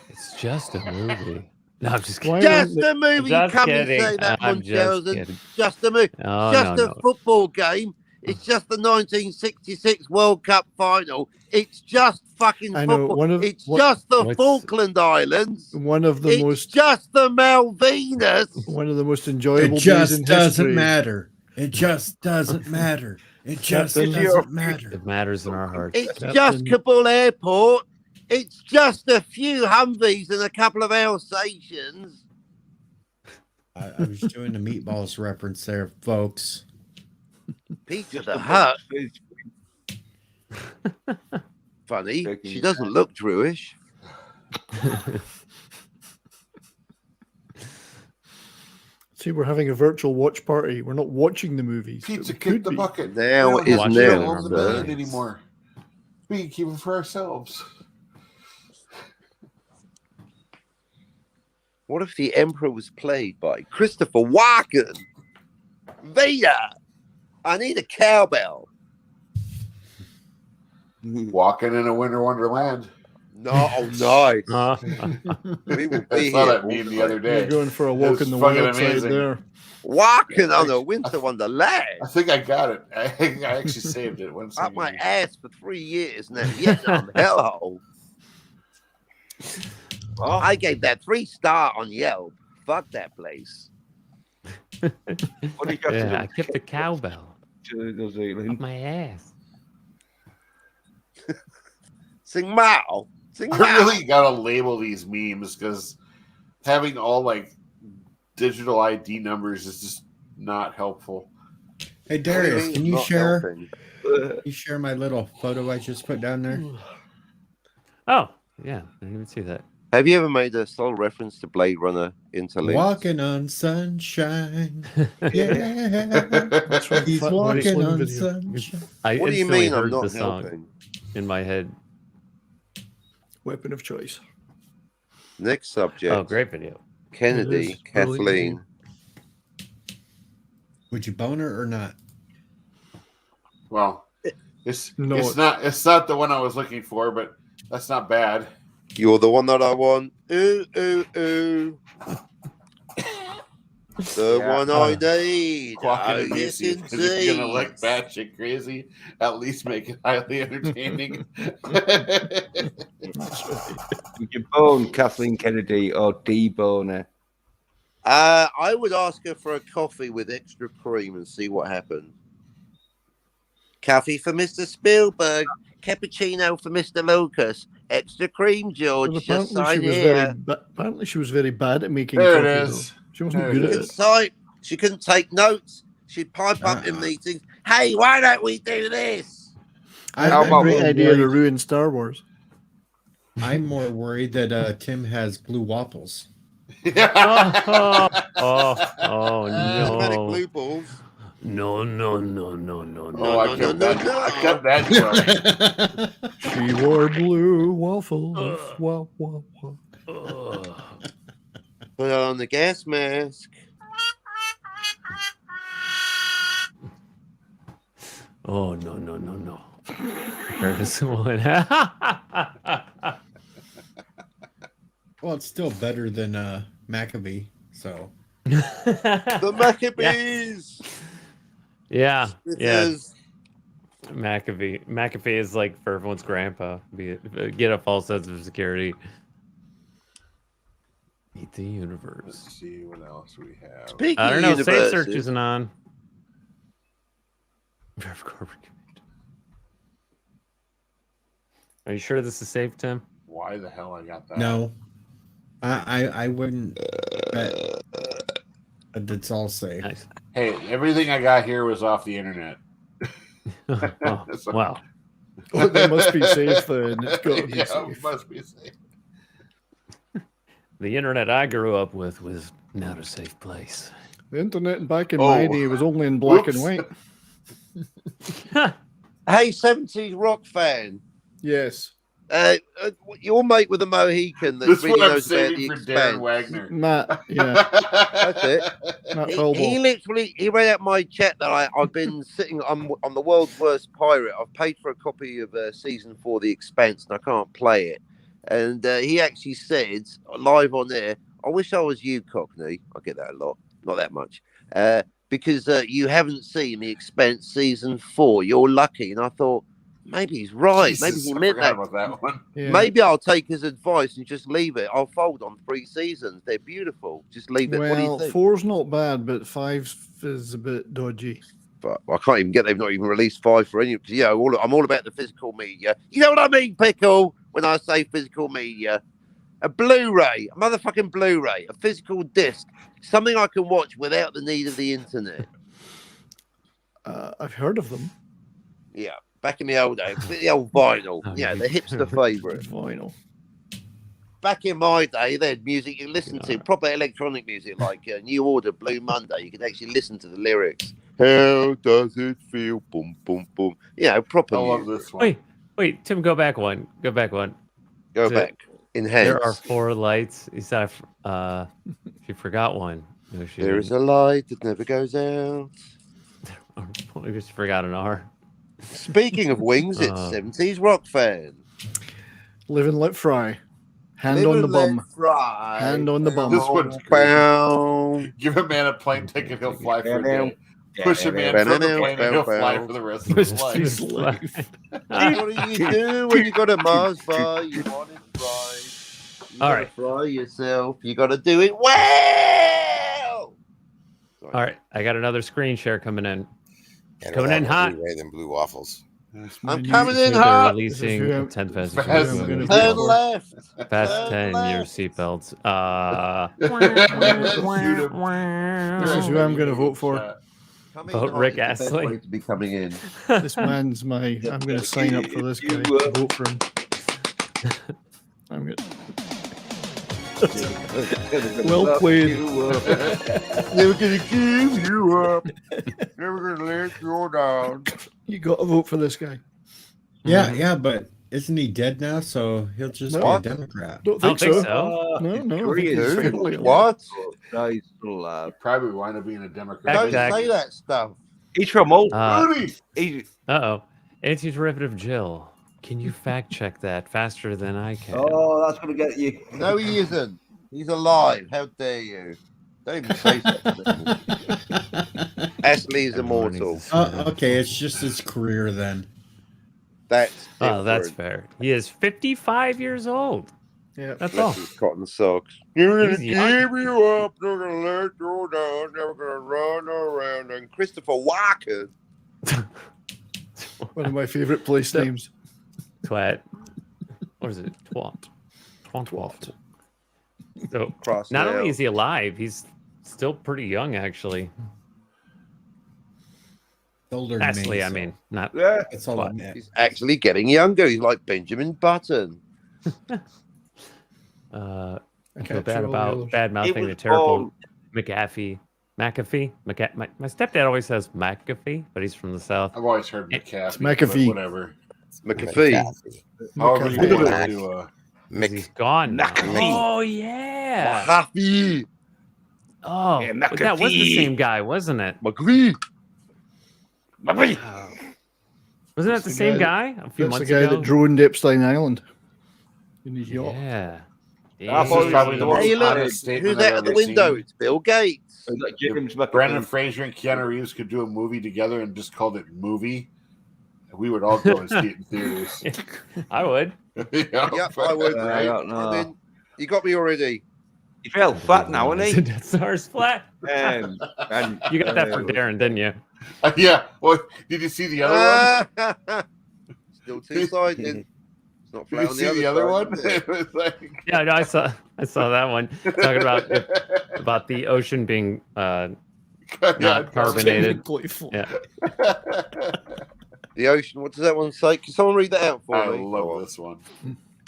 it's just a movie. No, I'm just kidding. Just a movie. You Just come kidding. and say that, I'm just Munchausen. kidding. Just a movie. Oh, Just no, a no. football game. It's just the 1966 World Cup final. It's just fucking I know, football. just the what's- Falkland Islands. one of the It's most just the Malvinas. one of the most enjoyable It days in just doesn't history. matter. It just doesn't matter. It just Captain, doesn't matter. It matters in our hearts. It's Captain. just Kabul Airport. It's just a few Humvees and a couple of Alsatians. I was doing a meatballs reference there, folks. Pizza the Hut. Funny. She doesn't look Jewish. See, we're having a virtual watch party. We're not watching the movies. but Pizza we kick could the be. Now We is don't now. own the now. band anymore. We can keep it for ourselves. What if the Emperor was played by Christopher Walken? Vader! I need a cowbell. Walking in a winter wonderland. No, oh, nice. We will be I saw that meme the other day. You're going for a walk in the wild side there. Walking on a winter wonderland. I think I got it. I actually saved it. Up my ass for 3 years now. Vietnam hellhole. Oh, I gave that 3-star on Yelp. Fuck that place. What do you got to do? I kept the cowbell New Zealand. up my ass. Sing Mao. Sing I Mao. really gotta label these memes because having all like digital ID numbers is just not helpful. Hey Darius, can you share? Can you share my little photo I just put down there? Oh, yeah. I didn't even see that. Have you ever made a sole reference to Blade Runner interlude? Walking on sunshine. Yeah. That's right. He's Fat walking Slim on video. sunshine. I What do you instantly mean I'm heard not the song helping? in my head. Weapon of choice. Next subject. Oh, great video. Kennedy, It is really Kathleen. Would you bone her or not? Well, it's No, it's not the one I was looking for, but that's not bad. You're the one that I want. Ooh, ooh, ooh. The one I need. Walking Oh, in yes, DC, because if you're gonna indeed. look batshit crazy, at least make it highly entertaining. Would you bone Kathleen Kennedy or debone her? I would ask her for a coffee with extra cream and see what happened. Coffee for Mr. Spielberg. Cappuccino for Mr. Lucas. Extra cream, George. Well, Just apparently sign she was here. apparently she was very bad at making There coffee. it is. Though. She wasn't There good She at couldn't it. type. She couldn't take notes. She'd pipe up in meetings. Hey, why don't we do this? I That's a about great more idea to worried- ruin Star Wars. I'm more worried that Tim has blue waffles. Oh, Automatic no. blue balls. No. Oh, I kept that short. She wore blue waffles. Wah, wah, wah. Put on the gas mask. Oh, no. There's one. Well, it's still better than Maccabee. So The Maccabees. Yeah. It Yeah. is. McAfee is like for everyone's grandpa. Get a false sense of security. Meet the universe. Let's see what else we have. Speaking I don't of know. Safe universes, search isn't on. Are you sure this is safe, Tim? Why the hell I got that? no, I wouldn't bet it's all safe. Nice. Hey, everything I got here was off the internet. Oh, So- wow. Well, they must be safe then. It's got to be Yeah, safe. it must be safe. The internet I grew up with was not a safe place. The internet back in Oh. my day was only in black Whoops. and white. hey, 70s rock fan. Yes. Your mate with the Mohican that This really one I'm knows about the saving for Darren Expanse. Wagner. Matt, yeah. That's it. Matt He Felball. literally read out my chat that I've been sitting on the world's worst pirate. I've paid for a copy of season 4 The Expanse and I can't play it. And he actually said live on air, I wish I was you, Cockney. I get that a lot, not that much. Because you haven't seen The Expanse season 4. You're lucky. And I thought, maybe he's right. Jesus, Maybe he I meant forgot that. about that one. Yeah. Maybe I'll take his advice and just leave it. I'll fold on 3 seasons. They're beautiful. Just leave it. What do you Well, think? 4's not bad, but 5 is a bit dodgy. But I can't even get. They've not even released 5 for any. You know, I'm all about the physical media. You know what I mean, Pickle? When I say physical media, a Blu-ray, a motherfucking Blu-ray, a physical disc, something I can watch without the need of the internet. I've heard of them. Yeah, back in the old days, the old vinyl. Yeah, the hipster favourite. Vinyl. Back in my day, they had music you listen to, proper electronic music like New Order, Blue Monday. You could actually listen to the lyrics. How does it feel? Boom, boom, boom. You know, proper I love music. this one. Wait, Tim, go back one. Go back one. Go To- back. Enhance. There are 4 lights. He said, if you forgot one. No, she There is didn't. a light that never goes out. I just forgot an R. Speaking of wings, it's 70s rock fan. Live and let fry. Hand Live on the and let bum. fry. Hand on the bum. This one's crazy. Give a man a plane ticket, he'll fly for a day. Push a man from the plane and he'll fly for the rest of his life. What do you do when you got a Mars bar? You want it fried. You gotta fry yourself. You got to do it well. All right, I got another screen share coming in. And Coming in hot. Than blue waffles. I'm coming in They're hot. releasing a 10 fast. Turn left. Fast 10 your seatbelts. This is who I'm going to vote for. Vote Rick Astley. To be coming in. This man's my. I'm going to sign up for this guy. To vote for him. I'm good. Well played. Never gonna give you up. Never gonna let you down. You got to vote for this guy. Yeah, but isn't he dead now? So he'll just be a Democrat. Don't think so. No. Sure he is. What? What? No, he's still alive. Probably wind up being a Democrat. Don't say that stuff. He's from old. Uh-oh. Anti-derivative Jill. Can you fact check that faster than I can? Oh, that's gonna get you. No, he isn't. He's alive. How dare you? Don't even say something. Ashley's immortal. Okay, it's just his career then. That's that's fair. He is 55 years old. Yeah, that's all. Cotton socks. You're gonna Easy. give you up. You're gonna let you down. Never gonna run around. And Christopher Walken. One of my favorite place names. Twat. What is it? Twat. Twat. So Cross not out. only is he alive, he's still pretty young, actually. Older Astley, I mean, not. Yeah, That's all I meant. he's actually getting younger. He's like Benjamin Button. I feel can't bad throw about those. bad mouthing the terrible McAfee. McAfee. My stepdad always says McAfee, but he's from the south. I've always heard McAfee. It's McAfee. But whatever. McAfee. However you McAfee. want to do. He's gone now. McAfee. Oh yeah. McAfee. Oh, Yeah, but that was the McAfee. same guy, wasn't it? McAfee. Wasn't that the same guy a few That's the months guy ago? that droned Epstein Island. In his yacht. Yeah. This is probably the most Hey, look, honest statement who's I've out of the ever window? seen. It's Bill Gates. James Brandon Fraser and Keanu Reeves could do a movie together and just called it Movie. We would all go and see it in theaters. I would. Yep, I would. I don't know. And then you got me already. He felt fat now, isn't he? Death Star's flat. And You got that for Darren, didn't you? Yeah. Well, did you see the other one? Still two-sided. It's not Did flat you on see the the other other side, one? is it? It was like... Yeah, no, I saw that one. Talking about the ocean being not carbonated. Yeah. The ocean. What does that one say? Can someone read that out for I me? love this one.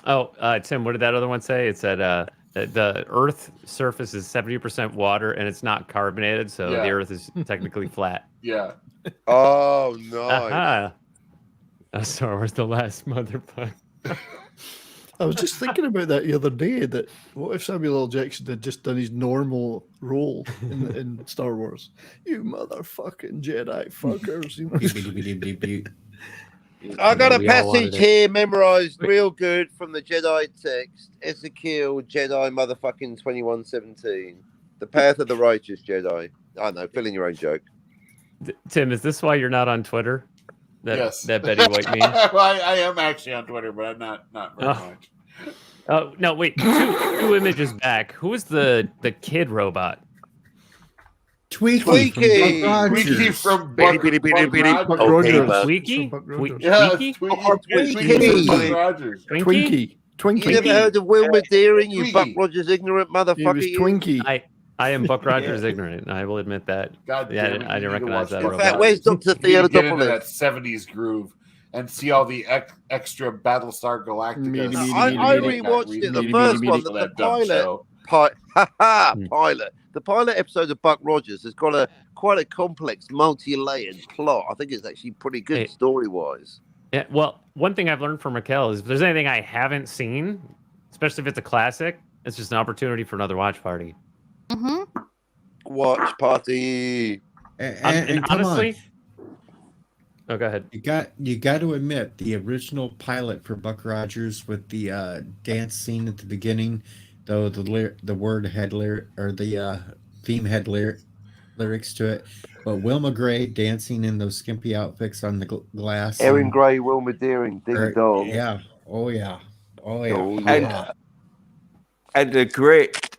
Oh, Tim, what did that other one say? It said that the Earth's surface is 70% water and it's not carbonated, so Yeah. the Earth is technically flat. Yeah. Oh no! Aha. Star Wars: The Last Motherfucker. I was just thinking about that the other day. That what if Samuel L. Jackson had just done his normal role in Star Wars? You motherfucking Jedi fuckers! You know? I got a We all wanted passage it. here memorized real good from the Jedi text. Ezekiel Jedi motherfucking 2117. The path of the righteous Jedi. I know, fill in your own joke. Tim, is this why you're not on Twitter? Yes. That Betty White meme. Well, I am actually on Twitter, but I'm not very much. Oh no! Wait, two images back. Who was the kid robot? Tweaky. Tweaky. From Buck Tweaky from Beady, Buck Buck Rogers. beady. Rogers. Tweaky? Buck Rogers. Yeah, Tweaky? Tweaky from Buck Rogers. Twinkie? Twinkie. You never heard of Wilma Deering, you Tweaky. Buck Rogers ignorant He was motherfucker? you? Twinkie. I am Buck Rogers ignorant. I will admit that. God Yeah, damn it, I you didn't need to recognize watch that this. In fact, robot. where's Dr. You need to get into Theodopoulos? that 70s groove and see all the extra Battlestar Galactica. I rewatched it, the first one, the pilot. Pilot. The pilot episode of Buck Rogers has got quite a complex, multi-layered plot. I think it's actually pretty good story-wise. Yeah, well, one thing I've learned from Raquel is if there's anything I haven't seen, especially if it's a classic. It's just an opportunity for another watch party. Mm-hmm. Watch party. And come honestly, on. oh, go ahead. You got to admit the original pilot for Buck Rogers with the dance scene at the beginning, though the word had the theme had lyrics to it. But Wilma Gray dancing in those skimpy outfits on the glass. Erin Gray, Wilma Deering, Ding Dong. Yeah. Oh yeah. Oh yeah. Oh, yeah. And a great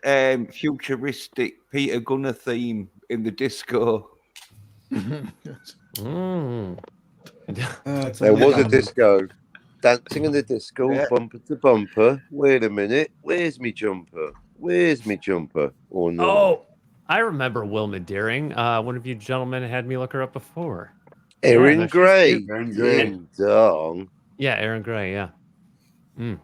futuristic Peter Gunner theme in the disco. There was a disco. Dancing in the disco, bumper to bumper. Wait a minute. Where's me jumper? Where's me jumper? Oh, no. Oh, I remember Wilma Deering. One of you gentlemen had me look her up before. Erin Gray. Ding Dong. Yeah, Erin Gray. Yeah. Mm.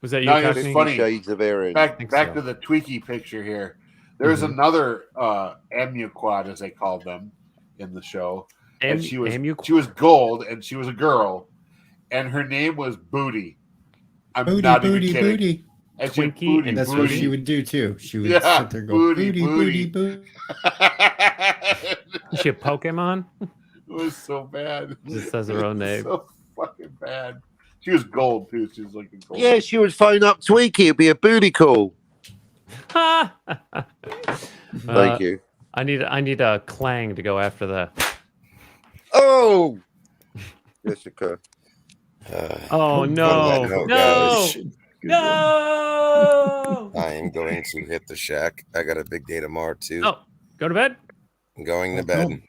Was that you? Now, it's Cockney? funny. Shades of Erin. Back so. to the Tweaky picture here. There's another Emuquad, as they called them in the show. And she was gold, and she was a girl, and her name was Booty. I'm not even kidding. Booty. And she Twinkie, booty, And that's booty. what she would do too. She would Yeah, sit there and go booty, booty. Is she a Pokemon? It was so bad. Just says her own name. So fucking bad. She was gold too. She was like a gold. Yeah, she would phone up Tweaky. It'd be a booty call. Thank you. I need a clang to go after the. Oh, Jessica. Oh no! No! I am going to hit the shack. I got a big day tomorrow too. Oh, go to bed. I'm going to bed.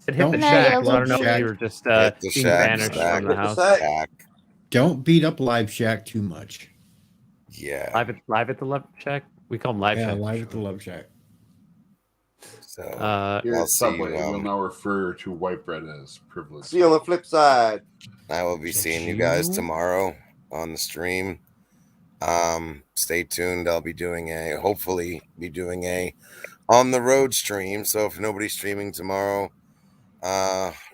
It hit the shack. I don't know if you were just Hit the being shack, banished shack, from the house. shack. Don't beat up Live Shack too much. Yeah. Live at the Love Shack. We call them Live Yeah, Shack. Live at the Love Shack. So Here I'll at see Subway, you. we'll now refer to white bread as privilege. See you on the flip side. I will be seeing you guys tomorrow on the stream. Stay tuned. I'll be hopefully be doing a on the road stream. So if nobody's streaming tomorrow,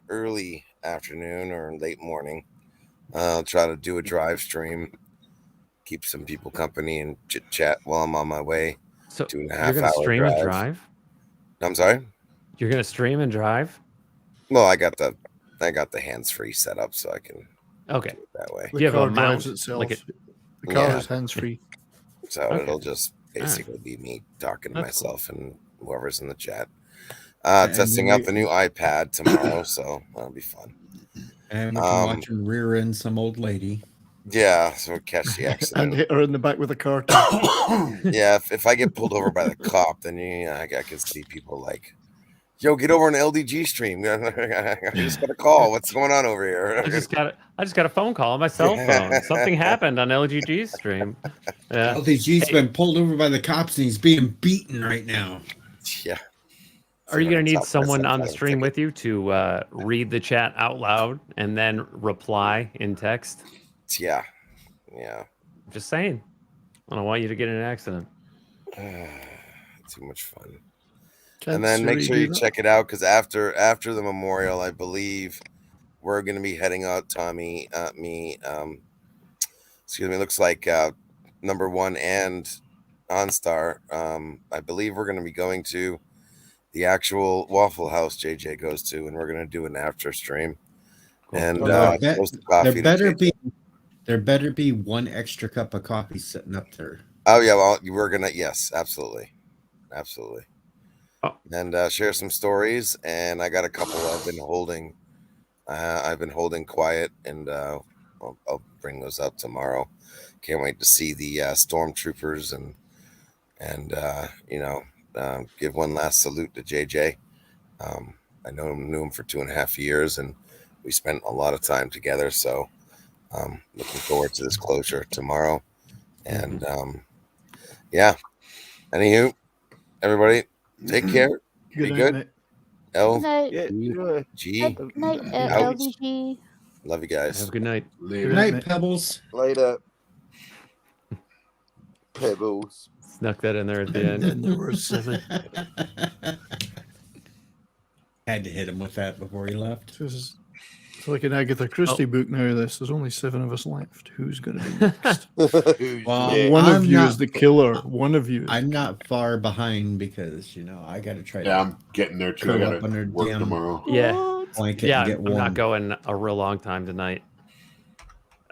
early afternoon or late morning, I'll try to do a drive stream, keep some people company and chit chat while I'm on my way. So 2.5 you're gonna hour stream and drive? I'm sorry? You're gonna stream and drive? Well, I got the hands free set up so I can Okay. do it that way. The You have car a drives mount, itself. like the car Yeah. is hands free. So Okay. it'll just basically be me talking to That's myself and whoever's in the chat. And Testing then out the new iPad tomorrow, so that'll be fun. And we can watch him rear end some old lady. Yeah, so we'll catch the And accident. hit her in the back with a car. Yeah, if I get pulled over by the cop, then I can see people like, yo, get over an LDG stream. I just got a call. What's going on over here? I just got a phone call on my cell phone. Something happened on LGG stream. Yeah. LDG's been pulled over by the cops and he's being beaten right now. Yeah. Are you going to need someone on the stream with you to read the chat out loud and then reply in text? Yeah. Just saying. I don't want you to get in an accident. Too much fun. Can't And then make Siri sure do you that? check it out because after the memorial, I believe we're going to be heading out. Tommy, excuse me. Looks like number one and OnStar. I believe we're going to be going to the actual Waffle House JJ goes to, and we're going to do an after stream. And toast the coffee to there better be one extra cup of coffee sitting up there. Oh yeah, well we're gonna absolutely. Oh. And share some stories. And I got a couple I've been holding. I've been holding quiet, and I'll bring those up tomorrow. Can't wait to see the stormtroopers and give one last salute to JJ. I knew him for 2.5 years, and we spent a lot of time together. So looking forward to this closure tomorrow. And yeah. Anywho, everybody, take care. Be good. Mate. L Good night. G. Good night, out. LDG. Love you guys. Have a good night. Good night, Pebbles. Later. Pebbles. Snuck that in there at the end. And there were 7. Had to hit him with that before he left. It's like an Agatha Christie book now. There's only 7 of us left. Who's going to be next? Well, one of I'm you not- is the killer. One of you. I'm not far behind because I got to try. Yeah, I'm getting there too. I curl got up under to work damn tomorrow. Yeah, blanket yeah. and get I'm warm. not going a real long time tonight.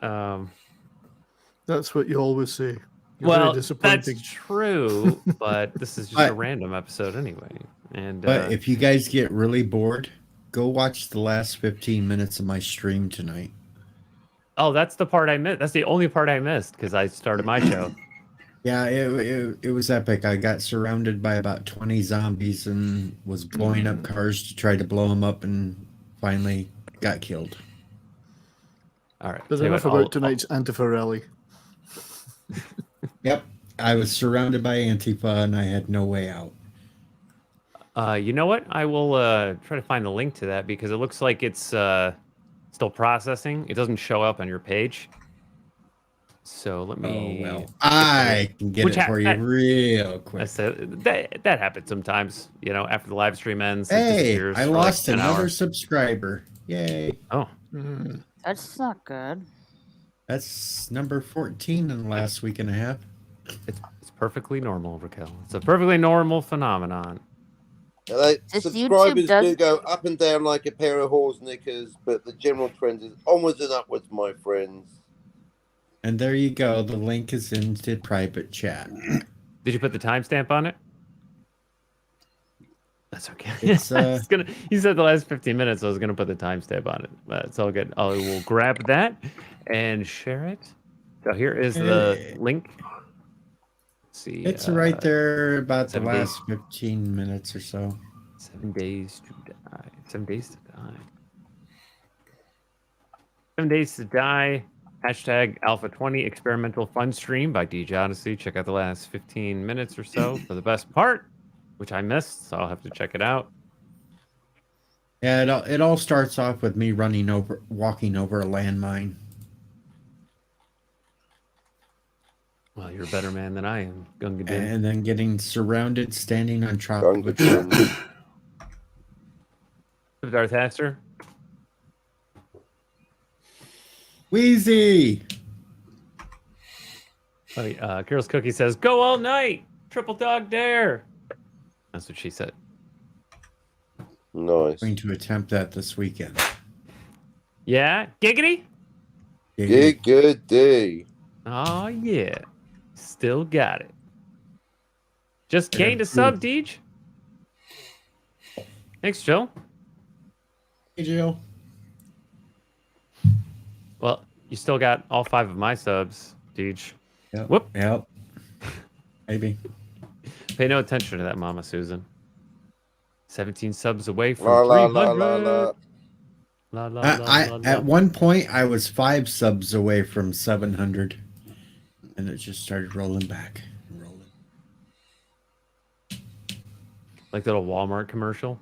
That's what you always say. You're very Well, disappointing. that's true, but this is just a random episode anyway. And But if you guys get really bored, go watch the last 15 minutes of my stream tonight. oh, that's the part I missed. That's the only part I missed because I started my show. Yeah, it was epic. I got surrounded by about 20 zombies and was blowing up cars to try to blow them up and finally got killed. All right. But tell you enough what, about tonight's Antifa rally. Yep. I was surrounded by Antifa and I had no way out. You know what? I will try to find the link to that because it looks like it's still processing. It doesn't show up on your page. So let me. Oh, well, I can get it for you real quick. That happens sometimes. After the live stream ends, it Hey, disappears I for lost like an another hour. subscriber. Yay. Oh, That's not good. That's number 14 in the last week and a half. it's perfectly normal, Raquel. It's a perfectly normal phenomenon. Like, This subscribers YouTube does- do go up and down like a pair of horse knickers, but the general trend is onwards and upwards, my friends. And there you go. The link is into private chat. Did you put the timestamp on it? That's okay. It's, He said the last 15 minutes. I was gonna put the timestamp on it. But it's all good. I will grab that and share it. So here is the link. Let's see. It's right there about the 7 days. last 15 minutes or so. 7 days to die. 7 days to die. 7 days to die. Hashtag Alpha 20 experimental fun stream by DJ Odyssey. Check out the last 15 minutes or so for the best part, which I missed, so I'll have to check it out. Yeah, it all starts off with me walking over a landmine. Well, you're a better man than I am, Gunga Din. And then getting surrounded, standing on tropical shores. Darth Haster. Wheezy! Carol's Cookie says, "Go all night, triple dog dare." That's what she said. Nice. I'm going to attempt that this weekend. Yeah, giggity. Giggity. Oh yeah, still got it. Just gained a sub, Deej. Thanks, Joe. Hey, Joe. Well, you still got all 5 of my subs, Deej. Yep. Whoop. Yep. Maybe. Pay no attention to that, Mama Susan. 17 subs away from La, la, 300. la, la, la. La, la, la, la. At one point, I was 5 subs away from 700, and it just started rolling back. Like that little Walmart commercial.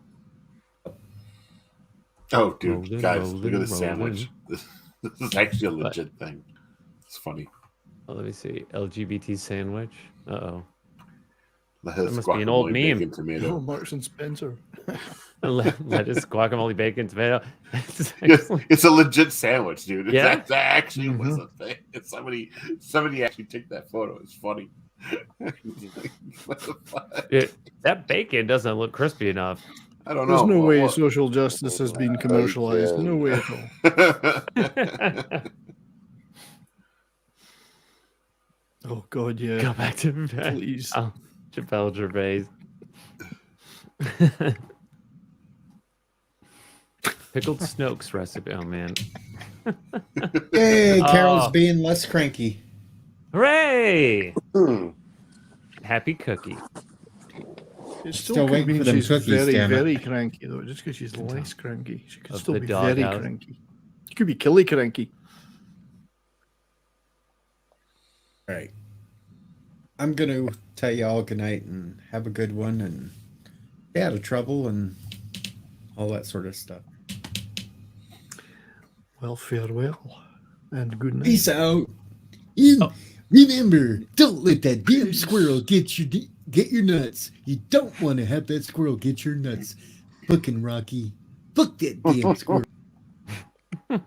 Oh, dude, Rolling, guys, look at this rolling, sandwich. This is actually a legit thing. It's funny. Oh, let me see. LGBT sandwich. Uh-oh. That That must be an old guacamole, meme. bacon, tomato. Oh, Marks and Spencer. Lettuce, guacamole, bacon, tomato. It's a legit sandwich, dude. It's Yeah? that actually was a thing. It's somebody actually took that photo. It's funny. What the fuck? That bacon doesn't look crispy enough. I don't know. There's no What- way what- social justice has been commercialized. No way at all. Oh God, yeah. Go back to bed. Please. Oh, Chappelle Gervais. Pickled Snokes recipe. Oh man. Yay, Carol's Oh. being less cranky. Hooray! Happy cookie. It Still still could waiting mean for them she's cookies, very, damn it. very cranky though. Just because she's less cranky, she could Of still the be very doghouse. cranky. She could be killy cranky. All right. I'm going to tell you all good night and have a good one and stay out of trouble and all that sort of stuff. Well, farewell and good night. Peace out. And remember, don't let that damn squirrel get your nuts. You don't want to have that squirrel get your nuts. Fucking Rocky. Fuck that damn squirrel. All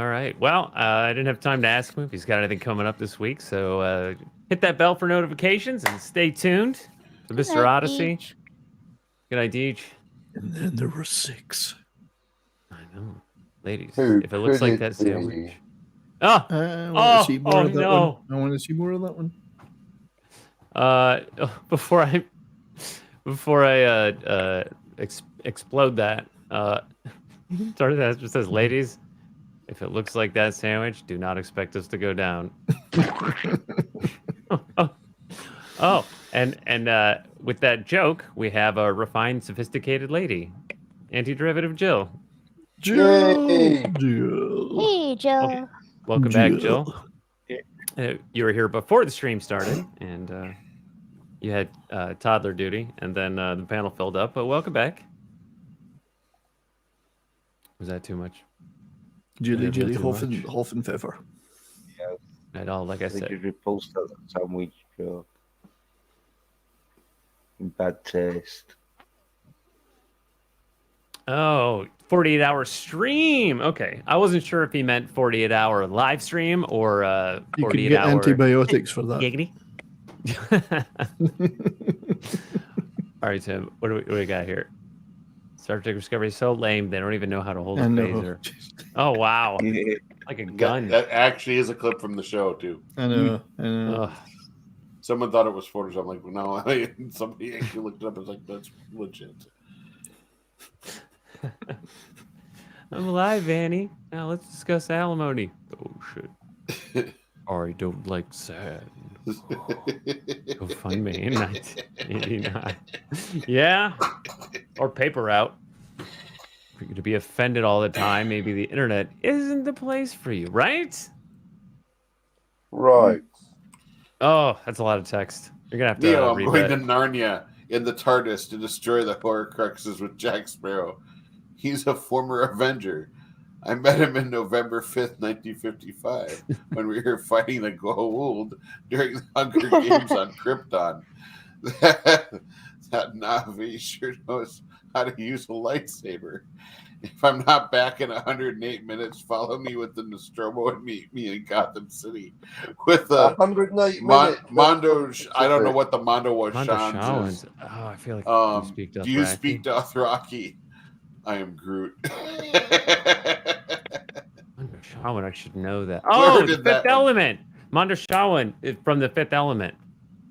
right. Well, I didn't have time to ask him if he's got anything coming up this week, so hit that bell for notifications and stay tuned to Mr. Odyssey. Good night, Deej. And then there were 6. I know. Ladies, Who if it looks like could that it sandwich. be? Oh, I want to see more of that no. one. I want to see more of that one. Before I explode that, Tarzan just says, ladies, if it looks like that sandwich, do not expect us to go down. And with that joke, we have a refined, sophisticated lady, anti-derivative Jill. Jill. Hey, Jill. Welcome back, Jill. You were here before the stream started, and you had toddler duty, and then the panel filled up. But welcome back. Was that too much? Julie, Hoffenpfeffer. Yeah. At all, like I said. You repulsed that sandwich. In bad taste. Oh, 48-hour stream. Okay. I wasn't sure if he meant 48-hour live stream or 48-hour. You could get antibiotics for that. Giggity. All right, Tim. What do we got here? Star Trek Discovery is so lame, they don't even know how to hold a phaser. Oh, wow. Like a gun. That actually is a clip from the show, too. I know. Someone thought it was Photoshop. I'm like, no. Somebody actually looked it up. I was like, that's legit. I'm alive, Annie. Now let's discuss alimony. Oh, shit. I don't like sad. Go find me in 1989. Yeah. Or paper route. If you're going to be offended all the time, maybe the internet isn't the place for you, right? Right. Oh, that's a lot of text. You're going to have to Neo, I'm read going that. to Narnia in the TARDIS to destroy the Horcruxes with Jack Sparrow. He's a former Avenger. I met him in November 5th, 1955, when we were fighting the Goa'uld during the Hunger Games on Krypton. That Navi sure knows how to use a lightsaber. If I'm not back in 108 minutes, follow me with the Nostromo and meet me in Gotham City with the 108 minutes. Mondo. I don't know what the Mondo Mondo Shans is. Oh, I feel like Do you Dothraki. speak Dothraki? I am Groot. Mondo Shawan, I should know that. Oh, the Fifth Element. Mondo Shawan is from the Fifth Element.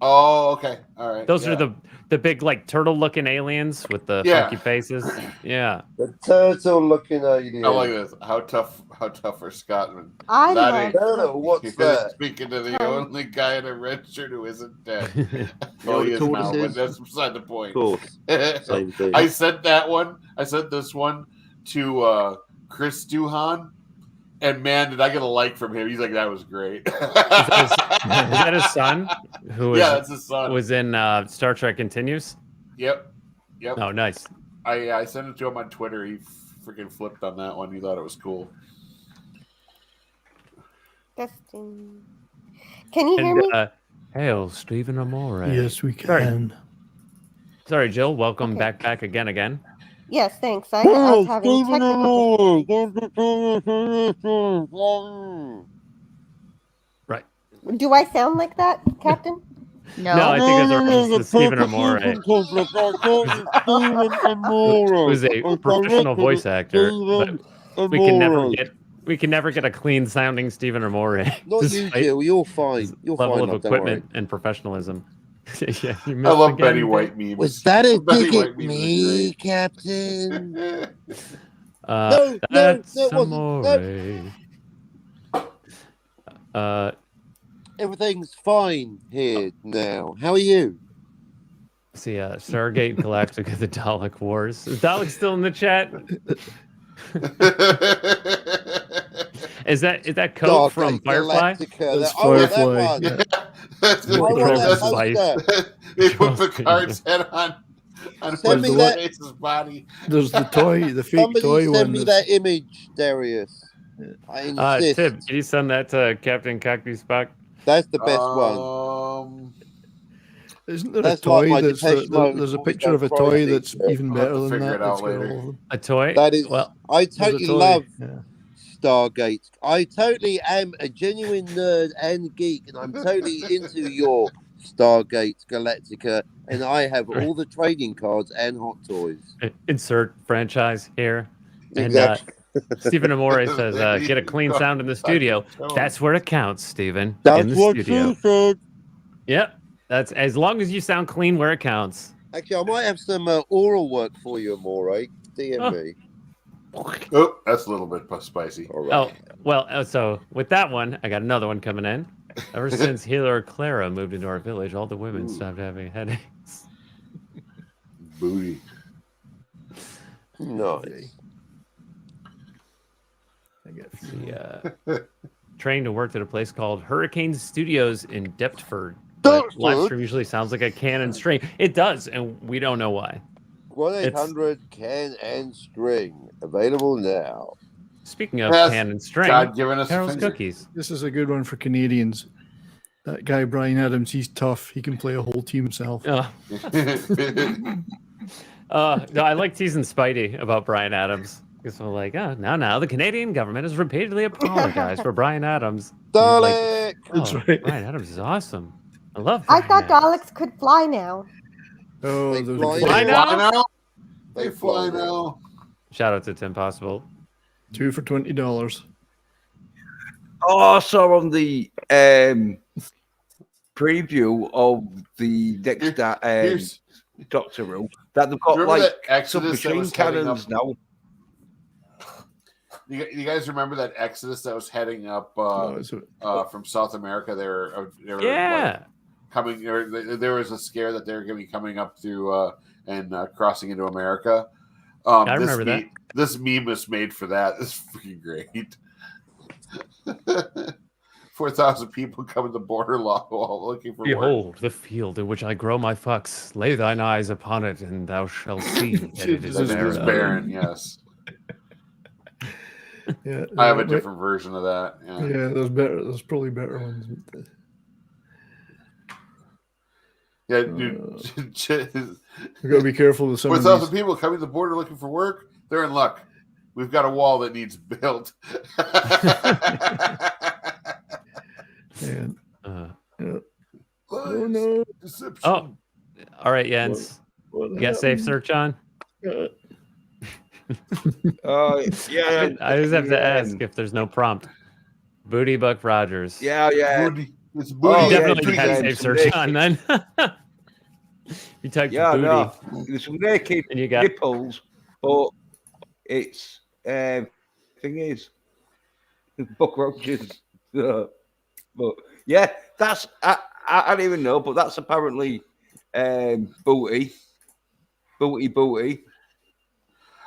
Oh, okay. All right. Those are the big, like, turtle-looking aliens with the funky faces. Yeah. The turtle-looking alien. I like this. How tough are Scotland? I Laddie, love what's that? Speaking to the only guy in a red shirt who isn't dead. Oh, he is of now, course but is. that's beside the point. Of course. Same thing. I sent that one. I sent this one to Chris Duhan. And man, did I get a like from him? He's like, "That was great." Is that his son? That's his son. Was in Star Trek Continues. Yep. Oh, nice. I sent it to him on Twitter. He freaking flipped on that one. He thought it was cool. Can you hear me? Hail, Stephen Amore. Yes, we can. Sorry, Jill. Welcome back again. Yes, thanks. I was having technical. Right. Do I sound like that, Captain? No, I think it's Stephen Amore. Who's a professional voice actor, but we can never get a clean sounding Stephen Amore. Not you, Jill. You're fine. You're level fine. of equipment and professionation. Yeah, you I missed love again, Betty dude. White memes. Was that a Betty dig White at memes are me, great. Captain? No, it wasn't. Amore. Everything's fine here now. How are you? See, Stargate Galactica, the Dalek Wars. Is Dalek still in the chat? Is that code from Firefly? That's Firefly. That's They put Picard's head on Send me that. Face's body. There's the toy, the fake Somebody toy send one. me that's- that image, Darius. I insist. Tim, can you send that to Captain Cockney Spock? That's the best one. Isn't there That's a toy like my that's Depeche Mode there's a Boys picture Don't of a Cry toy that's t-shirt. even I'll have better to than figure that? it out That's got later. all of them. A toy? That is, Well, I There's a totally toy. love Yeah. Stargate. I totally am a genuine nerd and geek, and I'm totally into your Stargate Galactica, and I have all the trading cards and hot toys. insert franchise here. And Exactly. Stephen Amore says, get a clean sound in the studio. That's where it counts, Stephen. In That's the what studio. you said. Yep. That's as long as you sound clean where it counts. Actually, I might have some oral work for you, Amore. DM me. Oh, that's a little bit spicy. All right. Oh, well, so with that one, I got another one coming in. Ever since Healer Clara moved into our village, all the women stopped having headaches. Booty. Nice. I get Trained to work at a place called Hurricane Studios in Deptford. But live stream usually sounds like a can and string. It does, and we don't know why. 1-800-CAN and string available now. Speaking of can and string, God giving us Carol's finger. cookies. This is a good one for Canadians. That guy Brian Adams, he's tough. He can play a whole team himself. No, I like teasing Spidey about Brian Adams. Because we're like, now the Canadian government has repeatedly apologized for Brian Adams. Dalek! That's right. Brian Adams is awesome. I love I Brian thought Adams. Daleks could fly now. Oh, those are Fly now? They fly now. Shout out to Tim Possible. 2 for $20. Oh, I saw on the preview of the next Doctor Who that they've got Remember like that Exodus that submachine was heading cannons up? now. You guys remember that Exodus that was heading up from South America? They were Yeah. like, coming. There was a scare that they were going to be coming up through and crossing into America. I remember that. This meme was made for that. It's freaking great. 4,000 people coming to border while looking for work. Behold the field in which I grow my fucks. Lay thine eyes upon it, and thou shalt see that it is That it is barren. barren. Yes. Yeah, I have a different version of that. Yeah, there's better. There's probably better ones. Yeah, dude. You gotta be careful with some of 4,000 these. people coming to the border looking for work. They're in luck. We've got a wall that needs built. And, Uh, oh no! Deception. oh, all right, Jens. What You got safe search on? Yeah. I just have to ask if there's no prompt. Booty Buck Rogers. Yeah. Booty. It's You booty. definitely had yeah, safe search on then. You typed booty. No. There's some naked And you got- nipples, but it's thing is Buck Rogers. But yeah, that's I don't even know, but that's apparently booty.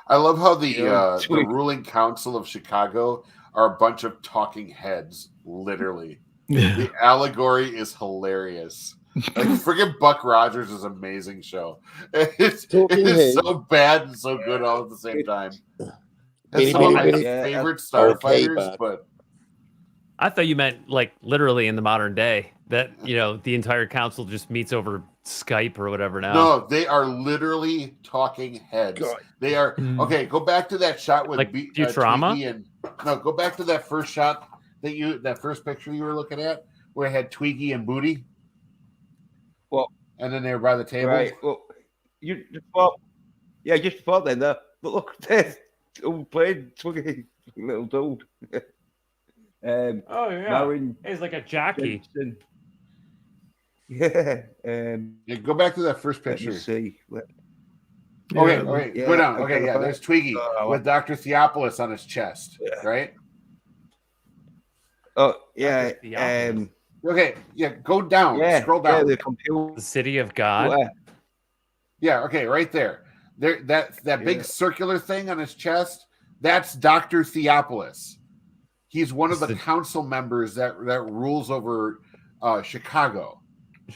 I love how the Yeah. ruling council of Chicago are a bunch of talking heads, literally. The allegory is hilarious. Like, friggin' Buck Rogers is an amazing show. It is so bad and so good all at the same time. That's some of my favorite starfighters, but I thought you meant like literally in the modern day that, the entire council just meets over Skype or whatever now. no, they are literally talking heads. God. They are okay. Go back to that shot with Like Futurama? Twiggy go back to that first shot that first picture you were looking at where it had Twiggy and Booty. Well, and then they were by the table. Right. Well, you just thought, just before then. But look, there's who played Twiggy, little dude. Oh yeah, Marin he's like a jockey. Jensen. Yeah. Go back to that first Let me picture. see. Okay, Yeah, go down. I Okay, got yeah, it. there's Twiggy with Dr. Theopolis on his chest, right? Oh yeah. Okay, yeah, go down. Scroll down. the computer. The City of God. Yeah, okay, right there. There, that big circular thing on his chest. That's Dr. Theopolis. He's one of the council members that rules over Chicago.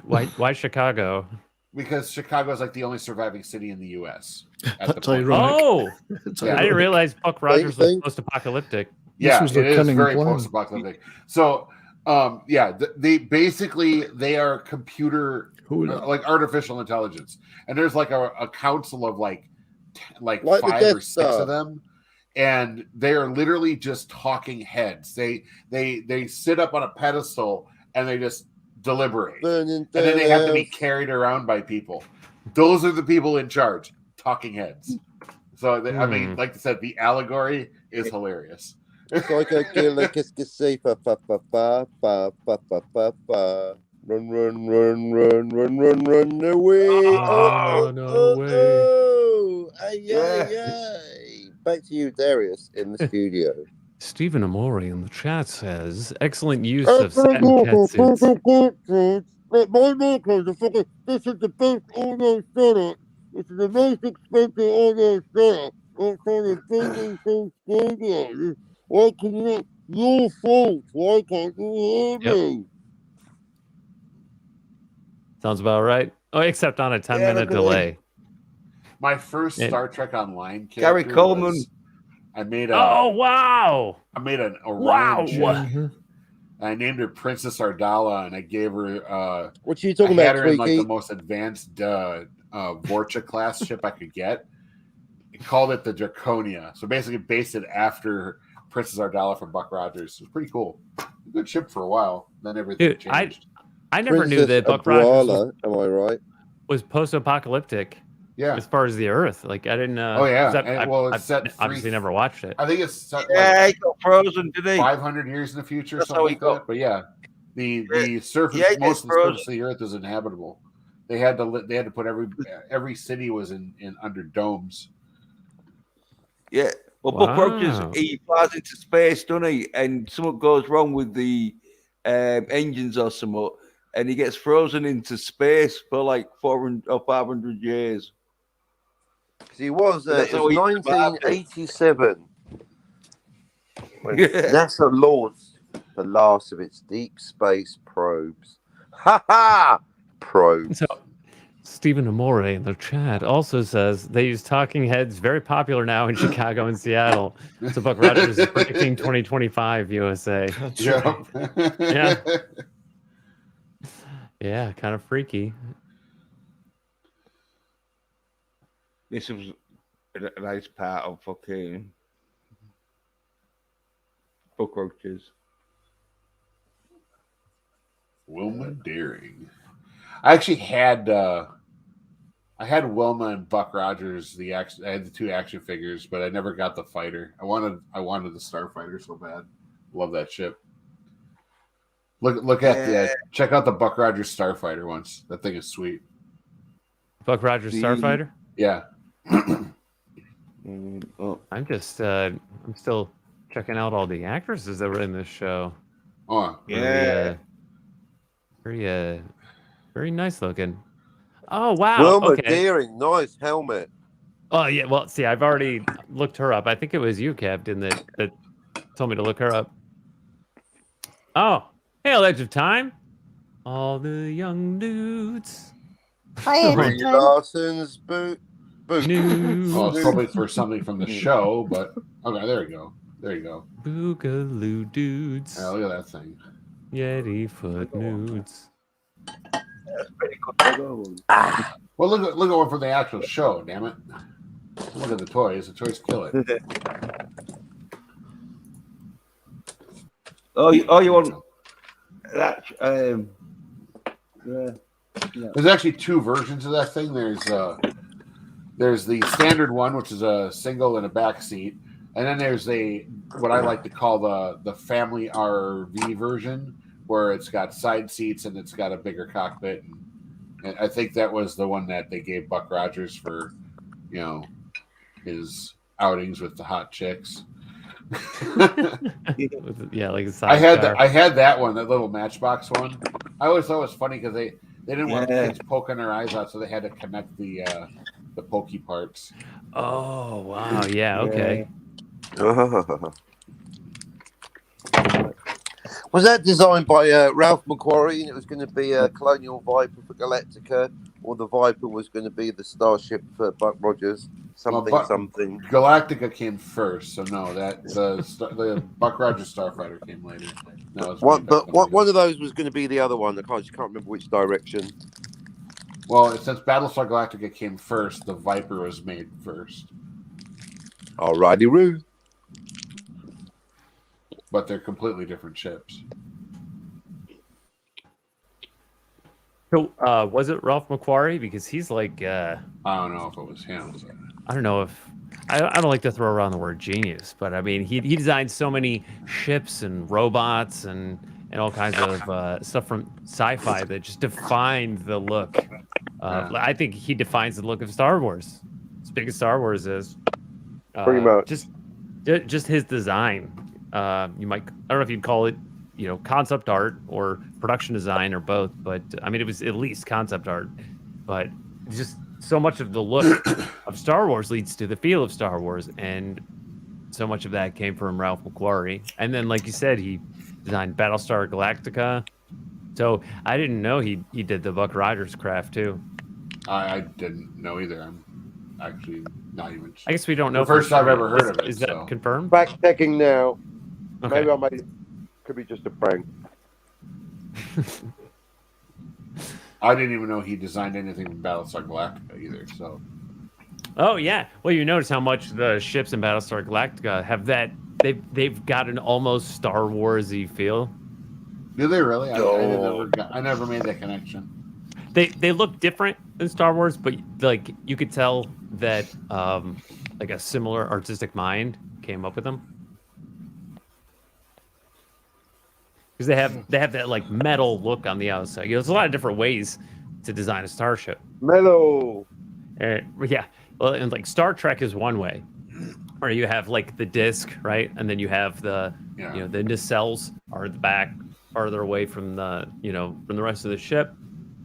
Why Chicago? Because Chicago is like the only surviving city in the U.S. That's ironic. Oh, That's I didn't ironic. realize Buck Rogers was thing. post-apocalyptic. Yeah, was it their is cunning very plan. post-apocalyptic. So Yeah, they basically they are computer like artificial intelligence, and there's like a council of like Like 5 or 6 of them, and they are literally just talking heads. They sit up on a pedestal and they just deliberate, and then they have to be carried around by people. Those are the people in charge, talking heads. So I mean, like I said, the allegory is hilarious. Psycho killer, qu'est-ce que c'est? Fa fa fa fa fa fa fa fa fa. Run, run, run, run, run, run, run away! Run away. Ay, ay, ay. Back to you, Darius, in the studio. Stephen Amori in the chat says, excellent use of satin catsuits. My makers are fucking. This is the best audio setup. This is the most expensive audio setup. Outside of BBC Studios. Why can you not? Your fault. Why can't you hear me? Sounds about right. Oh, except on a 10-minute delay. My first Star Trek Online Gary character Coleman. was, I made a. Oh wow! I made an Orion chick. Mm-hmm. I named her Princess Ardala, and I gave her. What are you talking I had about, her in like Tweaky? the most advanced Vorcha class ship I could get. I called it the Draconia. So basically, based it after Princess Ardala from Buck Rogers. It was pretty cool. Good ship for a while. Then everything changed. I never knew that Buck Rogers am I right? was post-apocalyptic. Yeah. As far as the Earth, like I didn't. Oh yeah. I've obviously never watched it. I think it's set he got frozen, did he? 500 years in the future, That's something how he like got- that. But yeah, the surface, Yeah, he most gets of the surface frozen. of the Earth is inhabitable. They had to put every city was in under domes. Yeah. Well, Buck Rogers, he flies into space, doesn't he? And something goes wrong with the engines or something, and he gets frozen into space for like 400 or 500 years. He was. That's It how was he survived it. 1987 when NASA launched the last of its deep space probes. Ha ha! Probes. So, Stephen Amore in the chat also says they use talking heads, very popular now in Chicago and Seattle. So Buck Rogers is predicting 2025 USA. Yeah. Yeah. Yeah, kind of freaky. This was a nice part of fucking Buck Rogers. Wilma Daring. I actually had Wilma and Buck Rogers. I had the 2 action figures, but I never got the fighter. I wanted the Starfighter so bad. Love that ship. Look at check out the Buck Rogers Starfighter once. That thing is sweet. Buck Rogers Starfighter? Yeah. I'm just I'm still checking out all the actresses that were in this show. Oh, yeah. Very nice looking. Oh wow. Wilma Okay. Deering, nice helmet. Oh yeah, well see, I've already looked her up. I think it was you, Captain, that told me to look her up. Oh, hey, Edge of Time. All the young dudes. Hi, Brie Larson's boot. Nudes. Oh, it's probably for something from the show, but okay, there you go. Boogaloo dudes. Yeah, look at that thing. Yeti foot nudes. Well, look at one from the actual show. Damn it! Look at the toys. The toys kill it. You want that? There's actually 2 versions of that thing. There's the standard one, which is a single and a back seat, and then there's what I like to call the family RV version, where it's got side seats and it's got a bigger cockpit. And I think that was the one that they gave Buck Rogers for, his outings with the hot chicks. Yeah, like I had that one, that little Matchbox one. I always thought it was funny because they didn't want kids poking their eyes out, so they had to connect the pokey parts. Oh wow, yeah, okay. Was that designed by Ralph McQuarrie, and it was going to be a Colonial Viper for Galactica, or the Viper was going to be the starship for Buck Rogers? something. Galactica came first, so no, that the Buck Rogers Starfighter came later. No, One of those was going to be the other one. I just can't remember which direction. Well, since Battlestar Galactica came first, the Viper was made first. Alrighty, Roo. But they're completely different ships. So, was it Ralph McQuarrie? Because he's like, I don't know if it was him. I don't know if I don't like to throw around the word genius, but I mean, he designed so many ships and robots and all kinds of stuff from sci-fi that just defined the look. I think he defines the look of Star Wars. As big as Star Wars is, Pretty much. Just his design. You might, I don't know if you'd call it, concept art or production design or both, but I mean, it was at least concept art. But just so much of the look of Star Wars leads to the feel of Star Wars, and so much of that came from Ralph McQuarrie. And then, like you said, he designed Battlestar Galactica. So I didn't know he did the Buck Rogers craft too. I didn't know either. I'm actually not even. I guess we don't know. The first time I've ever heard of it. Is that confirmed? Fact checking now. Okay. Maybe I made it. Could be just a prank. I didn't even know he designed anything from Battlestar Galactica either. So. Oh yeah. Well, you notice how much the ships in Battlestar Galactica have that. They've got an almost Star Warsy feel. Do they really? I never made that connection. They look different than Star Wars, but like you could tell that like a similar artistic mind came up with them. Because they have that like metal look on the outside. There's a lot of different ways to design a starship. Metal. Yeah. Well, and like Star Trek is one way, where you have like the disc, right, and then you have the the nacelles are at the back, farther away from the from the rest of the ship.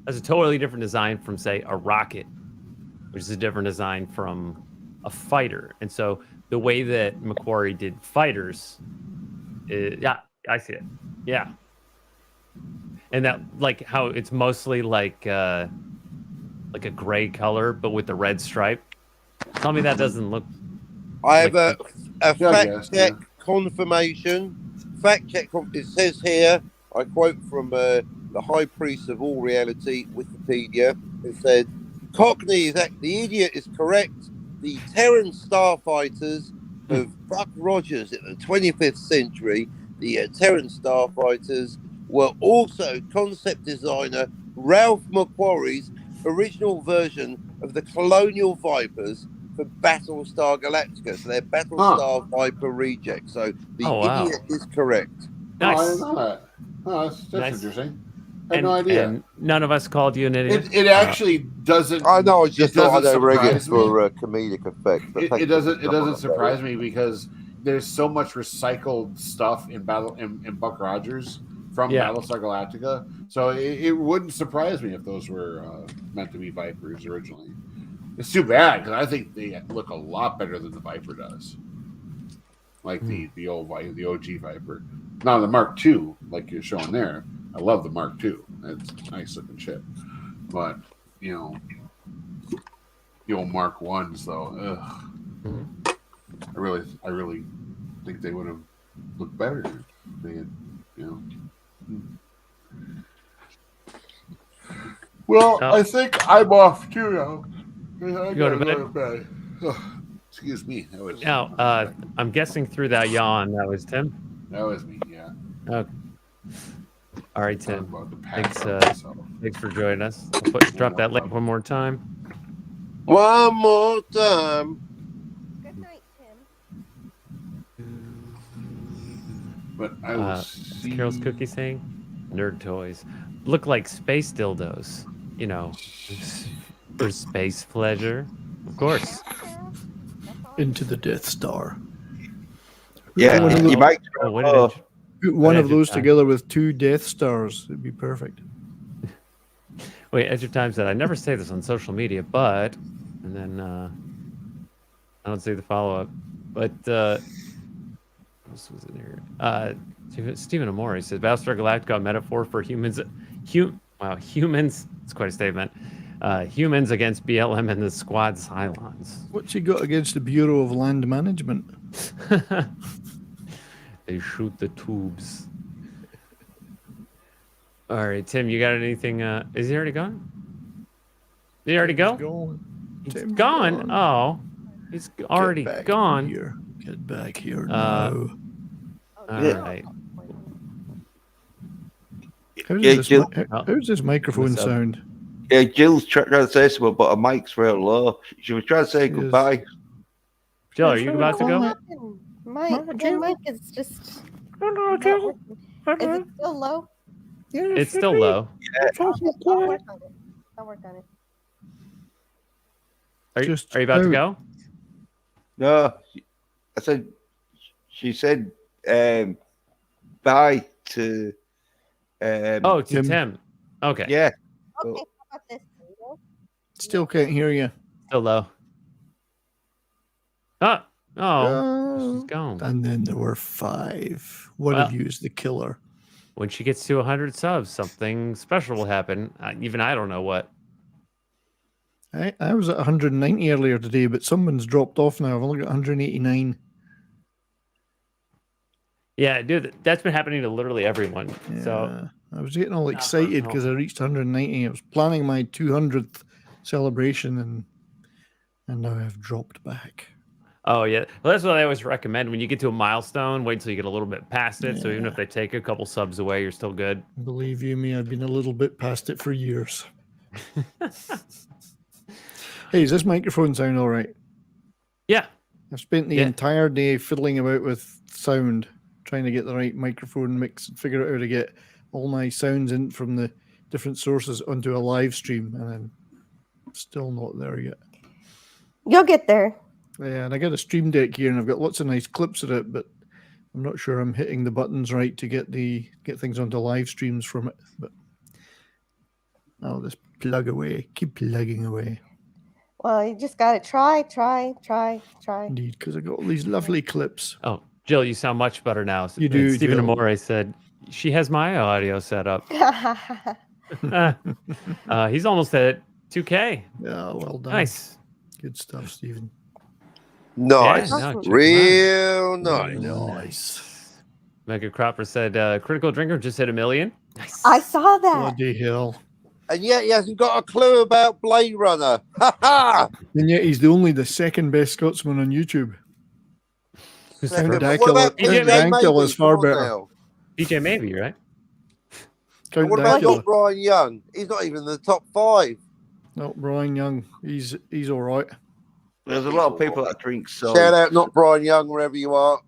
That's a totally different design from, say, a rocket, which is a different design from a fighter. And so the way that McQuarrie did fighters, yeah, I see it. Yeah. And that, like, how it's mostly like a gray color, but with the red stripe. Tell me that doesn't look. I have a fact check confirmation. Fact check. It says here, I quote from the High Priest of all reality, Wikipedia. It said, "Cockney the idiot is correct. The Terran starfighters of Buck Rogers in the 25th century, the Terran starfighters were also concept designer Ralph McQuarrie's original version of the Colonial Vipers for Battlestar Galactica. So they're Battlestar Viper rejects. So the idiot is correct." Nice. Oh, I didn't know that. Oh, that's Nice. Interesting. I had no idea. And none of us called you an idiot. It actually doesn't. I know. I just thought I'd rig it surprise me. for comedic effect. But It doesn't surprise me because there's so much recycled stuff in Buck Rogers from Battlestar Galactica. So it wouldn't surprise me if those were meant to be Vipers originally. It's too bad because I think they look a lot better than the Viper does. Like the OG Viper. Now the Mark II, like you're showing there, I love the Mark II. It's a nice looking ship. But, the old Mark I's though, I really think they would have looked better if they had, Well, I think I'm off too now. I go to bed. Excuse me. That was now. I'm guessing through that yawn, that was Tim. That was me. Yeah. Okay. All right, Tim. Thanks. So. Thanks for joining us. I'll drop that link one more time. One more time. Good night, Tim. But I will Carol's Cookie saying, "Nerd toys look like space dildos, for space pleasure, of course." Into the Death Star. Yeah, you might. Put one of those together with 2 Death Stars. It'd be perfect. Wait, Edge of Time said, "I never say this on social media, but," and then I don't see the follow up. But what else was in here? Stephen Amore says, "Battlestar Galactica, a metaphor for humans." Humans. It's quite a statement. Humans against BLM and the squad Cylons. What's he got against the Bureau of Land Management? They shoot the tubes. All right, Tim, you got anything? Is he already gone? Did he already go? He's gone. Oh, he's already gone. Here. Get back here now. All right. How does this microphone sound? Yeah, Jill's trying to say something, but her mic's real low. She was trying to say goodbye. Jill, are you about to go? Mike is just. Is it still low? It's still low. Yeah. I'll work on it. Are you about to go? No, I said. She said, "Bye to." To Tim. Okay. Yeah. Okay, how about this? Still can't hear you. Still low. She's gone. And then there were 5. One of you is the killer. When she gets to 100 subs, something special will happen. Even I don't know what. I was at 190 earlier today, but someone's dropped off now. I've only got 189. Yeah, dude, that's been happening to literally everyone. Yeah. So I was getting all excited because I reached 190. I was planning my 200th celebration, and now I've dropped back. Oh, yeah. Well, that's what I always recommend. When you get to a milestone, wait until you get a little bit past it. So even if they take a couple subs away, you're still good. Believe you me, I've been a little bit past it for years. Hey, does this microphone sound all right? Yeah. I've spent the entire day fiddling about with sound, trying to get the right microphone mix and figure out how to get all my sounds in from the different sources onto a live stream, and I'm still not there yet. You'll get there. Yeah, and I got a stream deck here, and I've got lots of nice clips of it, but I'm not sure I'm hitting the buttons right to get things onto live streams from it. But I'll just plug away, keep plugging away. Well, you just got to try. Indeed, because I got all these lovely clips. Oh, Jill, you sound much better now. You do, Stephen Jill. Amore said she has my audio set up. He's almost at 2K. Yeah, well done. Nice. Good stuff, Stephen. Nice. Yeah, no, check Real them out. nice. Mega Cropper said Critical Drinker just hit 1 million. Nice. I saw that. Bloody hell. And yet he hasn't got a clue about Blade Runner. Ha ha! And yet he's the second best Scotsman on YouTube. Count What Dankula about PJ Maybe? is far Come on better. now. PJ Maybe, right? Count What about Dankula. Brian Young? He's not even in the top 5. No, Brian Young. He's all right. There's a lot of people that drink so. Shout out, not Brian Young, wherever you are.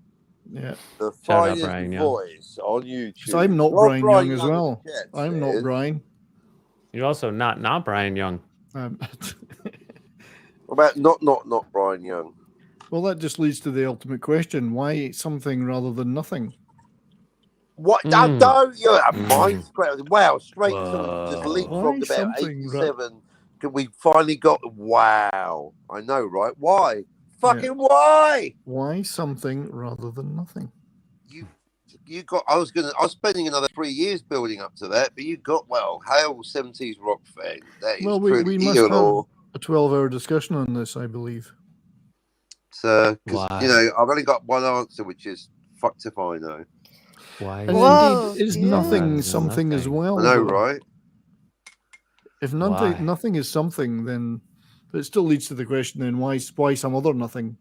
Yeah. The Shout out finest Brian Young. voice on YouTube. Because I'm not Well, Brian Young as Young well. in the chat I'm not says- Brian. You're also not Brian Young. What about not Brian Young? Well, that just leads to the ultimate question: why something rather than nothing? What? I don't. You're a mind scratcher. Wow, straight to just Why leapfrogged about something 87. We finally got. Wow. I know, right? Why? Fucking why? Why something rather than nothing? You got. I was spending another 3 years building up to that, but you got hail 70s rock fan. That is Well, we pretty must good. have a 12-hour discussion on this, I believe. So, Why? I've only got one answer, which is fucked if I know. Why? And Whoa, indeed, is dude. nothing something as well? I know, though? right? If Why? nothing is something, then it still leads to the question: then why some other nothing?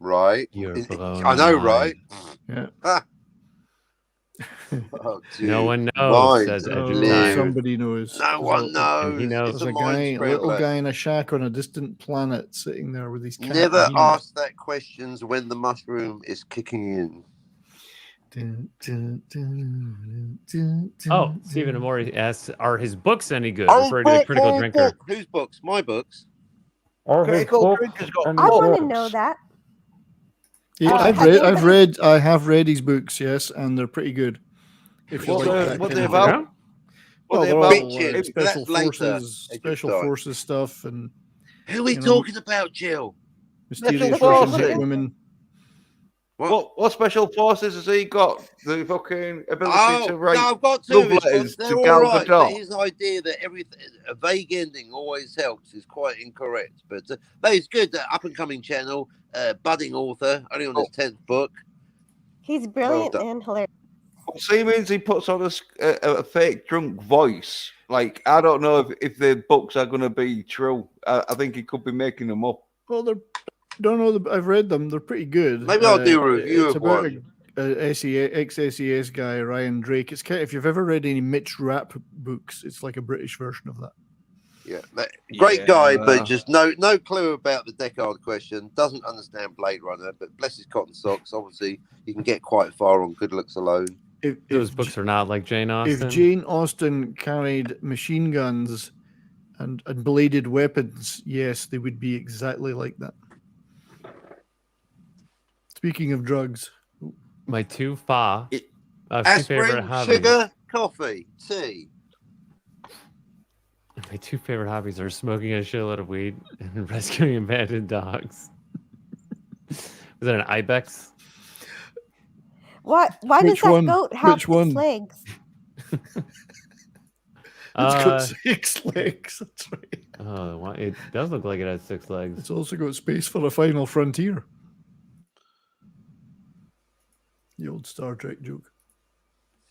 Right. You're blown I know, mind. right? Yeah. Ah. Oh, dude. No one knows, Mind says blown. Edge of Time. Somebody knows. No one knows. And he knows. It's There's a a mind little scrambler. guy in a shack on a distant planet, sitting there with his cat. Never and he- ask that questions when the mushroom is kicking in. Oh, Stephen Amore asks, are his books any good? Oh, Referring to the Critical Drinker. Whose books? My books. Critical Drinker's got I want to books. know that. Yeah, I have read his books, yes, and they're pretty good. If you What like they're- that what kind they're of about? thing. What Well, they're they're about? all Bitches, special that's later. forces stuff, and Who are we you know, talking about, Jill? mysterious Special Russian forces. hit women. What special forces has he got? The fucking ability to write no, I've got two love of his, letters but to they're Gal all right. But Gadot. his idea that a vague ending always helps is quite incorrect. But it's good. Up and coming channel, budding author, only on his 10th book. He's brilliant done. and hilarious. See, means he puts on a fake drunk voice. Like, I don't know if the books are going to be true. I think he could be making them up. Well, don't know. I've read them. They're pretty good. Maybe I'll do a review it's of about one. ex-SES guy, Ryan Drake. It's kind of, if you've ever read any Mitch Rapp books, it's like a British version of that. Yeah, great guy, but just no clue about the Deckard question. Doesn't understand Blade Runner, but bless his cotton socks. Obviously, you can get quite far on good looks alone. Those books are not like Jane Austen. If Jane Austen carried machine guns and bladed weapons, yes, they would be exactly like that. Speaking of drugs, my two favorite Aspirin, hobbies. sugar, coffee, tea. My two favorite hobbies are smoking a shitload of weed and rescuing abandoned dogs. Was that an ibex? Why Which does that one? goat have Which one? 6 legs? It's got 6 legs. That's right. Oh, it does look like it has 6 legs. It's also got space for a final frontier. The old Star Trek joke.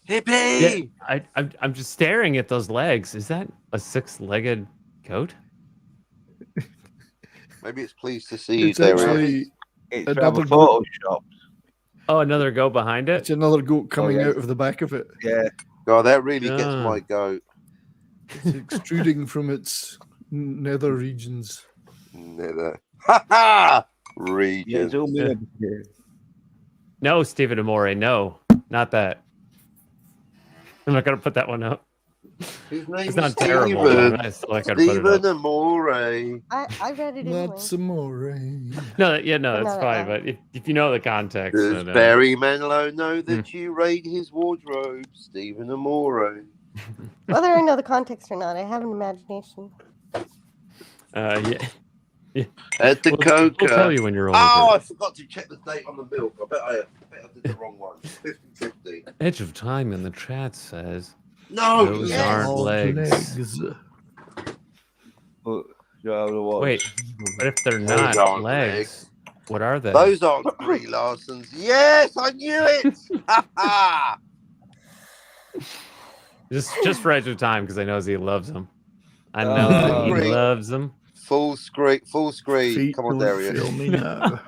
Hippie! Yeah, I'm just staring at those legs. Is that a 6-legged goat? Maybe it's pleased to see you, It's Derek. actually It's another photo goat. shop. Oh, another goat behind it? It's another goat coming yeah. out of the back of it. Yeah. God, that really gets Ah. my goat. It's extruding from its nether regions. Nether. Ha ha! Yeah, Region. it's all me over here. No, Stephen Amore, no. Not that. I'm not going to put that one up. His name It's is not terrible. Stephen. But I still like to put it Stephen up. Amore. I read it anyway. That's amore. No, yeah, no, But that's not fine. that. But if you know the context, Does then, Barry Manilow know that you raid his wardrobe? Stephen Amore. Whether I know the context or not, I have an imagination. yeah. Yeah. At the Coca. We'll tell you when you're older. Oh, I forgot to check the date on the milk. I bet I did the wrong one. 50-50. Edge of Time in the chat says No, those yes. aren't legs. Wait, but if they're Those not aren't legs, legs. what are they? Those aren't Brie Larson's. Yes, I knew it. Ha ha. Just for Edge of Time because I know he loves them. I know that he Great. loves them. Full screen. Feet Come on, don't Darius. fail me now.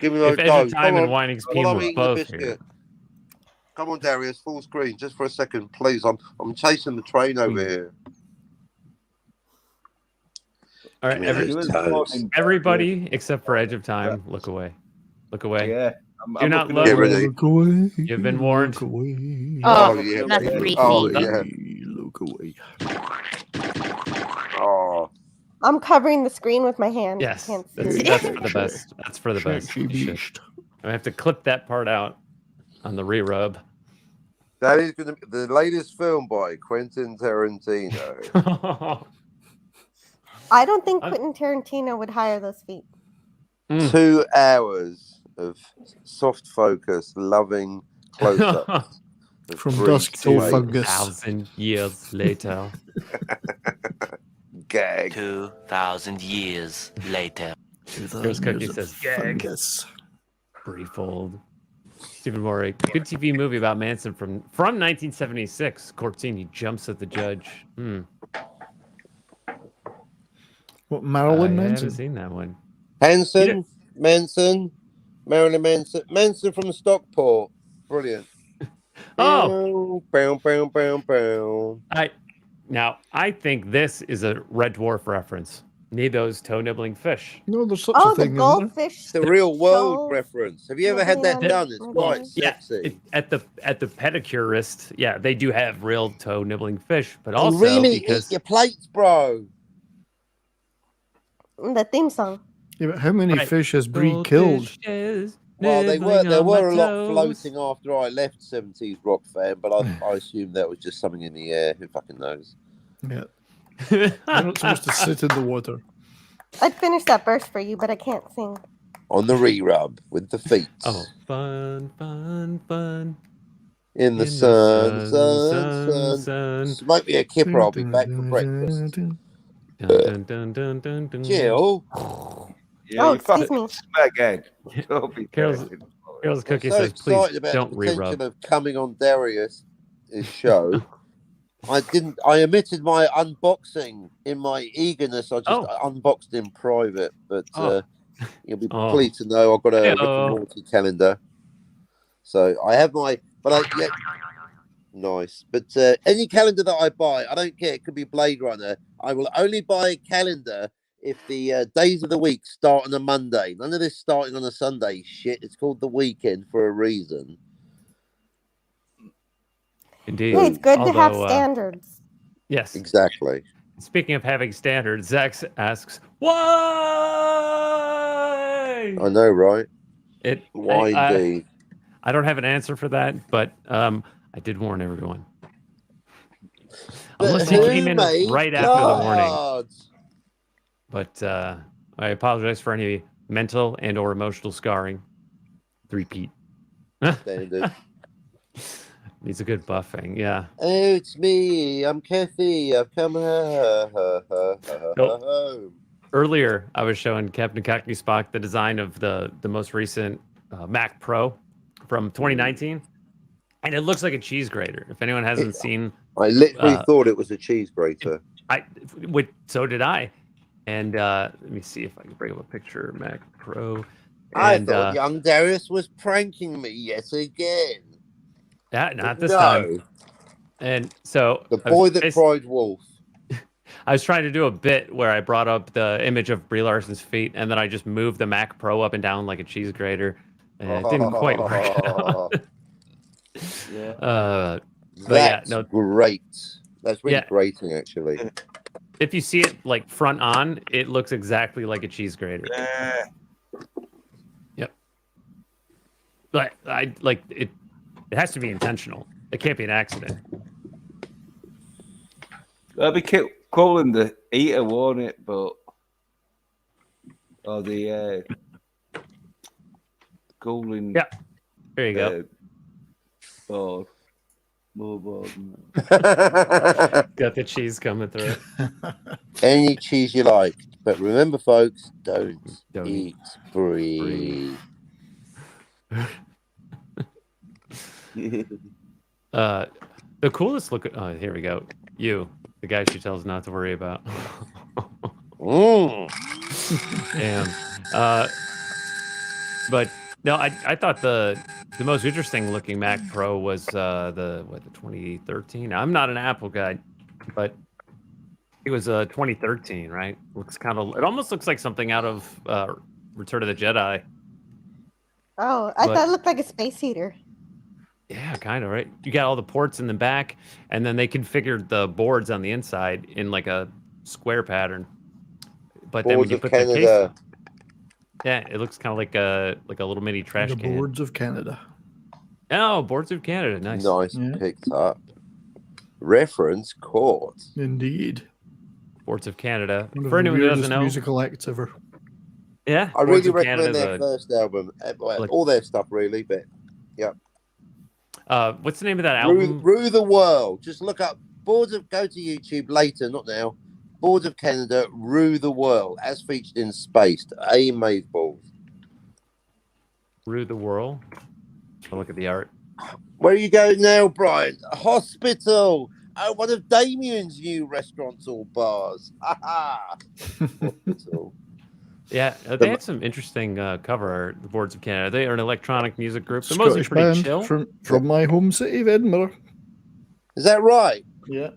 Give me those If Edge dogs. of Time Come and on. Whining's While I'm Peen were eating the both biscuit. here. Come on, Darius. Full screen, just for a second, please. I'm chasing the train over here. All right, Give me those toes. everybody except for Edge of Time, look away. Look away. Yeah. You're not looking Get loved. ready. Look away. You've been warned. Look away. Oh, yeah. that's freaky. Oh, yeah. Look away. Oh, I'm covering the screen with my hand. Yes, Can't that's see. for the best. That's for the best. Sexy beast. I have to clip that part out on the re-rub. that is going to be the latest film by Quentin Tarantino. I don't think Quentin Tarantino would hire those feet. 2 hours of soft focus, loving close-ups. of From Brie dusk till Swayze. fungus. 2,000 years later. Gag. 2,000 years later. Here's Cookie says, gag. Brieffold. Stephen Moore, good TV movie about Manson from 1976. Court scene, he jumps at the judge. What, Marilyn I Manson? haven't seen that one. Hanson, Manson, Marilyn Manson, Manson from Stockport. Brilliant. Oh, bow, bow, bow, bow. I think this is a Red Dwarf reference. Need those toe-nibbling fish. No, there's such Oh, a the thing. goldfish. The real world show. reference. Have you ever had that Moving done? on. It's Well, quite Yeah, sexy. at the pedicurist, yeah, they do have real toe-nibbling fish, but And also really because eat your plates, bro. The theme song. Yeah, but how many Right. fish has Brie killed? Well, there nibbling were on a my lot toes. floating after I left 70s rock fan, but I assume that was just something in the air. Who fucking knows? Yeah. You're not supposed to sit in the water. I'd finish that verse for you, but I can't sing. on the re-rub with the feet. Oh, fun, fun, fun. In the sun. Smoke me a kipper, I'll be back for breakfast. Dun, dun, dun, dun, dun, dun. Jill? Yeah, Oh, you excuse fucking me. smeghead. Don't be Carol's cursing. Cookie so says, please excited about don't the potential re-rub. of coming on Darius' show. I omitted my unboxing in my eagerness. I just unboxed in private, but you'll be pleased to know I've got a Rick and Morty calendar. So I have nice. But any calendar that I buy, I don't care. It could be Blade Runner. I will only buy a calendar if the days of the week start on a Monday. None of this starting on a Sunday shit. It's called the weekend for a reason. Indeed. Yeah, it's good to have standards. Yes. Exactly. Speaking of having standards, Zach asks, why? I know, right? Why indeed? I don't have an answer for that, but I did warn everyone. Unless you came in right after the warning. But I apologize for any mental and or emotional scarring. Repeat. Standard. Needs a good buffing, yeah. Oh, it's me. I'm Kathy. I've come home. Earlier, I was showing Captain Cockney Spock the design of the most recent Mac Pro from 2019, and it looks like a cheese grater. If anyone hasn't seen, I literally thought it was a cheese grater. So did I. And let me see if I can bring up a picture of Mac Pro. I thought young Darius was pranking me yet again. Not this time. And so the boy that cried wolf. I was trying to do a bit where I brought up the image of Brie Larson's feet, and then I just moved the Mac Pro up and down like a cheese grater. And it didn't quite work out. That's great. That's really grating, actually. If you see it like front on, it looks exactly like a cheese grater. Yep. But I like it. It has to be intentional. It can't be an accident. That'd be calling the eater, won't it? But the cooling. Yeah. There you go. Board. More board. Got the cheese coming through. Any cheese you like, but remember, folks, don't eat Brie. The coolest look. Oh, here we go. You, the guy she tells not to worry about. Damn. But no, I thought the most interesting looking Mac Pro was the 2013. I'm not an Apple guy, but it was 2013, right? Looks kind of. It almost looks like something out of Return of the Jedi. Oh, I thought it looked like a space heater. Yeah, kind of, right? You got all the ports in the back, and then they configured the boards on the inside in like a square pattern. But then when you put the case, yeah, it looks kind of like a little mini trash can. Boards of Canada. Oh, Boards of Canada, nice. Nice picked up. Reference caught. Indeed. Boards of Canada. One of For the anyone who doesn't weirdest know, musical acts ever. Yeah, I really recommend their first album. All their stuff, really, but yeah. What's the name of that album? Rue the World. Just look up Boards of. Go to YouTube later, not now. Boards of Canada, Rue the World, as featured in Spaced. Amazeballs. Rue the World. I'll look at the art. Where are you going now, Brian? A hospital. Oh, one of Damien's new restaurants or bars. Hospital. Yeah, they had some interesting cover art, the Boards of Canada. They are an electronic music group. They're Scottish mostly pretty band chill. from my home city of Edinburgh. Is that right? Yeah.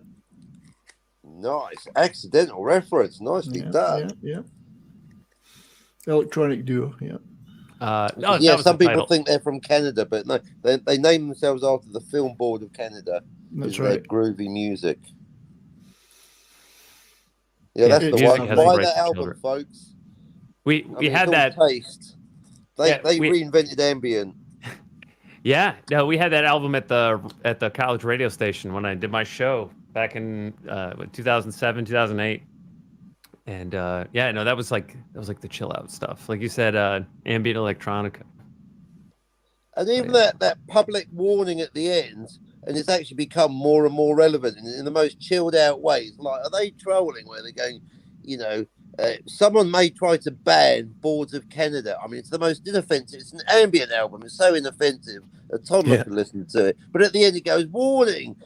Nice. Accidental reference. Nicely done. Yeah. Electronic duo, yeah. Some people think they're from Canada, but no, they name themselves after the Film Board of Canada. That's right. Their groovy music. Yeah, that's the one. Buy that album, folks. We had that taste. They reinvented ambient. Yeah, no, we had that album at the college radio station when I did my show back in 2007, 2008. And yeah, no, that was like the chill out stuff. Like you said, ambient electronica. And even that public warning at the end, and it's actually become more and more relevant in the most chilled out ways. Like, are they trolling where they're going, someone may try to ban Boards of Canada. I mean, it's the most inoffensive. It's an ambient album. It's so inoffensive. A toddler can listen to it. But at the end, it goes, warning.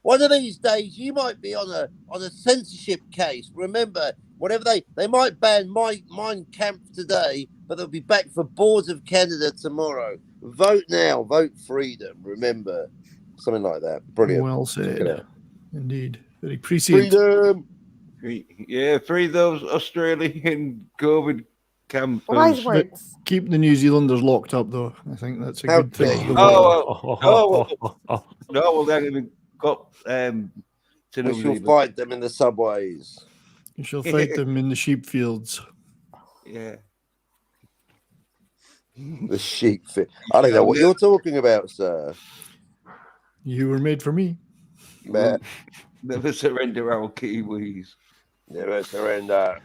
One of these days, you might be on a censorship case. Remember, whatever they might ban Mein Kampf today, but they'll be back for Boards of Canada tomorrow. Vote now, vote freedom. Remember, something like that. Brilliant. Well said. Indeed, very prescient. Freedom. Yeah, free those Australian COVID campers. Wise words. Keep the New Zealanders locked up, though. I think that's a good thing. No, well, they're going to go. We shall fight them in the subways. You shall fight them in the sheep fields. Yeah. The sheep field. I don't know what you're talking about, sir. You were made for me. Never surrender our Kiwis. Never surrender.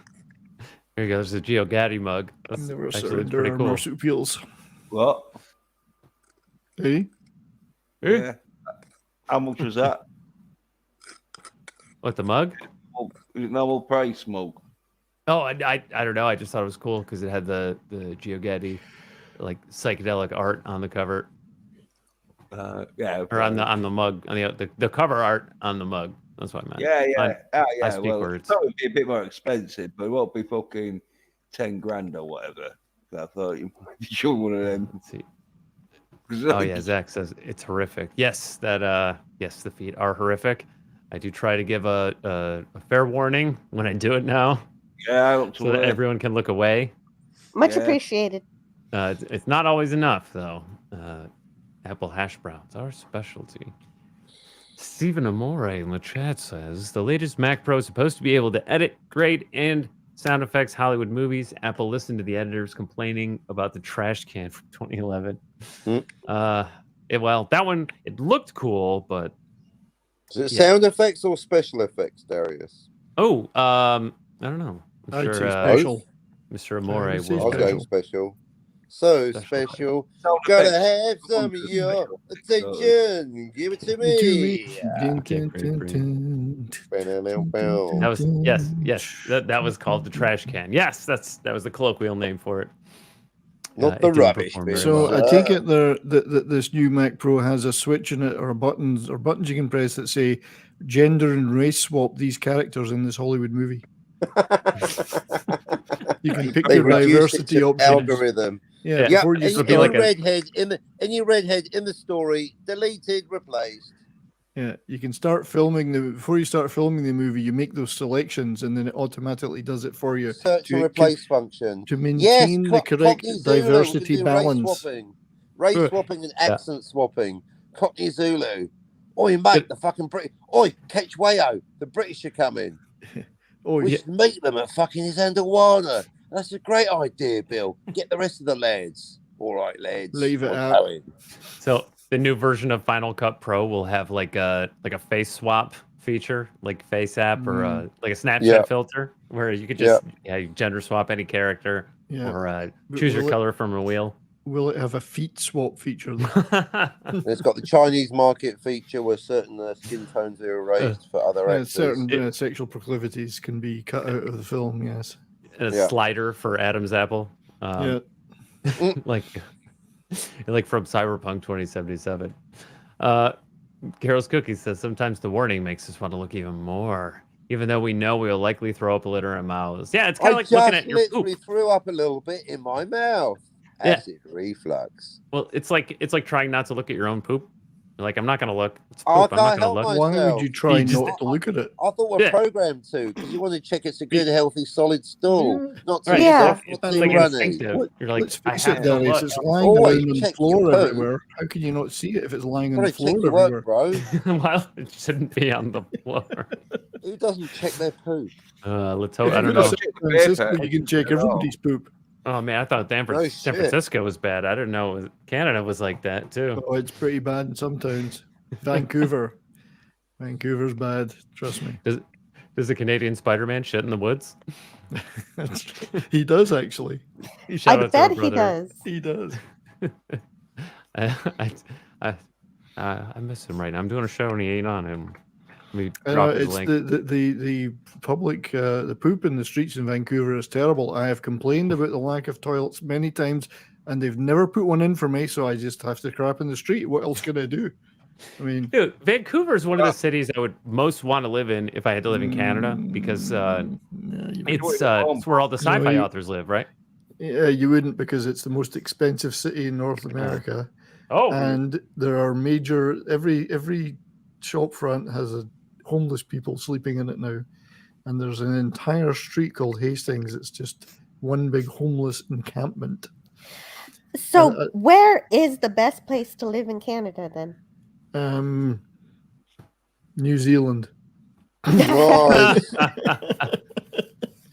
There you go. There's a Geo Gaddy mug. That's Never actually surrender pretty our cool. marsupials. What? Hey? Yeah. How much was that? What, the mug? Normal price, Smoke. Oh, I don't know. I just thought it was cool because it had the Geo Gaddy like psychedelic art on the cover. Yeah. Or on the mug, on the cover art on the mug. That's what I meant. Yeah. I speak words. It would be a bit more expensive, but it won't be fucking 10 grand or whatever. I thought you might be sure one of them. Let's see. Oh yeah, Zach says it's horrific. Yes, the feet are horrific. I do try to give a fair warning when I do it now. Yeah, so that everyone can look away. Much appreciated. It's not always enough though. Apple hash browns, our specialty. Stephen Amore in the chat says the latest Mac Pro is supposed to be able to edit, grade, and sound effects Hollywood movies. Apple listened to the editors complaining about the trash can from 2011. Well, that one it looked cool, but is it sound effects or special effects, Darius? Oh, I don't know. I'd say special. Mr. Amore I'll will go special. So special. Gotta have some of your attention. Give it to me. That was yes. That was called the trash can. Yes, that was the colloquial name for it. Not the rubbish. So I take it that this new Mac Pro has a switch in it or buttons you can press that say gender and race swap these characters in this Hollywood movie. You can pick your diversity options. Algorithm. Yeah. Redhead any redhead in the story, deleted, replaced. Yeah, you can start filming before you start filming the movie. You make those selections, and then it automatically does it for you. Search and replace function to maintain the correct diversity balance. Race swapping and accent swapping. Cockney Zulu. Oi, mate, the fucking British. Oi, catch Wayo. The British are coming. We should meet them at fucking Isandlwana. That's a great idea, Bill. Get the rest of the lads. All right, lads. Leave it out. So the new version of Final Cut Pro will have like a face swap feature, like Face App or like a Snapchat filter, where you could just gender swap any character or choose your color from a wheel. Will it have a feet swap feature? It's got the Chinese market feature where certain skin tones are erased for other actors. Certain sexual proclivities can be cut out of the film. Yes. And a slider for Adam's apple. like from Cyberpunk 2077. Carol's Cookie says sometimes the warning makes us want to look even more, even though we know we'll likely throw up a litter in our mouths. Yeah, it's kind of like looking at your poop. I threw up a little bit in my mouth. Acid reflux. Well, it's like trying not to look at your own poop. Like, I'm not going to look. It's poop. I'm not going to look. Why would you try not to look at it? I thought we're programmed to, because you want to check it's a good, healthy, solid stool. Not to it's like instinctive. You're like, let's face it, Darius, it's lying around on the floor everywhere. How can you not see it if it's lying on the floor everywhere? Bro. Well, it shouldn't be on the floor. Who doesn't check their poop? Let's hope. I don't know. You can check everybody's poop. Oh man, I thought San Francisco was bad. I didn't know Canada was like that too. Oh, it's pretty bad in some towns. Vancouver's bad. Trust me. Does Does a Canadian Spider-Man shit in the woods? He does actually. I bet he does. He does. I miss him right now. I'm doing a show and he ain't on him. Let me drop his It's link. the public the poop in the streets in Vancouver is terrible. I have complained about the lack of toilets many times, and they've never put one in for me, so I just have to crap in the street. What else can I do? I mean, dude, Vancouver is one of the cities I would most want to live in if I had to live in Canada because it's where all the sci-fi authors live, right? Yeah, you wouldn't, because it's the most expensive city in North America. Oh, and there are major every shop front has a homeless people sleeping in it now, and there's an entire street called Hastings. It's just one big homeless encampment. So, where is the best place to live in Canada then? New Zealand. Right.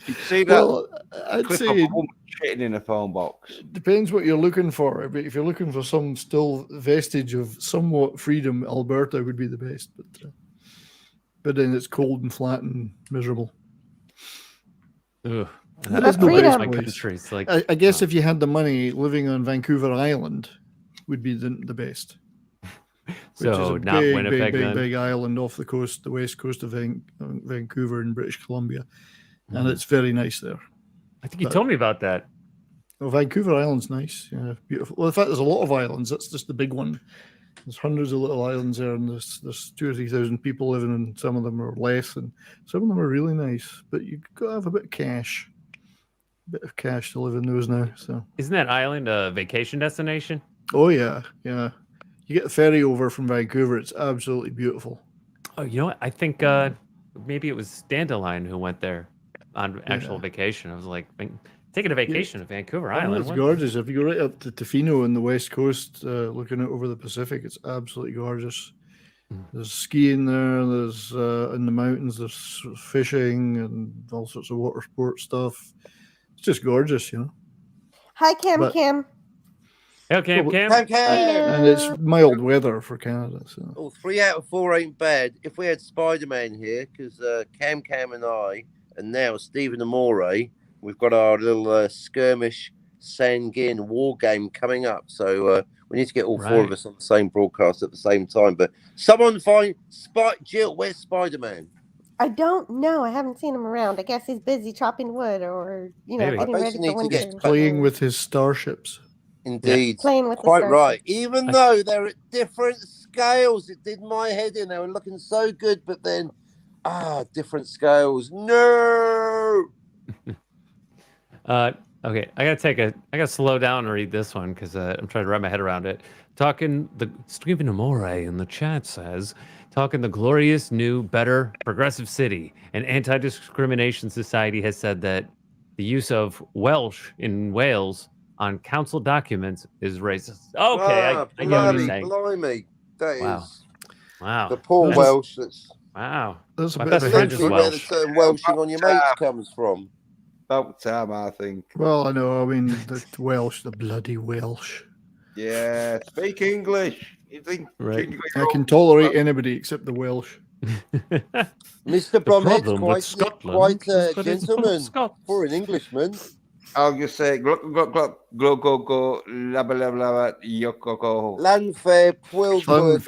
You see that? Well, I'd clip say of a woman shitting in a phone box. depends what you're looking for. But if you're looking for some still vestige of somewhat freedom, Alberta would be the best. But then it's cold and flat and miserable. Ugh. There's no best my place. country. It's like I guess if you had the money, living on Vancouver Island would be the best. Which So, is a not big, Winnipeg, big, big, then? big island off the coast, the west coast of Vancouver in British Columbia, and it's very nice there. I think you told me about that. Well, Vancouver Island's nice, yeah, beautiful. Well, in fact, there's a lot of islands. That's just the big one. There's hundreds of little islands there, and there's 2,000 or 3,000 people living in some of them, or less, and some of them are really nice. But you've got to have a bit of cash to live in those now. So, Isn't that island a vacation destination? oh yeah, yeah. You get the ferry over from Vancouver. It's absolutely beautiful. Oh, you know what? I think maybe it was Dandelion who went there on actual vacation. I was like, taking a vacation to Vancouver Oh, Island. it's What? gorgeous. If you go right up to Tofino on the west coast, looking out over the Pacific, it's absolutely gorgeous. There's skiing there. There's in the mountains. There's fishing and all sorts of water sport stuff. It's just gorgeous, you know. Hi, Cam. But- Cam. Okay, Cam. And it's mild weather for Canada. So Oh, 3 out of 4 ain't bad. If we had Spider-Man here, because Cam and I, and now Stephen Amore, we've got our little skirmish Sangin war game coming up. So we need to get all 4 of us on the same broadcast at the same time. But someone find Jill, where's Spider-Man? I don't know. I haven't seen him around. I guess he's busy chopping wood, or Maybe. getting ready for winter. playing with his starships. Indeed. Playing with the Quite stars. right. Even though they're at different scales, it did my head in. They were looking so good, but then, different scales. No. Okay, I gotta slow down and read this one because I'm trying to wrap my head around it. Stephen Amore in the chat says, talking the glorious new, better, progressive city. An anti-discrimination society has said that the use of Welsh in Wales on council documents is racist. Okay, I get what you're saying. Blimey. That Wow. is Wow. the poor That's- Welsh. That's Wow. That's a My bit best of a friend hedge is literally where the Welsh. term Welshing on your mates comes from. About time, I think. Well, I know. I mean, the Welsh, the bloody Welsh. Yeah, speak English. You think Right. English I can tolerate anybody except the Welsh. Mr. Bromhead's problem with quite Scotland is a that it's gentleman Scots. for an Englishman. I'll just say glug glug glug glug glug glug labba labba labba yoko. Landfair, Pwilgood,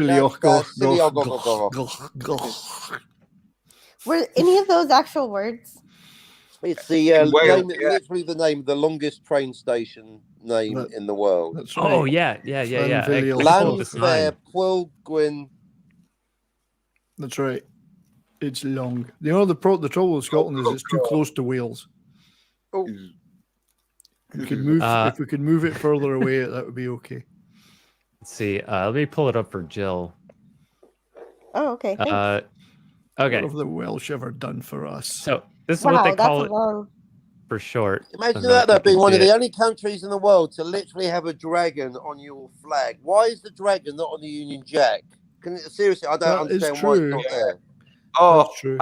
Were any of those actual words? It's the literally the name, the longest train station name in the world. That's Oh right. yeah. Landfair, Pwilgwyn. That's right. It's long. You know, the trouble with Scotland is it's too close to Wales. Oh. We could move if we could move it further away. That would be okay. Let's see. Let me pull it up for Jill. Oh, okay. Thanks. Okay. What have the Welsh ever done for us? So this is Wow, what they that's call a it long. for short. Imagine I don't know that if you being can one of see the it. only countries in the world to literally have a dragon on your flag. Why is the dragon not on the Union Jack? Seriously, I don't That is understand why it's true. not there. Oh, That's true.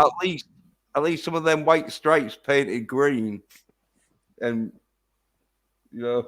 at least some of them white stripes painted green, and you know.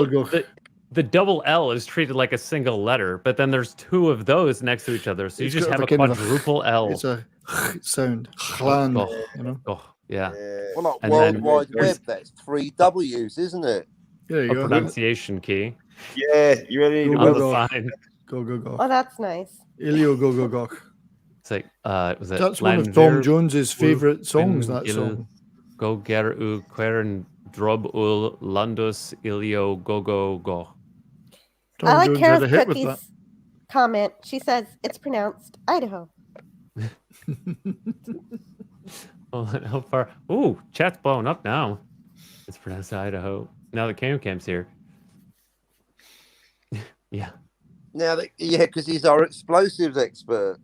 the double L is treated like a single letter, but then there's two of those next to each other, so you It's just got have a kind of quadruple L. It's a sound. Chlan, you know. Yeah. Well, like And World then Wide there's Web, that's 3 W's, isn't it? There you a go. pronunciation key Yeah, you ready to on the go. sign. Go, go, go. Oh, that's nice. Ilio, go, go, go. It's like, was it? That's one of Tom Jones's favorite songs, that song. Go ger u quern drob ul landus ilio go go go. Tom I like Jones Kara's had a hit with that. Cookies comment. She says it's pronounced Idaho. Well, how far? Ooh, chat's blowing up now. It's pronounced Idaho. Now that Camp's here. Yeah. Now that, yeah, because he's our explosives expert.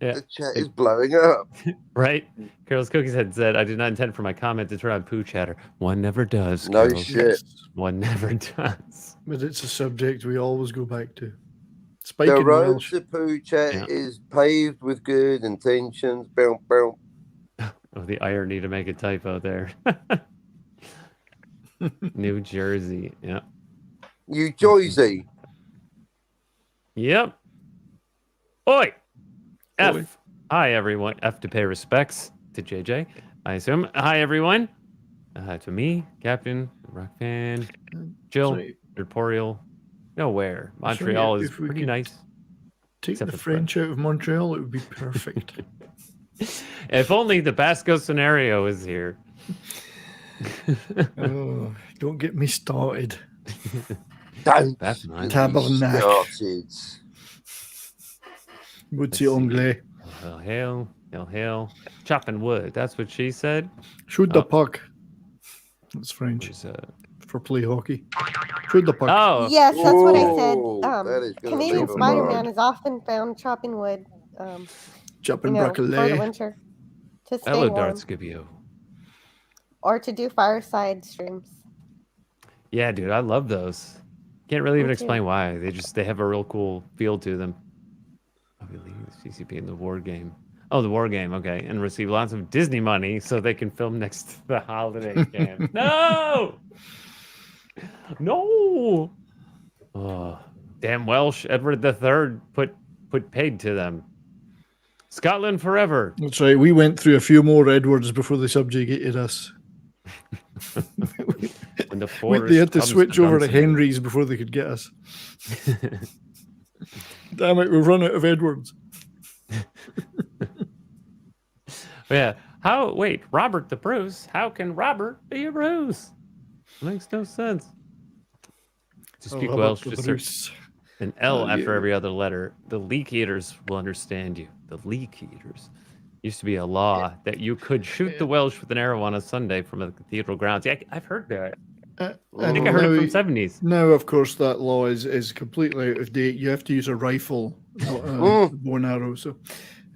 Yeah. The chat is blowing up. Right? Carol's Cookies had said, I did not intend for my comment to turn on poo chatter. One never does. No Carol. shit. One never does. But it's a subject we always go back to. The Spiking road Welsh. to poo chat is paved with good intentions. Boom, boom. Oh, the irony to make a typo there. New Jersey. Yep. New Jersey. Yep. Oi. F. Hi, everyone. F to pay respects to JJ, I assume. Hi, everyone. To me, Captain, Rockfan, Jill, Sorry. Corporeal. Nowhere. Sorry, Montreal is if we pretty could nice. Take Except the for French out of Montreal, it would be perfect. If only the Basco scenario is here. Oh, don't get me started. That's nice. Tabernacle. Woodsy anglais. Hail, hail, hail. Chopping wood. That's what she said. Shoot the puck. That's French. For play hockey. Shoot the puck. Oh. Yes, that's what I said. that is gonna Canadian leave a Spider-Man mark. is often found chopping wood. Chopping for broccoli. the winter to stay Hello, warm, Darth Scipio. or to do fireside streams. Yeah, dude, I love those. Can't really even Me too. explain why. They have a real cool feel to them. I believe CCP in the war game. Oh, the war game. Okay, and receive lots of Disney money so they can film next to the holiday camp. No, no. Oh, damn Welsh. Edward III put paid to them. Scotland forever. That's right. We went through a few more Edwards before they subjugated us. When the They had to forest switch comes over to Dunson. Henrys before they could get us. Damn it, we've run out of Edwards. Yeah. How? Wait, Robert the Bruce. How can Robert be a Bruce? Makes no sense. To speak Robert Welsh, the just Bruce. search an L Oh, after yeah. every other letter. The leak eaters will understand you. The leak eaters. Used to be a law that you could shoot the Welsh with an arrow on a Sunday from the cathedral grounds. Yeah, I've heard that. I think I heard it from 70s. Now, of course, that law is completely out of date. You have to use a rifle, not a bow and arrow. So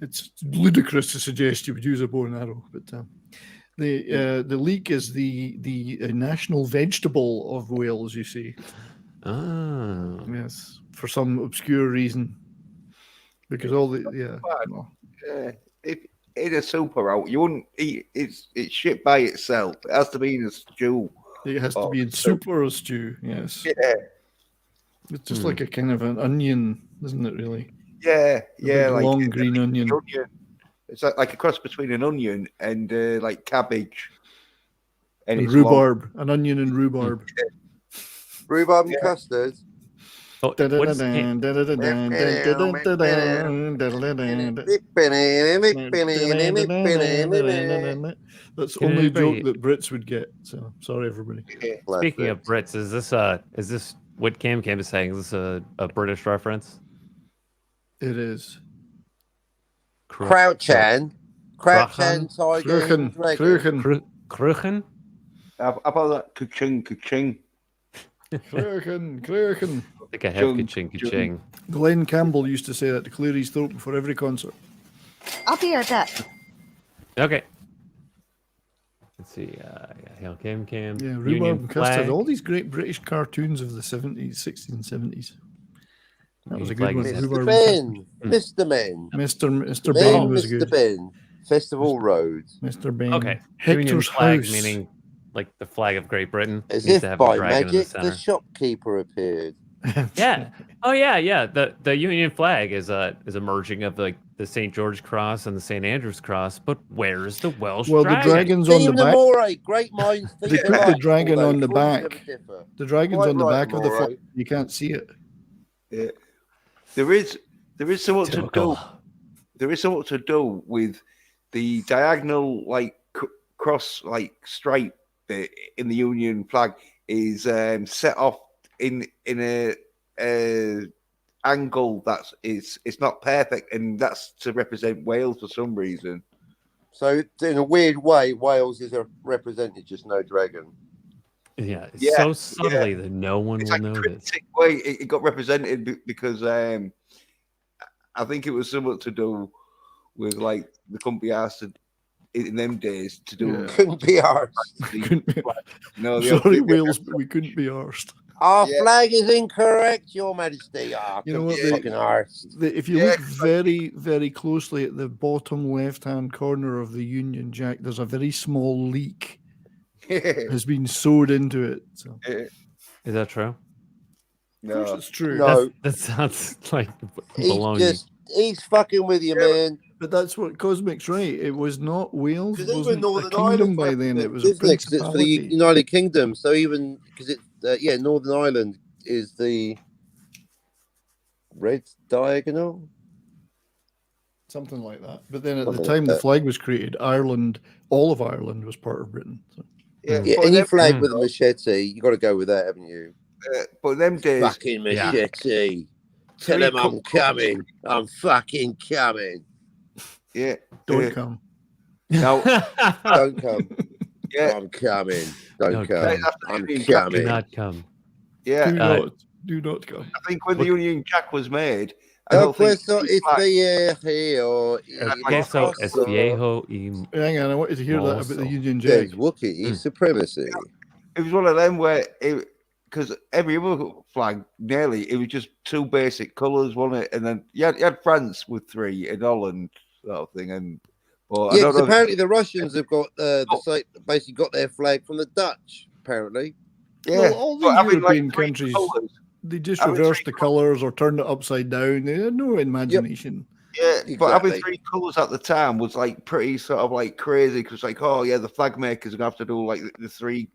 it's ludicrous to suggest you would use a bow and arrow. But the leek is the national vegetable of Wales. You see. Oh. Yes, for some obscure reason. Because all the well, If in a super out, you wouldn't eat it's shit by itself. It has to be in a stew. it has to be in soup or a stew. Yes. Yeah, It's just like a kind of an onion, isn't it? Really. yeah, A yeah. big Like long green onion. It's like a cross between an onion and like cabbage. And it's rhubarb, an onion and rhubarb. Rhubarb and custard. Oh, what's That's only a joke that Brits would get. So sorry, everybody. Speaking of Brits, is this what Cam is saying? Is this a British reference? It is. Crouchan, Tiger, and Dragon. Cruchen? How about that? Ka-ching, ka-ching. Kraken. I think I have ka-ching, ka-ching. Glenn Campbell used to say that to clear his throat before every concert. I'll be right back. Okay. Let's see. Hail Cam Cam. Yeah, Union Rhubarb and Custard. flag. All these great British cartoons of the 70s, 60s, and 70s. That was a good one. Mr. Rhubarb Ben. and Mr. Ben. Mr. Ben was Mr. good. Ben. Festival Road. Mr. Ben. Okay. Hector's Union flag, House. meaning like the flag of Great Britain. As Needs if to have by a dragon in the magic, the center. shopkeeper appeared. Yeah. Oh yeah. The Union flag is a merging of like the St. George Cross and the St. Andrew's Cross. But where's the Welsh Well, dragon? the dragon's on the Team back. Namore, great minds think They put the alike, dragon although on the causes back. never differ. The dragon's Quite on the right, back of the Amore. flag. You can't see it. Yeah. There is something to do. There is something to do with the diagonal like cross like stripe bit in the Union flag is set off in a angle that's it's not perfect, and that's to represent Wales for some reason. So in a weird way, Wales is represented, just no dragon. Yeah, it's so subtly that no one will notice. Way it got represented because I think it was something to do with like the couldn't be asked in them days to do. Couldn't be arsed. No, Sorry, Wales, but we couldn't be arsed. Our flag is incorrect, Your Majesty. You know what? Fucking arsed. If you look very, very closely at the bottom left-hand corner of the Union Jack, there's a very small leak has been sewed into it. So. Is that true? Of course it's true. No. That sounds like baloney. He's fucking with you, man. But that's what Cosmic's right. It was not Wales. It Even wasn't a Northern kingdom Ireland by then. It was a isn't it? 'Cause it's for the principality. United Kingdom. So even because it's Northern Ireland is the red diagonal. Something like that. But then at the Something time like the that. flag was created, Ireland, all of Ireland was part of Britain. So. Yeah, any flag with a machete, you got to go with that, haven't you? But them days, fucking machete. Tell him I'm coming. I'm fucking coming. Yeah. Don't come. No. Don't come. Yeah. I'm coming. Don't come. I'm Do coming. not come. Yeah. Do not come. I think when the Union Jack was made, I No don't think puesto flag- Queso es viejo y Hang on, I wanted to hear that about the Union Jack. There's Wookiee supremacy. It was one of them where because every other flag nearly it was just two basic colours, wasn't it? And then you had France with three and Holland sort of thing. And but I Yeah, don't because know. apparently the Russians have got basically got their flag from the Dutch. Apparently, Yeah, Well, all but the having, like, European three countries, colours. they just Having reversed three the colours or turned it upside down. They had no imagination. Yeah, but having Exactly. three colours at the time was like pretty sort of like crazy because like, oh yeah, the flag makers are gonna have to do like the three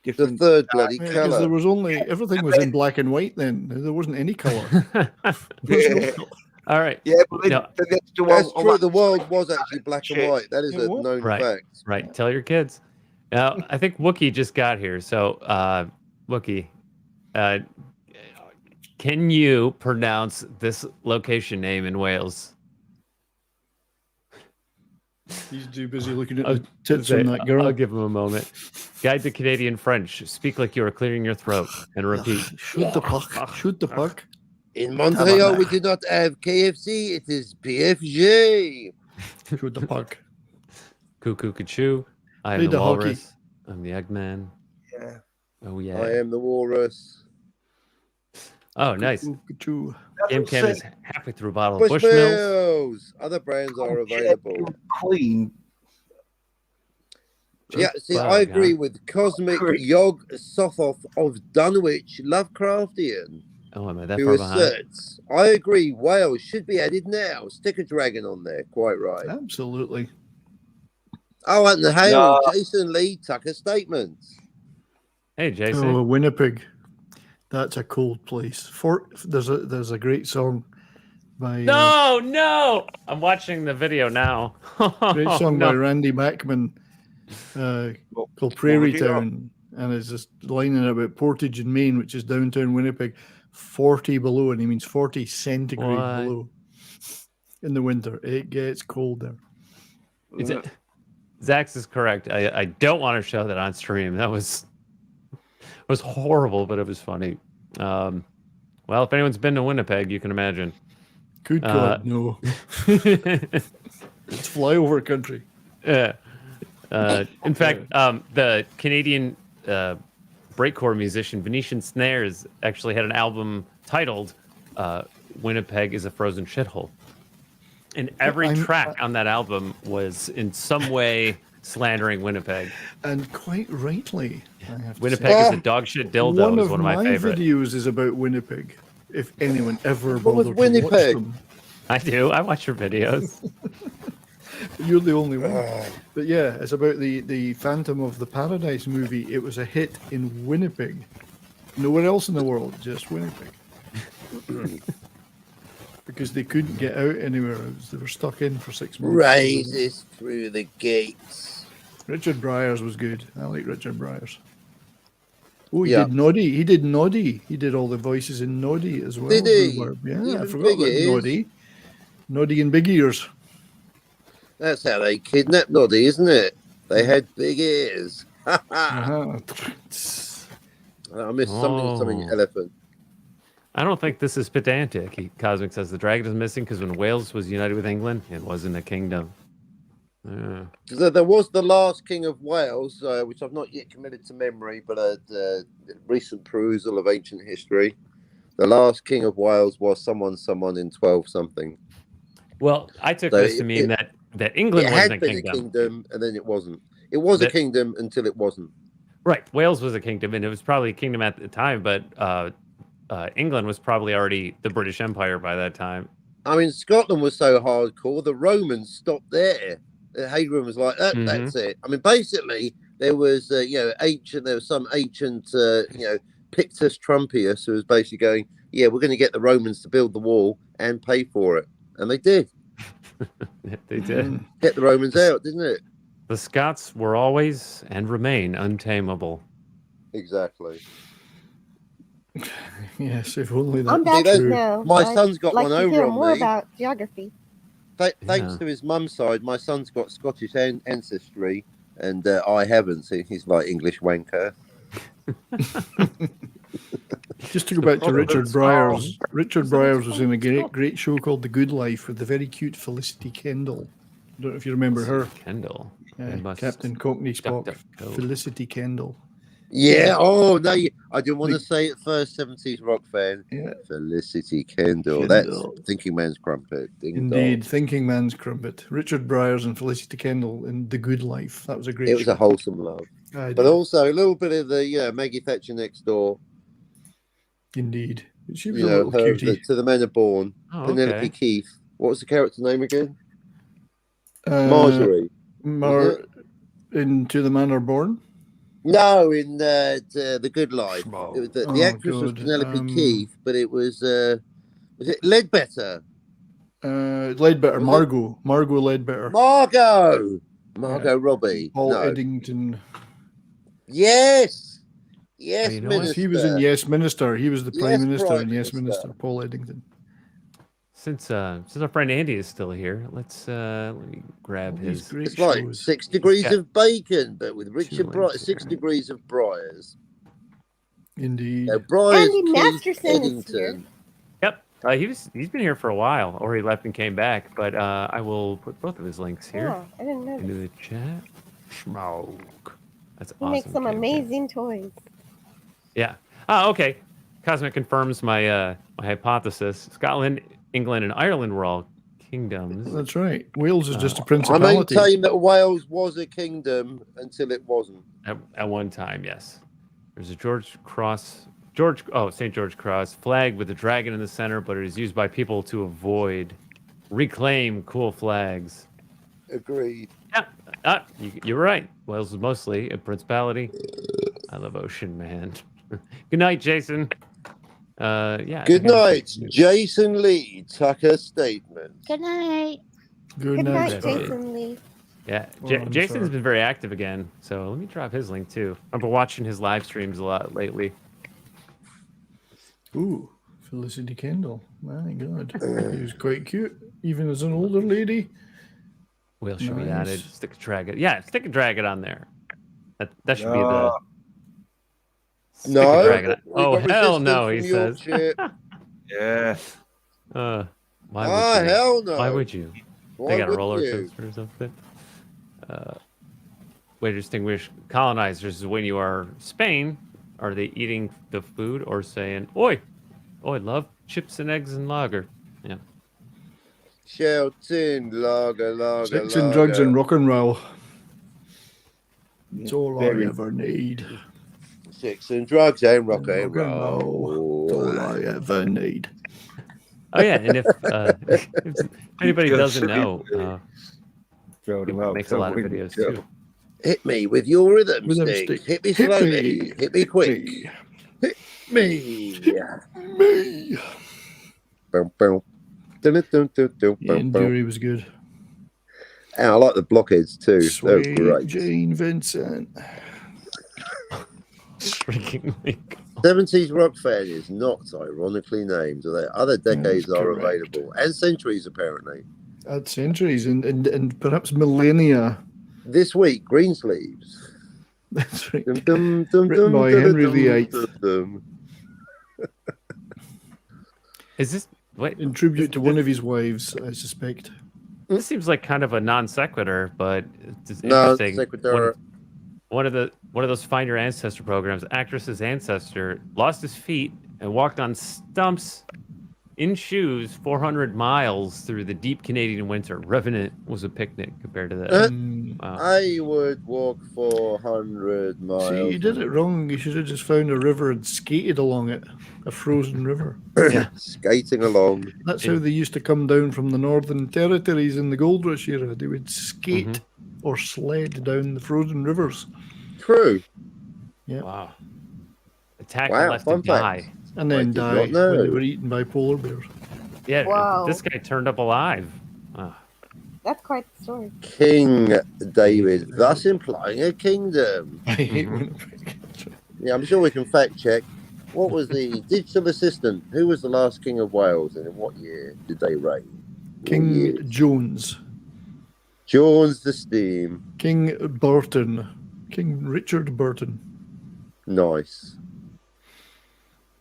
the different. third bloody Yeah, because there colour. was only everything was in black and white then. There wasn't any colour. There was no Yeah. colour. All right. Yeah, but then, No. then they had to do That's all true. that The world was actually black and shit. white. That is It a was. known Right. fact. Right. Tell your kids. Now, I think Wookie just got here. So, Wookie, can you pronounce this location name in Wales? He's too busy looking at I'll the tits say- on that girl. I'll give him a moment. Guide to Canadian French. Speak like you are clearing your throat and repeat. Shoot the puck. Shoot the puck. In Montreal, we do not have KFC. It is PFG. Shoot the puck. Cuckoo, Kachoo. I am Play the the hockey. walrus. I'm the Eggman. Yeah. Oh yeah. I am the walrus. Oh nice. Cuckoo. Game Cam is halfway through a bottle of Bushmills. Bushmills. Other brands are available. clean. Yeah, see, Wow, I agree yeah. with Cosmic Yog Sothoth of Dunwich Lovecraftian, Oh, am I that who far behind? asserts, I agree, Wales should be added now. Stick a dragon on there. Quite right. Absolutely. Oh, and the hail, No. Jason Lee Tucker statements. Hey, Jason. Oh, Winnipeg. That's a cold place. There's a great song by No. I'm watching the video now. great song No. by Randy Bachman called Prairie Town, and it's just lining about Portage in Maine, which is downtown Winnipeg, 40 below, and he means 40 centigrade What? below in the winter. It gets cold there. Is Zax is correct. I don't want to show that on stream. That was horrible, but it was funny. Well, if anyone's been to Winnipeg, you can imagine. Good God, no. It's flyover country. Yeah. In fact, the Canadian breakcore musician Venetian Snares actually had an album titled "Winnipeg is a Frozen Shithole," and every track on that album was in some way slandering Winnipeg. And quite rightly. I have to Winnipeg say. is a dog shit dildo. Is one of my favorite videos is about Winnipeg. If anyone ever What was bothered to watch Winnipeg? them. I do. I watch your videos. You're the only one. But yeah, it's about the Phantom of the Paradise movie. It was a hit in Winnipeg. Nowhere else in the world, just Winnipeg. Because they couldn't get out anywhere else. They were stuck in for 6 months. Raises through the gates. Richard Bryars was good. I like Richard Bryars. Oh, he Yeah. did Noddy. He did Noddy. He did all the voices in Noddy as well. Did he? Yeah, I Even forgot Big about Ears? Noddy. Noddy and Big Ears. That's how they kidnapped Noddy, isn't it? They had big ears. Uh-huh. I missed something elephant. I don't think this is pedantic. Cosmic says the dragon is missing because when Wales was united with England, it wasn't a kingdom. Yeah. There was the last king of Wales, which I've not yet committed to memory, but a recent perusal of ancient history. The last king of Wales was someone in 12 something. Well, I took this to mean that England wasn't a been kingdom. a kingdom, and then it wasn't. It was a kingdom until it wasn't. Right, Wales was a kingdom, and it was probably a kingdom at the time, but England was probably already the British Empire by that time. I mean, Scotland was so hardcore, the Romans stopped there. Hadrian was like, that's it. I mean, basically, there was, there was some ancient, Pictus Trumpius who was basically going, yeah, we're going to get the Romans to build the wall and pay for it. And they did. They did. Get the Romans out, didn't it? The Scots were always and remain untamable. Exactly. Yes, if only that. I'm back now. My I'd son's got like one to over hear on more me. about geography. Thanks to his mum's side, my son's got Scottish ancestry, and I haven't. So he's like English wanker. Just to go back to Richard Bryars. Richard Bryars was in a great show called The Good Life with the very cute Felicity Kendall. I don't know if you remember her. Kendall. Captain Cockney Spock. Felicity Kendall. Yeah. Oh no, I didn't want to say it first. 70s rock fan. Yeah. Felicity Kendall. That's Thinking Man's Crumpet. Ding Indeed, dong. Thinking Man's Crumpet. Richard Bryars and Felicity Kendall in The Good Life. That was a great It was show. a wholesome love. But also a little bit of the Maggie Thatcher Next Door. Indeed. She was a little cutie. To the Men Are Born. Oh, Penelope okay. Keith. What was the character name again? Marjorie. Marjorie. In To the Man Are Born? No, in The Good Life. It was the actress was Penelope Keith, but it was it Ledbetter? Ledbetter, Margot Ledbetter. Margot Robbie. Paul Eddington. Yes, Minister. He was in Yes Minister. He was the Prime Minister Prime in Yes Minister. Minister. Paul Eddington. Since our friend Andy is still here, let me grab his. It's like 6 Degrees of Bacon, but with Richard Bryars. 6 Degrees of Bryars. Indeed. Bryars, Andy Keith, Masterson is here. Eddington. Yep, he's been here for a while, or he left and came back. But I will put both of his links here Oh, I didn't know into this. the chat. Smoke. That's He awesome. makes some Kim. amazing toys. Yeah. Oh, okay. Cosmic confirms my my hypothesis. Scotland, England, and Ireland were all kingdoms. That's right. Wales is just a I principality. maintain that Wales was a kingdom until it wasn't. At one time, yes. There's a St. George Cross flag with a dragon in the center, but it is used by people to reclaim cool flags. Agreed. Yeah, you're right. Wales was mostly a principality. I love Ocean Man. Good night, Jason. Yeah. Good night, Jason Lee. Tucker statement. Good night. Good night, Jason Lee. Yeah, Oh, I'm Jason's sorry. been very active again. So let me drop his link too. I've been watching his live streams a lot lately. Ooh, Felicity Kendall. My God. He was quite cute, even as an older lady. whale should be added. Nice. Stick a dragon. Yeah, stick a dragon on there. That should be the. Stick a No, dragon. we've Oh got hell resistance no! from He says. Yorkshire. Yeah. Why Ah, would you? hell no. Why would you? Why They got a wouldn't roller you? coaster or something. Way to distinguish colonizers is when you are Spain. Are they eating the food or saying, "Oi, I love chips and eggs and lager"? Yeah. Shouting, lager, Sex and drugs and lager. rock and roll. It's all Very- I ever need. Sex and drugs and rock and Rock and roll. It's all I ever need. Oh yeah, and if anybody doesn't know, Throw them he out makes a lot of the videos window. too. Hit me with your rhythm Rhythm stick. stick. Hit me Hit slowly. me. Hit me quick. Me. Hit me. Me. Boom, boom. Dun, dun, dun, dun, dun, Yeah, boom, and boom. Fury was good. And I like the blockheads too. They were Sweet great. Jane Vincent. Freaking like 70s rock fan is not ironically named, although other decades That's are correct. available, and centuries apparently. At centuries and perhaps millennia. This week, Greensleeves. That's right. Dum, dum, dum, Written dum, by dum, Henry dum, VIII. dum, dum. Is this wait? In tribute to one of his wives, I suspect. This seems like kind of a non sequitur, but it's No, interesting. sequitur. One of those Find Your Ancestor programs, actress's ancestor lost his feet and walked on stumps in shoes 400 miles through the deep Canadian winter. Revenant was a picnic compared to that. Wow. I would walk 400 miles. See, you did it wrong. You should have just found a river and skated along it. A frozen river. Yeah. Skating along. That's how they used to come down from the Northern Territories in the Gold Rush era. They would skate or sled down the frozen rivers. True. Yeah. Wow. Attack Wow, and left to fun die. fact. And I then did not died know. when they were eaten by polar bears. Yeah, Wow. this guy turned up alive. That's quite the story. King David, thus implying a kingdom. I hate Mm-hmm. Winnipeg. Yeah, I'm sure we can fact check. What was the digital assistant? Who was the last king of Wales, and in what year did they reign? What year? King Jones. Jones the Steam. King Burton. King Richard Burton. Nice.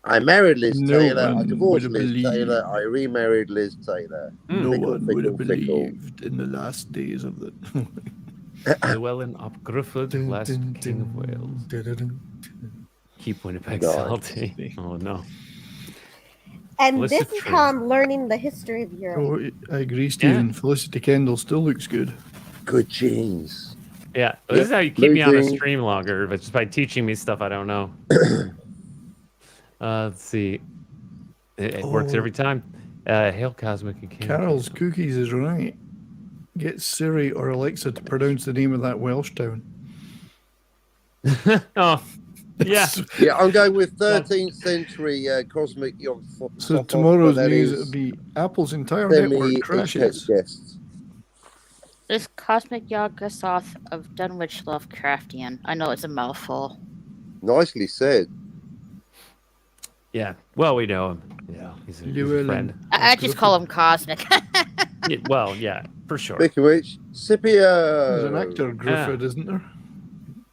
I married Liz No Taylor. I one divorced would have Liz Taylor. I remarried Liz Taylor. No Fickle, one would have fickle, fickle. believed in the last days of the. Llewellyn ap Gruffydd, last king of Wales. Keep Winnipeg God. salty. Oh no. And Felicity this is Tree. how I'm learning the history of Europe. Oh, I agree, Stephen. Felicity Kendall still looks good. Good genes. Yeah, this is how you keep me on a Losing. stream longer, but just by teaching me stuff I don't know. Let's see. It works every time. Hail Cosmic and King. Carol's Cookies is right. Get Siri or Alexa to pronounce the name of that Welsh town. Oh, yeah. Yeah, I'm going with 13th century cosmic yacht. So tomorrow's news will be Apple's entire network crashes. Guests. This Cosmic Yoggoth of Dunwich Lovecraftian. I know it's a mouthful. Nicely said. Yeah. Well, we know him. Yeah, he's a friend. I just call him Cosmic. Yeah, well, yeah, for sure. Speaking of which, Scipio. There's an actor, Griffith, isn't there?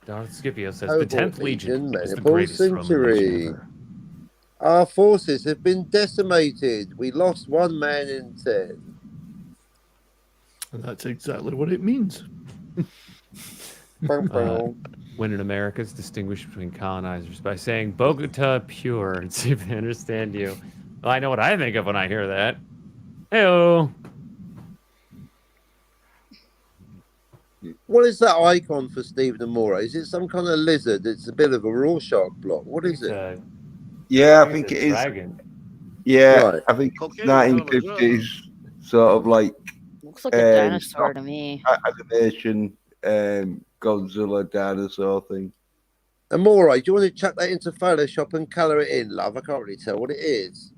Darth Scipio says Over the 10th Legion is the menopause greatest Roman century. legion ever. Our forces have been decimated. We lost 1 man in 10. And that's exactly what it means. When in America is distinguished between colonizers by saying Bogota pure and see if they understand you. Well, I know what I think of when I hear that. Heyo. What is that icon for Stephen Amora? Is it some kind of lizard? It's a bit of a Rorschach block. What is it? Yeah, I think it is. Dragon. Yeah, Right. I think it's 1950s, sort of like Looks like a dinosaur to me. animation, Godzilla dinosaur thing. Amora, do you want to chuck that into Photoshop and colour it in, love? I can't really tell what it is.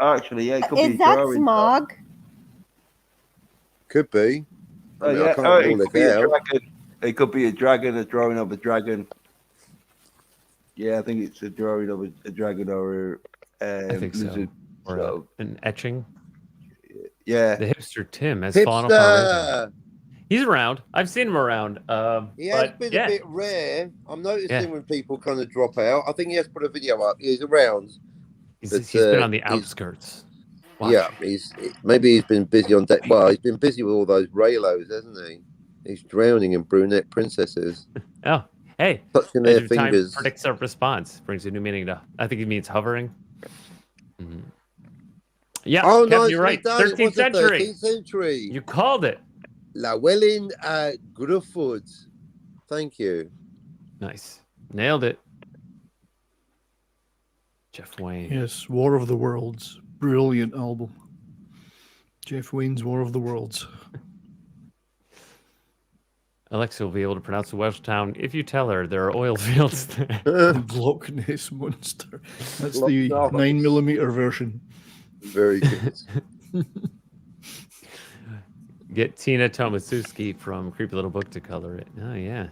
Actually, yeah, it could be Is a that drawing. smog? Could be. I mean, I Yeah, can't it rule could it be a out. dragon. It could be a dragon, a drawing of a dragon. Yeah, I think it's a drawing of a dragon or I think so. lizard. Or an etching. Yeah. The hipster Tim has fallen off our radar. Hipster. He's around. I've seen him around. He has but been yeah. a bit rare. I'm noticing when people kind of drop out. I think he has put a video up. He's around. He's been on the outskirts. Yeah, maybe he's been busy on deck. Well, he's been busy with all those Raylos, hasn't he? He's drowning in brunette princesses. Oh, hey. Touching their Measure time fingers. predicts a response. Brings a new meaning to. I think it means hovering. Mm-hmm. Yeah, Oh, Kevin, no, you're right. Done. 13th century. 13th century. You called it. Llywelyn Grufford. Thank you. Nice. Nailed it. Jeff Wayne. Yes, War of the Worlds. Brilliant album. Jeff Wayne's War of the Worlds. Alexa will be able to pronounce the Welsh town if you tell her there are oil fields there. The Loch Ness Monster. That's the 9mm version. Very good. Get Tina Tomaszewski from Creepy Little Book to color it. Oh, yeah.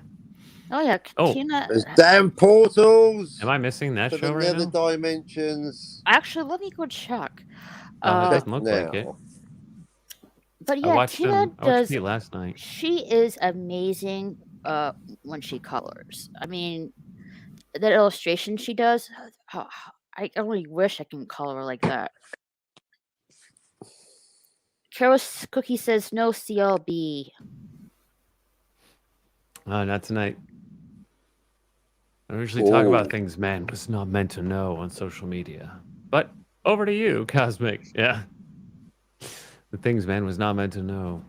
Oh yeah, Oh. Tina. There's damn portals. Am I missing that to show the right nether now? dimensions. Actually, let me go check. Oh, it doesn't look like it. But I yeah, watched Tina him. I watched does. Pete last night. She is amazing when she colors. I mean, that illustration she does. I only wish I can color like that. Carol's Cookie says no CLB. Oh, not tonight. I don't usually talk about things man was not meant to know on social media. But over to you, Cosmic. Yeah. The things man was not meant to know.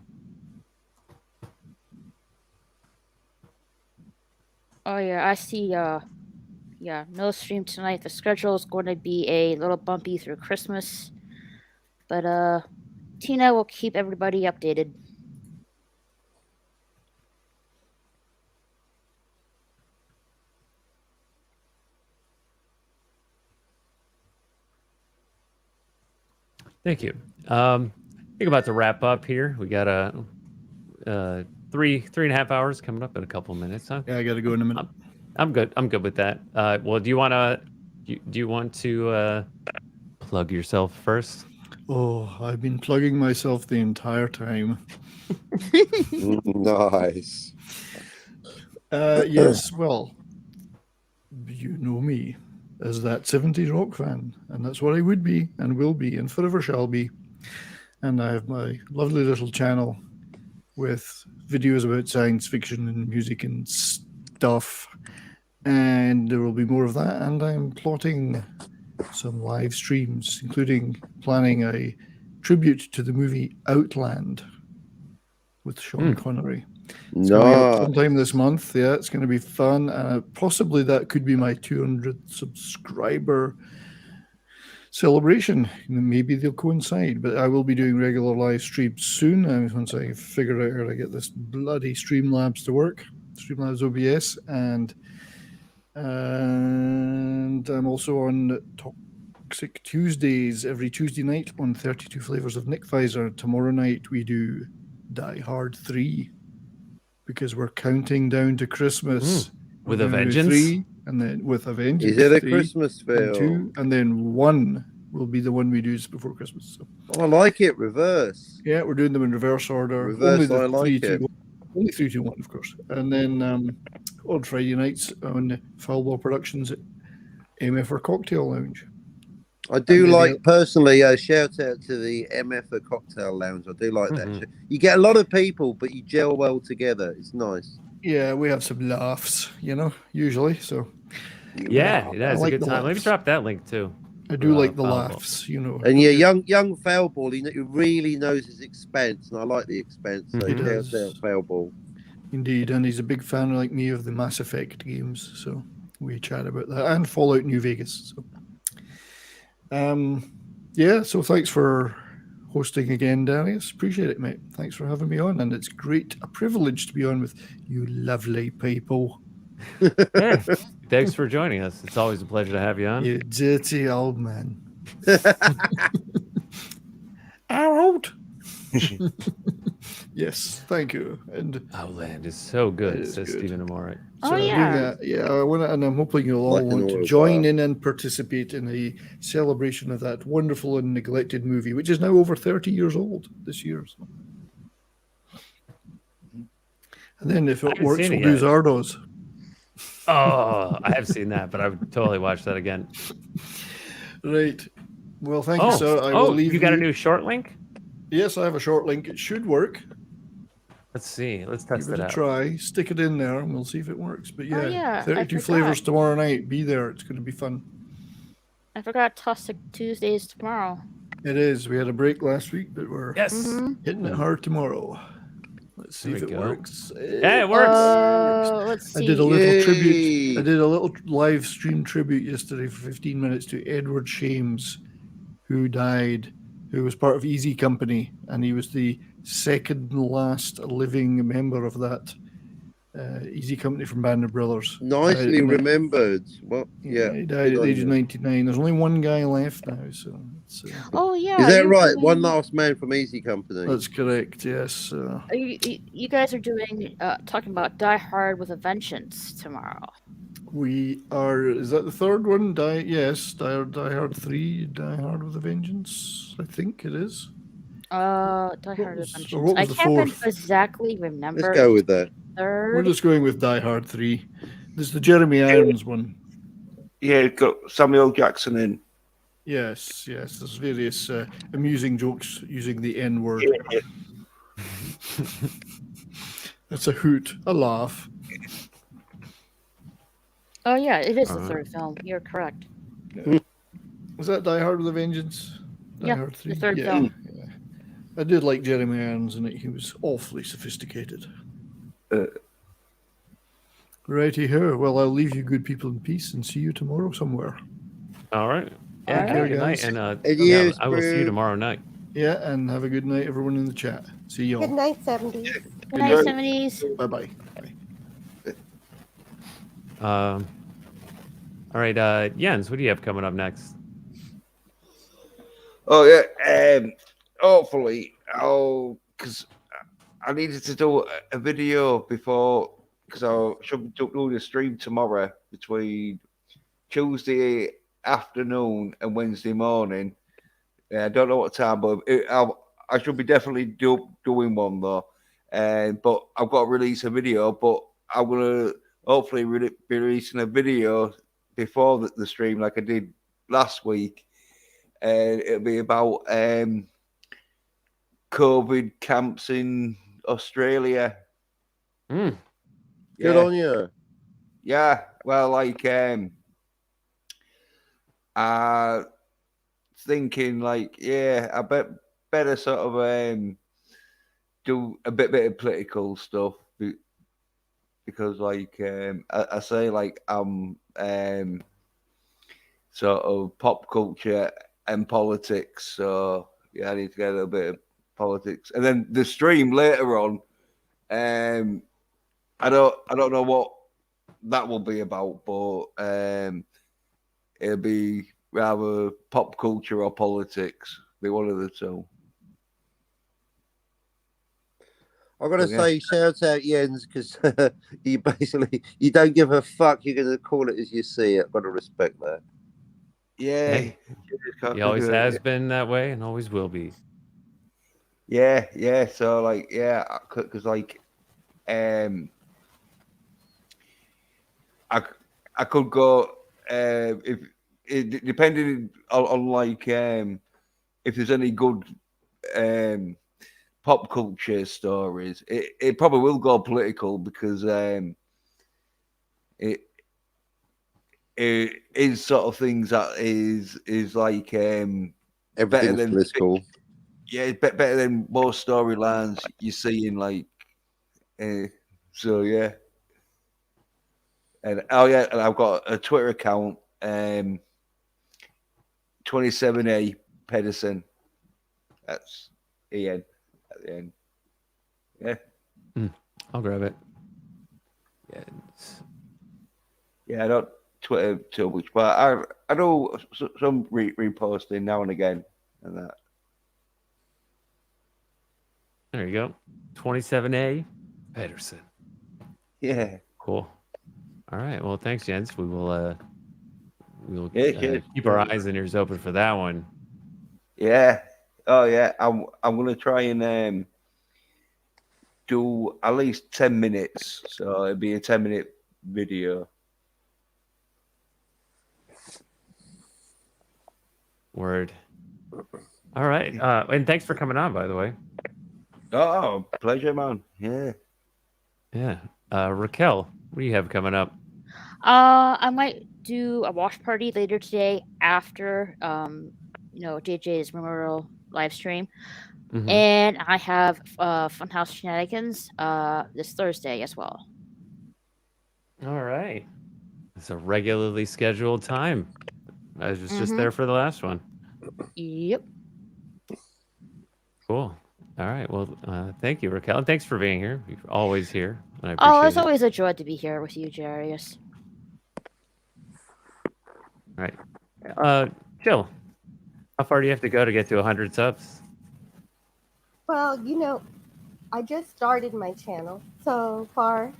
Oh yeah, I see. Yeah, no stream tonight. The schedule is going to be a little bumpy through Christmas, but Tina will keep everybody updated. Thank you. I think about to wrap up here. We got three and a half hours coming up in a couple of minutes, huh? Yeah, I got to go in a minute. I'm good. I'm good with that. Well, do you want to plug yourself first? Oh, I've been plugging myself the entire time. Nice. Yes, well, you know me as that 70s rock fan, and that's what I would be and will be and forever shall be. And I have my lovely little channel with videos about science fiction and music and stuff. And there will be more of that. And I'm plotting some live streams, including planning a tribute to the movie Outland with Sean Connery. It's coming out sometime this month. Yeah, it's going to be fun. Possibly that could be my 200th subscriber celebration. Maybe they'll coincide, but I will be doing regular live streams soon. Once I figure out how to get this bloody Streamlabs to work, Streamlabs OBS, and I'm also on Toxic Tuesdays every Tuesday night on 32 Flavors of Nick Pfizer. Tomorrow night we do Die Hard 3 because we're counting down to Christmas. With a vengeance? 3, and then with a vengeance. Is it a 3, Christmas film? 2, and then 1 will be the one we do just before Christmas. So. I like it. Reverse. Yeah, we're doing them in reverse order. Reverse, only I like it. Only 3, 2, 1, of course. And then on Friday nights on Foulball Productions at MFR Cocktail Lounge. I do like, personally, a shout out to the MF Cocktail Lounge. I do like that. You get a lot of people, but you gel well together. It's nice. Yeah, we have some laughs, usually. So Yeah, it's like a good the time. Maybe laughs. drop that link too. I do like the Foulball. laughs, And yeah, young Foulball, he really knows his expense, and I like the expense. So He shout does. out Foulball. Indeed, and he's a big fan, like me, of the Mass Effect games. So we chat about that and Fallout New Vegas. So, yeah. So thanks for hosting again, Darius. Appreciate it, mate. Thanks for having me on, and it's a privilege to be on with you, lovely people. Hey, thanks for joining us. It's always a pleasure to have you on. You dirty old man. Harold. Yes, thank you. And Outland is so good, it is says good. Stephen Amore. Oh, So I'm doing yeah. I want to, and I'm hoping you'll all Like an want to oil join bar. in and participate in a celebration of that wonderful and neglected movie, which is now over 30 years old this year. So. And then if I it haven't works, seen we'll it do yet. Zardos. Oh, I have seen that, but I would totally watch that again. Right. Well, thank you, sir. I will Oh, leave you got a new short link? Yes, I have a short link. It should work. Let's see. Let's Give test it it a out. try. Stick it in there, and we'll see if it works. But Oh, yeah, yeah, I 32 forgot. flavors tomorrow night. Be there. It's going to be fun. I forgot Toxic Tuesdays tomorrow. It is. We had a break last week, but we're hitting it hard tomorrow. Let's see if it works. Yeah, it works. Let's see. I did a little tribute. I did a little live stream tribute yesterday for 15 minutes to Edward Shames, who died, who was part of Easy Company, and he was the second last living member of that Easy Company from Band of Brothers. Nicely remembered. Well, yeah. He died at the age of 99. There's only one guy left now, so it's, Oh, yeah. Is that you're right? doing- One last man from Easy Company. that's correct. Yes. You guys are doing talking about Die Hard with a Vengeance tomorrow. We are. Is that the third one? Yes. Die Hard 3. Die Hard with a Vengeance. I think it is. Die Hard with a Vengeance. what was I the can't fourth? exactly remember. Let's go with that. Third. We're just going with Die Hard 3. This is the Jeremy Irons one. Yeah, it's got Samuel Jackson in. Yes. There's various amusing jokes using the N word. Yeah. That's a hoot, a laugh. Oh yeah, it is the third film. You're correct. Was that Die Hard with a Vengeance? Yeah, Hard the third film. Yeah. I did like Jeremy Irons in it. He was awfully sophisticated. Righty ho. Well, I'll leave you good people in peace and see you tomorrow somewhere. All right. Yeah, Take have care, a good night. guys. And Adios, I will see you bro. tomorrow night. Yeah, and have a good night, everyone in the chat. See you all. Good night, 70s. Good night, 70s. Bye-bye. All right, Jens, what do you have coming up next? Oh yeah, hopefully because I needed to do a video before because I should be doing a stream tomorrow between Tuesday afternoon and Wednesday morning. I don't know what time, but I should be definitely doing one though. But I've got to release a video, but I'm gonna hopefully be releasing a video before the stream like I did last week. And it'll be about COVID camps in Australia. Good on you. Yeah, well, like thinking like, yeah, I better sort of do a bit of political stuff because like I say like I'm sort of pop culture and politics, so yeah, I need to get a little bit of politics, and then the stream later on. I don't know what that will be about, but it'll be rather pop culture or politics. Be one of the two. I've got to say, shout out Jens, because you don't give a fuck. You're going to call it as you see it. I've got to respect that. Yeah, Hey, he always has been that way and always will be. Yeah. So like, yeah, because like, I could go if it depending on like if there's any good pop culture stories, it probably will go political because it is sort of things that is like better than political. Yeah, it's better than most storylines you see in like so yeah. And and I've got a Twitter account, 27A Pedersen. That's Ian at the end. Yeah. I'll grab it. Yeah, I don't Twitter too much, but I do some reposting now and again and that. There you go. 27A Pedersen. Yeah. Cool. All right. Well, thanks, Jens. We will Yeah, keep our eyes and ears open for that one. Yeah. Oh yeah. I'm gonna try and do at least 10 minutes. So it'll be a 10-minute video. Word. All right. And thanks for coming on, by the way. Oh, pleasure, man. Yeah. Yeah. Raquel, what do you have coming up? I might do a watch party later today after JJ's memorial live stream. Mhm. And I have Funhouse Shenanigans this Thursday as well. All right. It's a regularly scheduled time. I was just Mhm. there for the last one. Yep. Cool. All right. Well, thank you, Raquel. And thanks for being here. You're always here. And I Oh, appreciate it's it. always a joy to be here with you, Jarius. All right. Jill, how far do you have to go to get to 100 subs? Well, I just started my channel. So far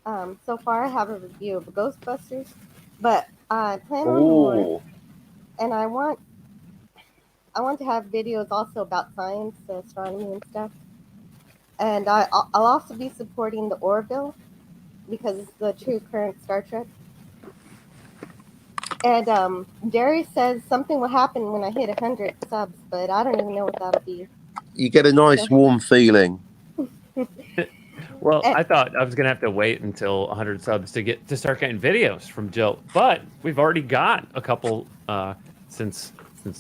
I have a review of Ghostbusters, but I plan on more, and I want to have videos also about science, astronomy, and stuff. And I'll also be supporting the Orville because it's the true current Star Trek. And Darius says something will happen when I hit 100 subs, but I don't even know what that'll be. You get a nice warm feeling. Well, I thought I was gonna have to wait until 100 subs to start getting videos from Jill, but we've already got a couple since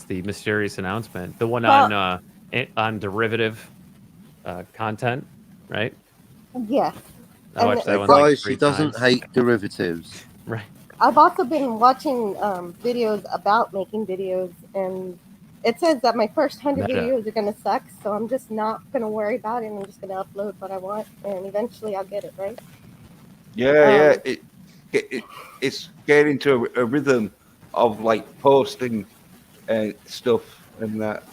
the mysterious announcement. The one on derivative content, right? Yes. I watched that one. Guys, she doesn't hate derivatives. Right. I've also been watching videos about making videos, and it says that my first 100 Meta. videos are going to suck, so I'm just not going to worry about it. I'm just going to upload what I want, and eventually I'll get it, right? Yeah, it's getting into a rhythm of like posting stuff and that.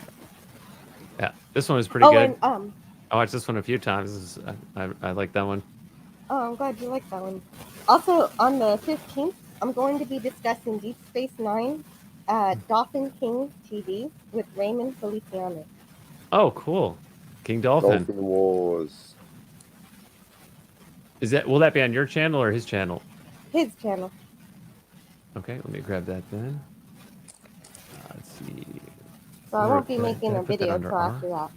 Yeah, this one was pretty good. And I watched this one a few times. I like that one. oh, I'm glad you like that one. Also, on the 15th, I'm going to be discussing Deep Space Nine at Dolphin King TV with Raymond Feliciano. Oh, cool. King Dolphin. Dolphin Wars. Will that be on your channel or his channel? His channel. Okay, let me grab that then. Let's see. So I won't be Did making I a put that video under until R? after that.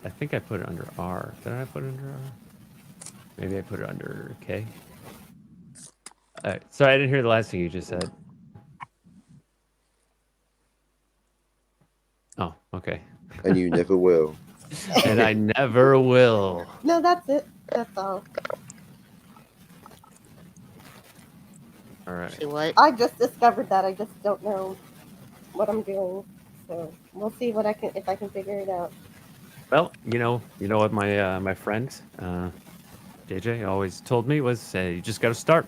I think I put it under R. Did I put it under R? Maybe I put it under K. All right. Sorry, I didn't hear the last thing you just said. Oh, okay. And you never will. And I never will. No, that's it. That's all. All right. See what? I just discovered that. I just don't know what I'm doing. So we'll see if I can figure it out. Well, you know what my friend JJ always told me was you just got to start.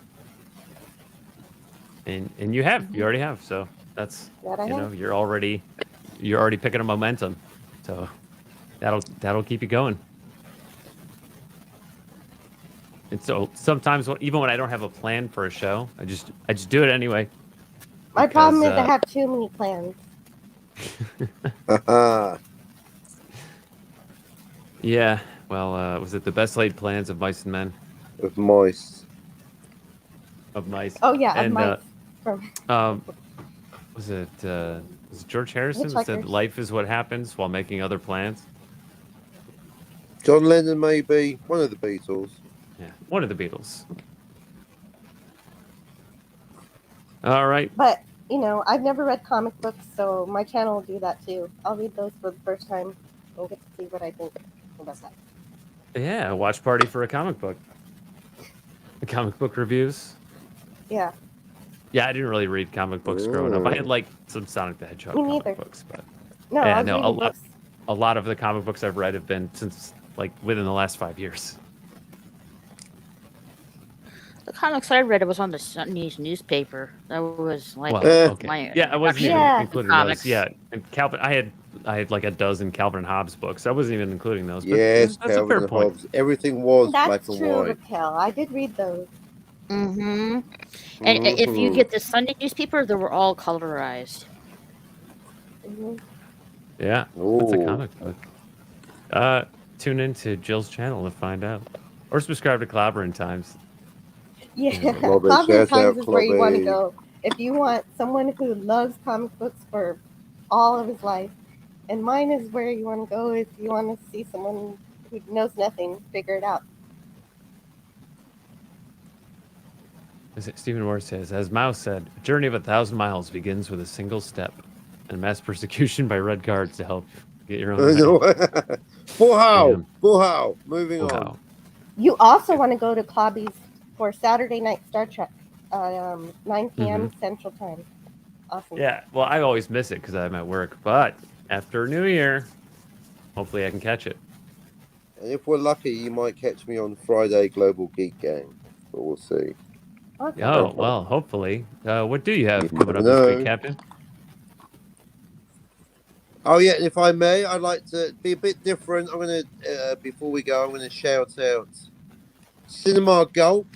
And you already have. So that's you're already picking up momentum. So that'll keep you going. And so sometimes even when I don't have a plan for a show, I just do it anyway. My problem is I have too many plans. Yeah. Well, was it the best laid plans of mice and men? Of mice. Of mice. Oh yeah, and, mice. Was it George Harrison that said life is what happens while making other plans? John Lennon, maybe. One of the Beatles. Yeah, one of the Beatles. All right. But, I've never read comic books, so my channel will do that too. I'll read those for the first time and get to see what I think about that. Yeah, a watch party for a comic book. The comic book reviews. Yeah. Yeah, I didn't really read comic books growing up. I had some Sonic the Hedgehog Me comic neither. books, but No, yeah, I was reading books. a lot of the comic books I've read have been since within the last 5 years. The comics I read, it was on the Sunday's newspaper. That was okay. Yeah, I wasn't even including those. Yeah, and Calvin, I I had like a dozen Calvin and Hobbes books. I wasn't even including those. But Yes, that's a Calvin fair and point. Hobbes. Everything was black That's and true, white. Raquel. I did read those. Mm-hmm. And if you get the Sunday newspaper, they were all colorized. Yeah, that's a comic book. Tune into Jill's channel to find out, or subscribe to Clobbering Times. Yeah, Clobby, Clobbering shout out Times is where you want to Clobby. go if you want someone who loves comic books for all of his life. And mine is where you want to go if you want to see someone who knows nothing figure it out. Stephen Moore says, as Mao said, a journey of 1,000 miles begins with a single step, and mass persecution by red guards to help get your own way. Full moving on. You also want to go to Clobby's for Saturday night Star Trek, 9 p.m. Central Time. Awesome. Yeah, well, I always miss it because I'm at work, but after New Year, hopefully I can catch it. And if we're lucky, you might catch me on Friday Global Geek Gang, but we'll see. Okay. Oh, well, hopefully. What do you have You coming up never this know. week, Captain? Oh yeah, and if I may, I'd like to be a bit different. I'm gonna before we go, I'm gonna shout out Cinema Gulp.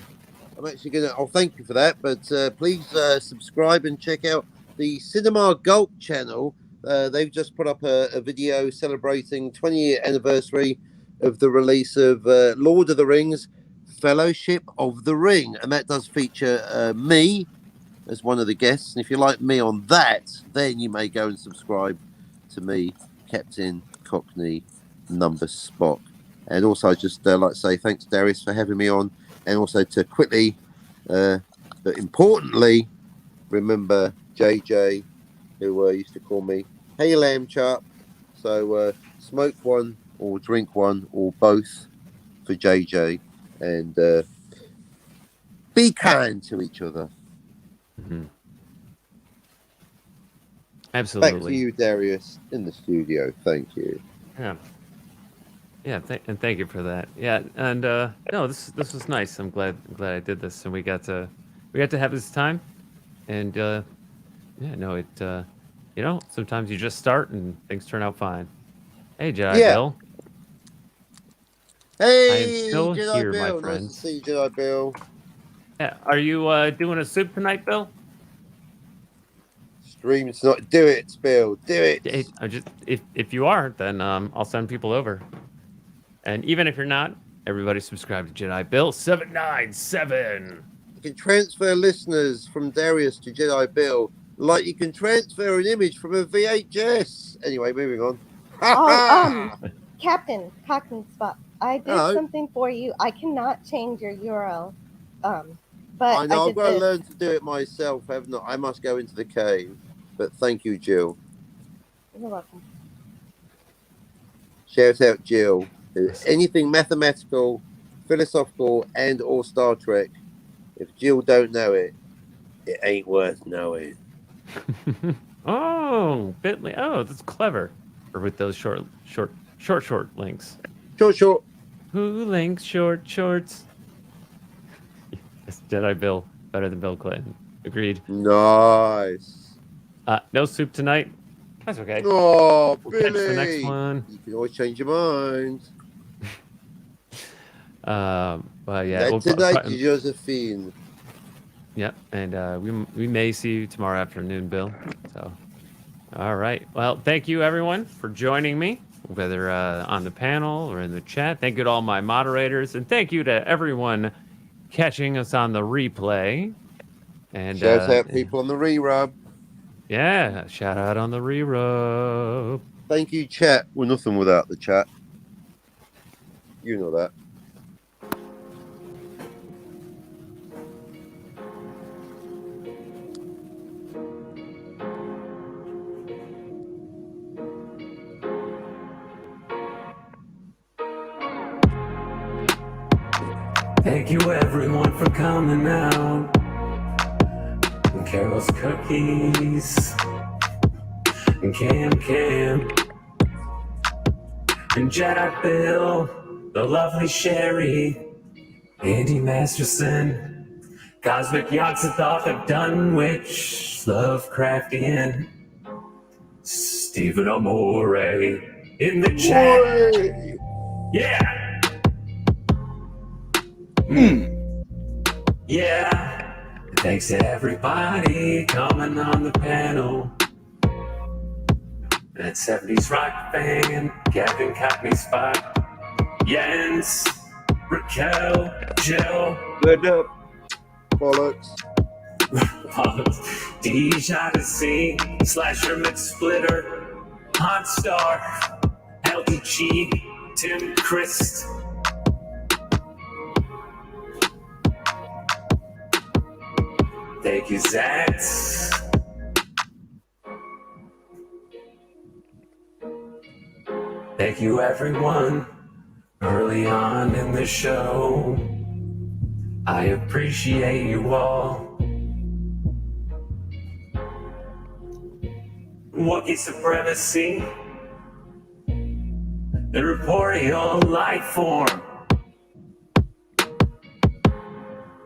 I'm actually gonna. Oh, thank you for that. But please subscribe and check out the Cinema Gulp channel. They've just put up a video celebrating 20-year anniversary of the release of Lord of the Rings: Fellowship of the Ring, and that does feature me as one of the guests. And if you like me on that, then you may go and subscribe to me, Captain Cockney Number Spock. And also, I'd just like to say thanks, Darius, for having me on, and also to quickly, but importantly, remember JJ, who used to call me Hey Lamb Chop. So smoke one or drink one or both for JJ, and be kind to each other. Mm-hmm. Absolutely. Back to you, Darius, in the studio. Thank you. Yeah. Yeah, and thank you for that. Yeah, and no, this was nice. I'm glad I did this, and we got to have this time, and yeah, no, it you know, sometimes you just start and things turn out fine. Hey, Jedi Bill. Hey, I am still Jedi here, Bill. my Nice friend. to see you, Jedi Bill. Yeah, are you doing a soup tonight, Bill? Streams not. Do it, Bill. Do it. Hey, I just if you are, then I'll send people over. And even if you're not, everybody subscribe to Jedi Bill 797. You can transfer listeners from Darius to Jedi Bill like you can transfer an image from a VHS. Anyway, moving on. Captain Cockney Spot, I did something for you. I cannot change your URL. But I know I I've got to learn to do it myself, haven't I? I must go into the cave. But thank you, Jill. You're welcome. Shout out Jill. Anything mathematical, philosophical, and or Star Trek, if Jill don't know it, it ain't worth knowing. Oh, Bitly. Oh, that's clever. Or with those short links. Short. Who links shorts? Yes, Jedi Bill better than Bill Clinton. Agreed. Nice. No soup tonight. That's okay. Oh, we'll Billy. Catch the next one. You can always change your mind. But yeah. Tonight, Josephine. Yep, and we may see you tomorrow afternoon, Bill. So, all right. Well, thank you everyone for joining me, whether on the panel or in the chat. Thank you to all my moderators, and thank you to everyone catching us on the replay. And shout out people on the re-rub. Yeah, shout out on the re-rub. Thank you, chat. We're nothing without the chat. You know that. Thank you everyone for coming out. And Carol's Cookies. And Cam. And Jedi Bill. The lovely Sherry. Andy Masterson. Cosmic Yogg-Sothoth of Dunwich. Lovecraftian. Stephen Amore in the chat. Yeah. Yeah. Thanks to everybody coming on the panel. That 70s rock fan, Kevin caught me spot. Jens, Raquel, Jill. Good up. Bollocks. Deja to see, Slasher McSplitter, Hot Star, LDG, Tim Christ. Thank you, Zax. Thank you, everyone, early on in the show. I appreciate you all. Wookiee supremacy, the corporeal life form.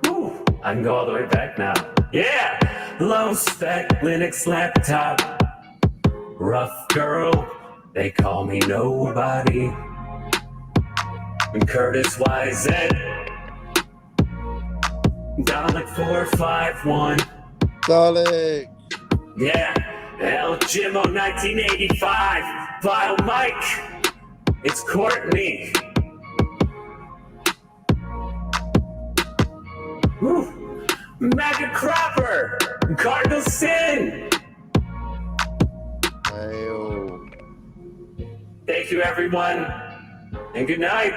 Ooh, I can go all the way back now. Yeah! Low spec Linux laptop. Rough girl, they call me nobody. And Curtis YZ. Dalek 451. Dalek. Yeah. El Jimmo 1985. Vile Mike. It's Courtney. Woo. Maggot Cropper. Cardinal Sin. Thank you, everyone, and good night.